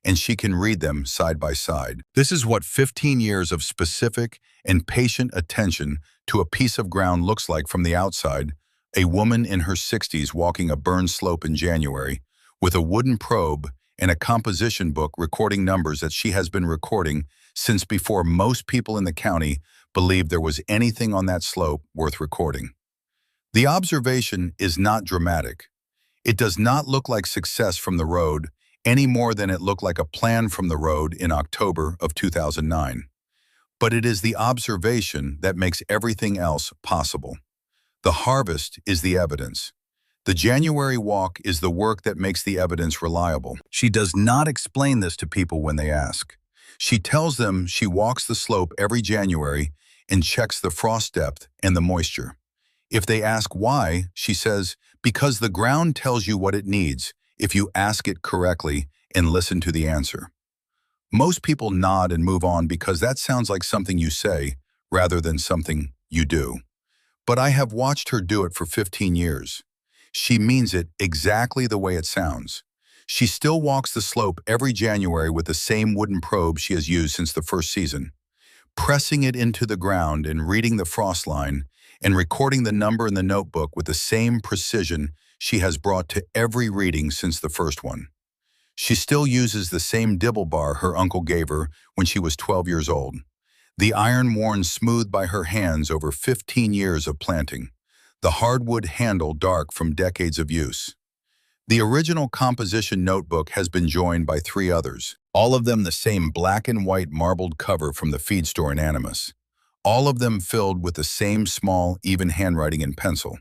and she can read them side by side. This is what 15 years of specific and patient attention to a piece of ground looks like from the outside. A woman in her 60s walking a burned slope in January with a wooden probe and a composition book recording numbers that she has been recording since before most people in the county believed there was anything on that slope worth recording. The observation is not dramatic. It does not look like success from the road any more than it looked like a plan from the road in October of 2009. But it is the observation that makes everything else possible. The harvest is the evidence. The January walk is the work that makes the evidence reliable. She does not explain this to people when they ask. She tells them she walks the slope every January and checks the frost depth and the moisture. If they ask why, she says, because the ground tells you what it needs if you ask it correctly and listen to the answer. Most people nod and move on because that sounds like something you say rather than something you do. But I have watched her do it for 15 years. She means it exactly the way it sounds. She still walks the slope every January with the same wooden probe she has used since the first season, pressing it into the ground and reading the frost line and recording the number in the notebook with the same precision she has brought to every reading since the first one. She still uses the same dibble bar her uncle gave her when she was 12 years old, the iron worn smooth by her hands over 15 years of planting, the hardwood handle dark from decades of use. The original composition notebook has been joined by 3 others, all of them the same black and white marbled cover from the feed store in Animas, all of them filled with the same small, even handwriting in pencil.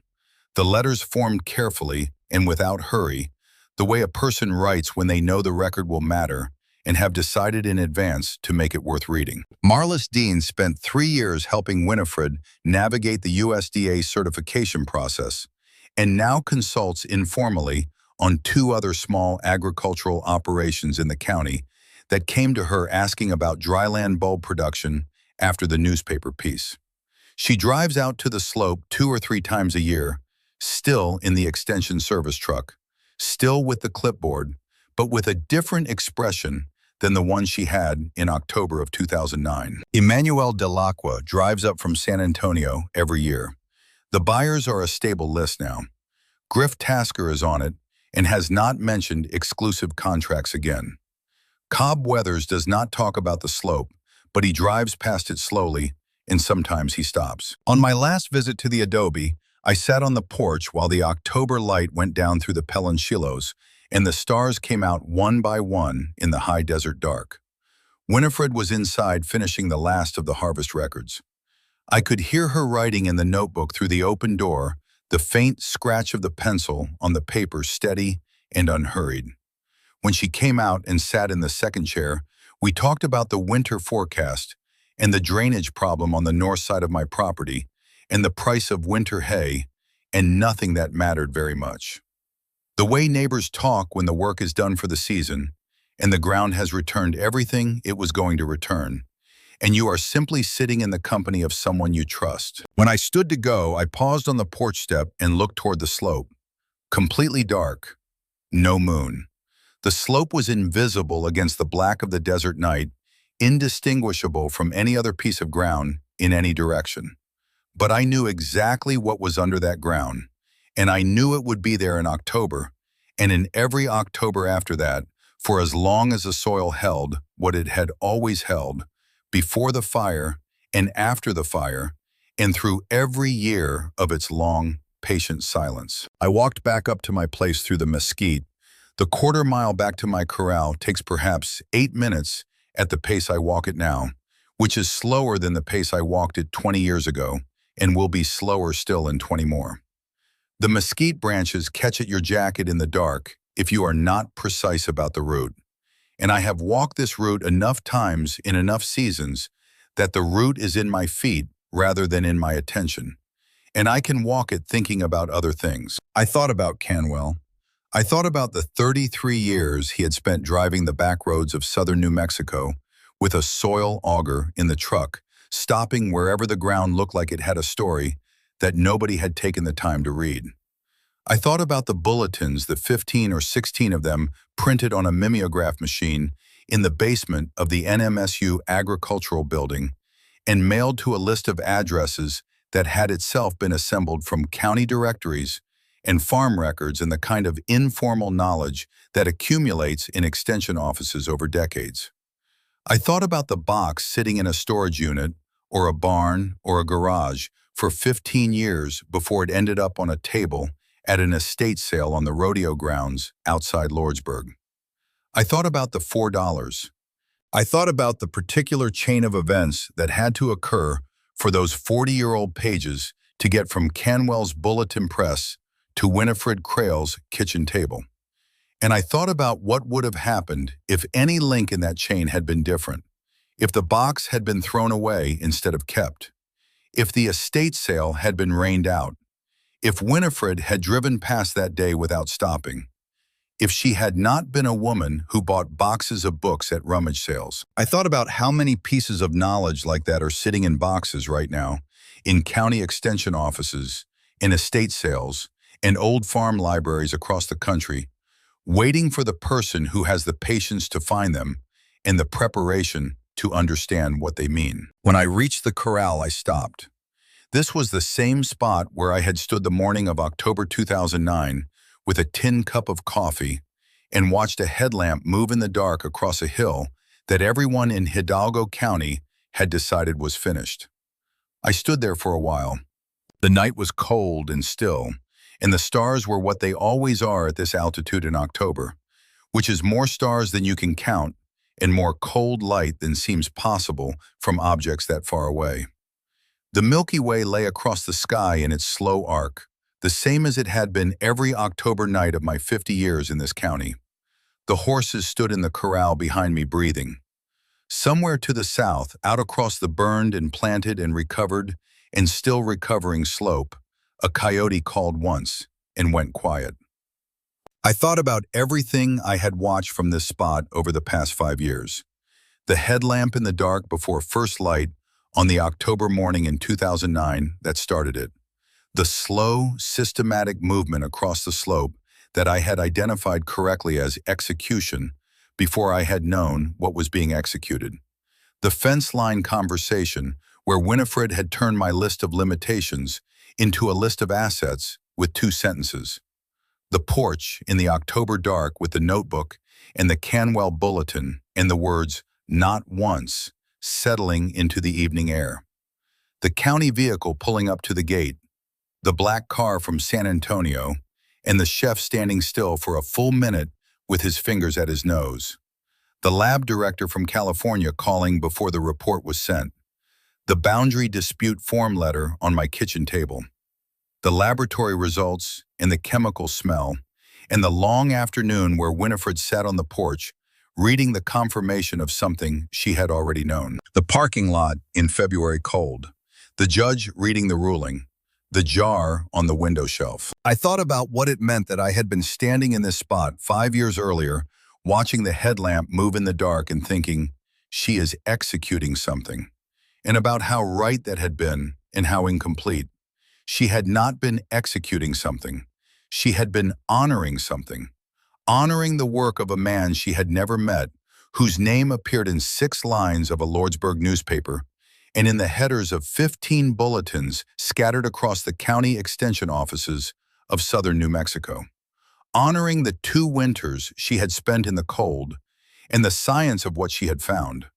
The letters formed carefully and without hurry, the way a person writes when they know the record will matter and have decided in advance to make it worth reading. Marlis Dean spent 3 years helping Winifred navigate the USDA certification process and now consults informally on 2 other small agricultural operations in the county that came to her asking about dryland bulb production after the newspaper piece. She drives out to the slope 2 or 3 times a year, still in the extension service truck, still with the clipboard, but with a different expression than the one she had in October of 2009. Emmanuel Delacqua drives up from San Antonio every year. The buyers are a stable list now. Griff Tasker is on it and has not mentioned exclusive contracts again. Cobb Weathers does not talk about the slope, but he drives past it slowly, and sometimes he stops. On my last visit to the adobe, I sat on the porch while the October light went down through the peloncillos, and the stars came out one by one in the high desert dark. Winifred was inside finishing the last of the harvest records. I could hear her writing in the notebook through the open door, the faint scratch of the pencil on the paper steady and unhurried. When she came out and sat in the second chair, we talked about the winter forecast and the drainage problem on the north side of my property and the price of winter hay, and nothing that mattered very much. The way neighbors talk when the work is done for the season and the ground has returned everything it was going to return, and you are simply sitting in the company of someone you trust. When I stood to go, I paused on the porch step and looked toward the slope. Completely dark. No moon. The slope was invisible against the black of the desert night, indistinguishable from any other piece of ground in any direction. But I knew exactly what was under that ground, and I knew it would be there in October, and in every October after that, for as long as the soil held what it had always held, before the fire and after the fire, and through every year of its long, patient silence. I walked back up to my place through the mesquite. The quarter-mile back to my corral takes perhaps 8 minutes at the pace I walk it now, which is slower than the pace I walked it 20 years ago, and will be slower still in 20 more. The mesquite branches catch at your jacket in the dark if you are not precise about the route. And I have walked this route enough times in enough seasons that the route is in my feet rather than in my attention. And I can walk it thinking about other things. I thought about Canwell. I thought about the 33 years he had spent driving the back roads of southern New Mexico with a soil auger in the truck, stopping wherever the ground looked like it had a story that nobody had taken the time to read. I thought about the bulletins, the 15 or 16 of them printed on a mimeograph machine in the basement of the NMSU Agricultural Building and mailed to a list of addresses that had itself been assembled from county directories and farm records and the kind of informal knowledge that accumulates in extension offices over decades. I thought about the box sitting in a storage unit or a barn or a garage for 15 years before it ended up on a table at an estate sale on the rodeo grounds outside Lordsburg. I thought about the $4. I thought about the particular chain of events that had to occur for those 40-year-old pages to get from Canwell's bulletin press to Winifred Crail's kitchen table. And I thought about what would have happened if any link in that chain had been different, if the box had been thrown away instead of kept, if the estate sale had been rained out, if Winifred had driven past that day without stopping, if she had not been a woman who bought boxes of books at rummage sales. I thought about how many pieces of knowledge like that are sitting in boxes right now, in county extension offices, in estate sales, and old farm libraries across the country, waiting for the person who has the patience to find them and the preparation to understand what they mean. When I reached the corral, I stopped. This was the same spot where I had stood the morning of October 2009 with a tin cup of coffee and watched a headlamp move in the dark across a hill that everyone in Hidalgo County had decided was finished. I stood there for a while. The night was cold and still, and the stars were what they always are at this altitude in October, which is more stars than you can count and more cold light than seems possible from objects that far away. The Milky Way lay across the sky in its slow arc, the same as it had been every October night of my 50 years in this county. The horses stood in the corral behind me breathing. Somewhere to the south, out across the burned and planted and recovered and still recovering slope, a coyote called once and went quiet. I thought about everything I had watched from this spot over the past 5 years. The headlamp in the dark before first light on the October morning in 2009 that started it. The slow, systematic movement across the slope that I had identified correctly as execution before I had known what was being executed. The fence line conversation where Winifred had turned my list of limitations into a list of assets with 2 sentences. The porch in the October dark with the notebook and the Canwell bulletin and the words, "Not once," settling into the evening air. The county vehicle pulling up to the gate, the black car from San Antonio, and the chef standing still for a full minute with his fingers at his nose. The lab director from California calling before the report was sent. The boundary dispute form letter on my kitchen table. The laboratory results and the chemical smell, and the long afternoon where Winifred sat on the porch, reading the confirmation of something she had already known. The parking lot in February cold. The judge reading the ruling. The jar on the window shelf. I thought about what it meant that I had been standing in this spot 5 years earlier, watching the headlamp move in the dark and thinking, she is executing something, and about how right that had been and how incomplete. She had not been executing something. She had been honoring something, honoring the work of a man she had never met, whose name appeared in 6 lines of a Lordsburg newspaper and in the headers of 15 bulletins scattered across the county extension offices of southern New Mexico, honoring the 2 winters she had spent in the cold and the science of what she had found,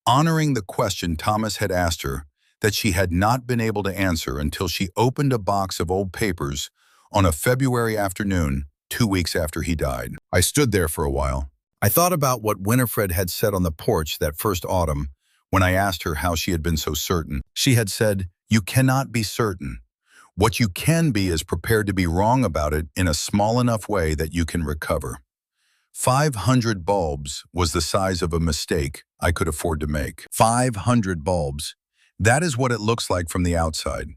honoring the question Thomas had asked her that she had not been able to answer until she opened a box of old papers on a February afternoon 2 weeks after he died. I stood there for a while. I thought about what Winifred had said on the porch that first autumn when I asked her how she had been so certain. She had said, "You cannot be certain. What you can be is prepared to be wrong about it in a small enough way that you can recover." 500 bulbs was the size of a mistake I could afford to make. 500 bulbs. That is what it looks like from the outside.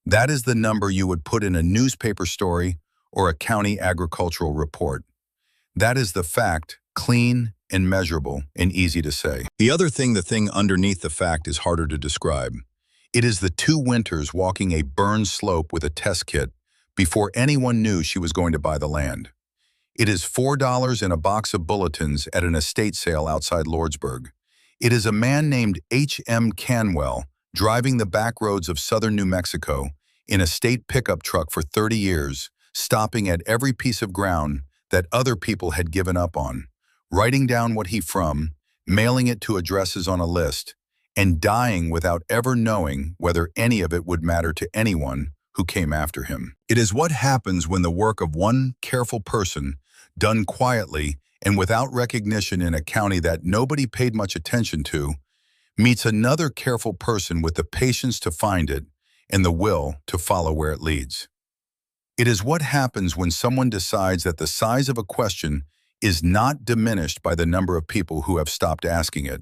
That is the number you would put in a newspaper story or a county agricultural report. That is the fact, clean and measurable and easy to say. The thing underneath the fact is harder to describe. It is the 2 winters walking a burned slope with a test kit, before anyone knew she was going to buy the land. It is $4 in a box of bulletins at an estate sale outside Lordsburg. It is a man named H.M. Canwell driving the back roads of southern New Mexico in a state pickup truck for 30 years, stopping at every piece of ground that other people had given up on, writing down what he from, mailing it to addresses on a list, and dying without ever knowing whether any of it would matter to anyone who came after him. It is what happens when the work of one careful person, done quietly and without recognition in a county that nobody paid much attention to, meets another careful person with the patience to find it and the will to follow where it leads. It is what happens when someone decides that the size of a question is not diminished by the number of people who have stopped asking it,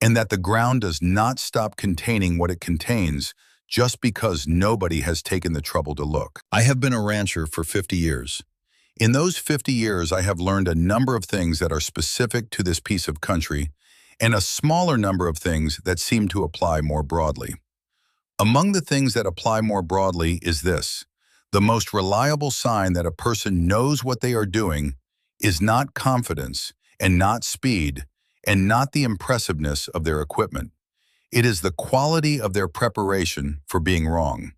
and that the ground does not stop containing what it contains just because nobody has taken the trouble to look. I have been a rancher for 50 years. In those 50 years, I have learned a number of things that are specific to this piece of country and a smaller number of things that seem to apply more broadly. Among the things that apply more broadly is this: the most reliable sign that a person knows what they are doing is not confidence and not speed and not the impressiveness of their equipment. It is the quality of their preparation for being wrong.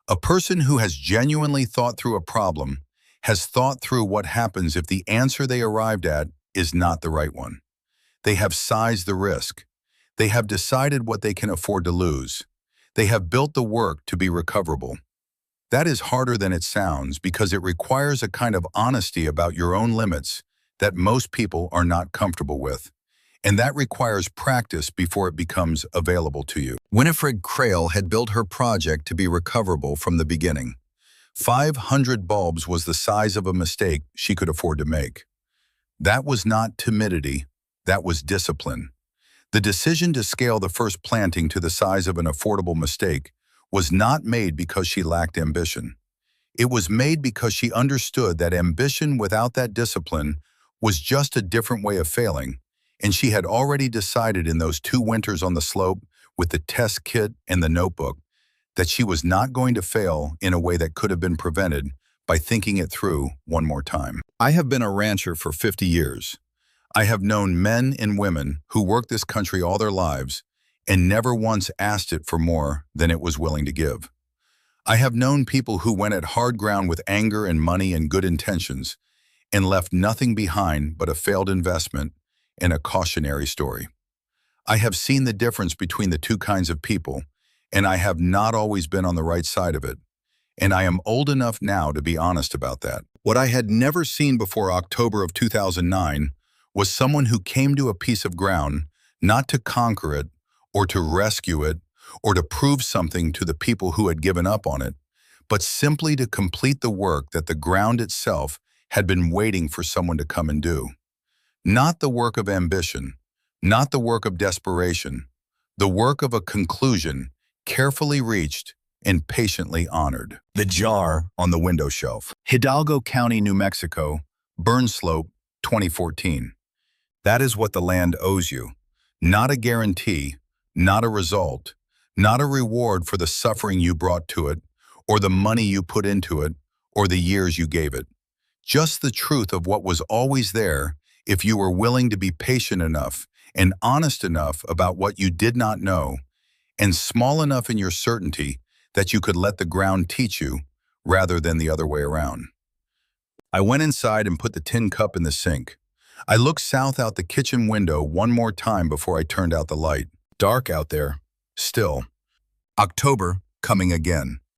A person who has genuinely thought through a problem has thought through what happens if the answer they arrived at is not the right one. They have sized the risk. They have decided what they can afford to lose. They have built the work to be recoverable. That is harder than it sounds because it requires a kind of honesty about your own limits that most people are not comfortable with. And that requires practice before it becomes available to you. Winifred Crail had built her project to be recoverable from the beginning. 500 bulbs was the size of a mistake she could afford to make. That was not timidity, that was discipline. The decision to scale the first planting to the size of an affordable mistake was not made because she lacked ambition. It was made because she understood that ambition without that discipline was just a different way of failing, and she had already decided in those 2 winters on the slope with the test kit and the notebook that she was not going to fail in a way that could have been prevented by thinking it through one more time. I have been a rancher for 50 years. I have known men and women who worked this country all their lives and never once asked it for more than it was willing to give. I have known people who went at hard ground with anger and money and good intentions and left nothing behind but a failed investment and a cautionary story. I have seen the difference between the two kinds of people, and I have not always been on the right side of it. And I am old enough now to be honest about that. What I had never seen before October of 2009 was someone who came to a piece of ground not to conquer it or to rescue it or to prove something to the people who had given up on it, but simply to complete the work that the ground itself had been waiting for someone to come and do. Not the work of ambition, not the work of desperation, the work of a conclusion carefully reached and patiently honored. The jar on the window shelf. Hidalgo County, New Mexico, Burn Slope, 2014. That is what the land owes you. Not a guarantee, not a result, not a reward for the suffering you brought to it, or the money you put into it, or the years you gave it. Just the truth of what was always there if you were willing to be patient enough and honest enough about what you did not know, and small enough in your certainty that you could let the ground teach you rather than the other way around. I went inside and put the tin cup in the sink. I looked south out the kitchen window one more time before I turned out the light. Dark out there, still. October coming again.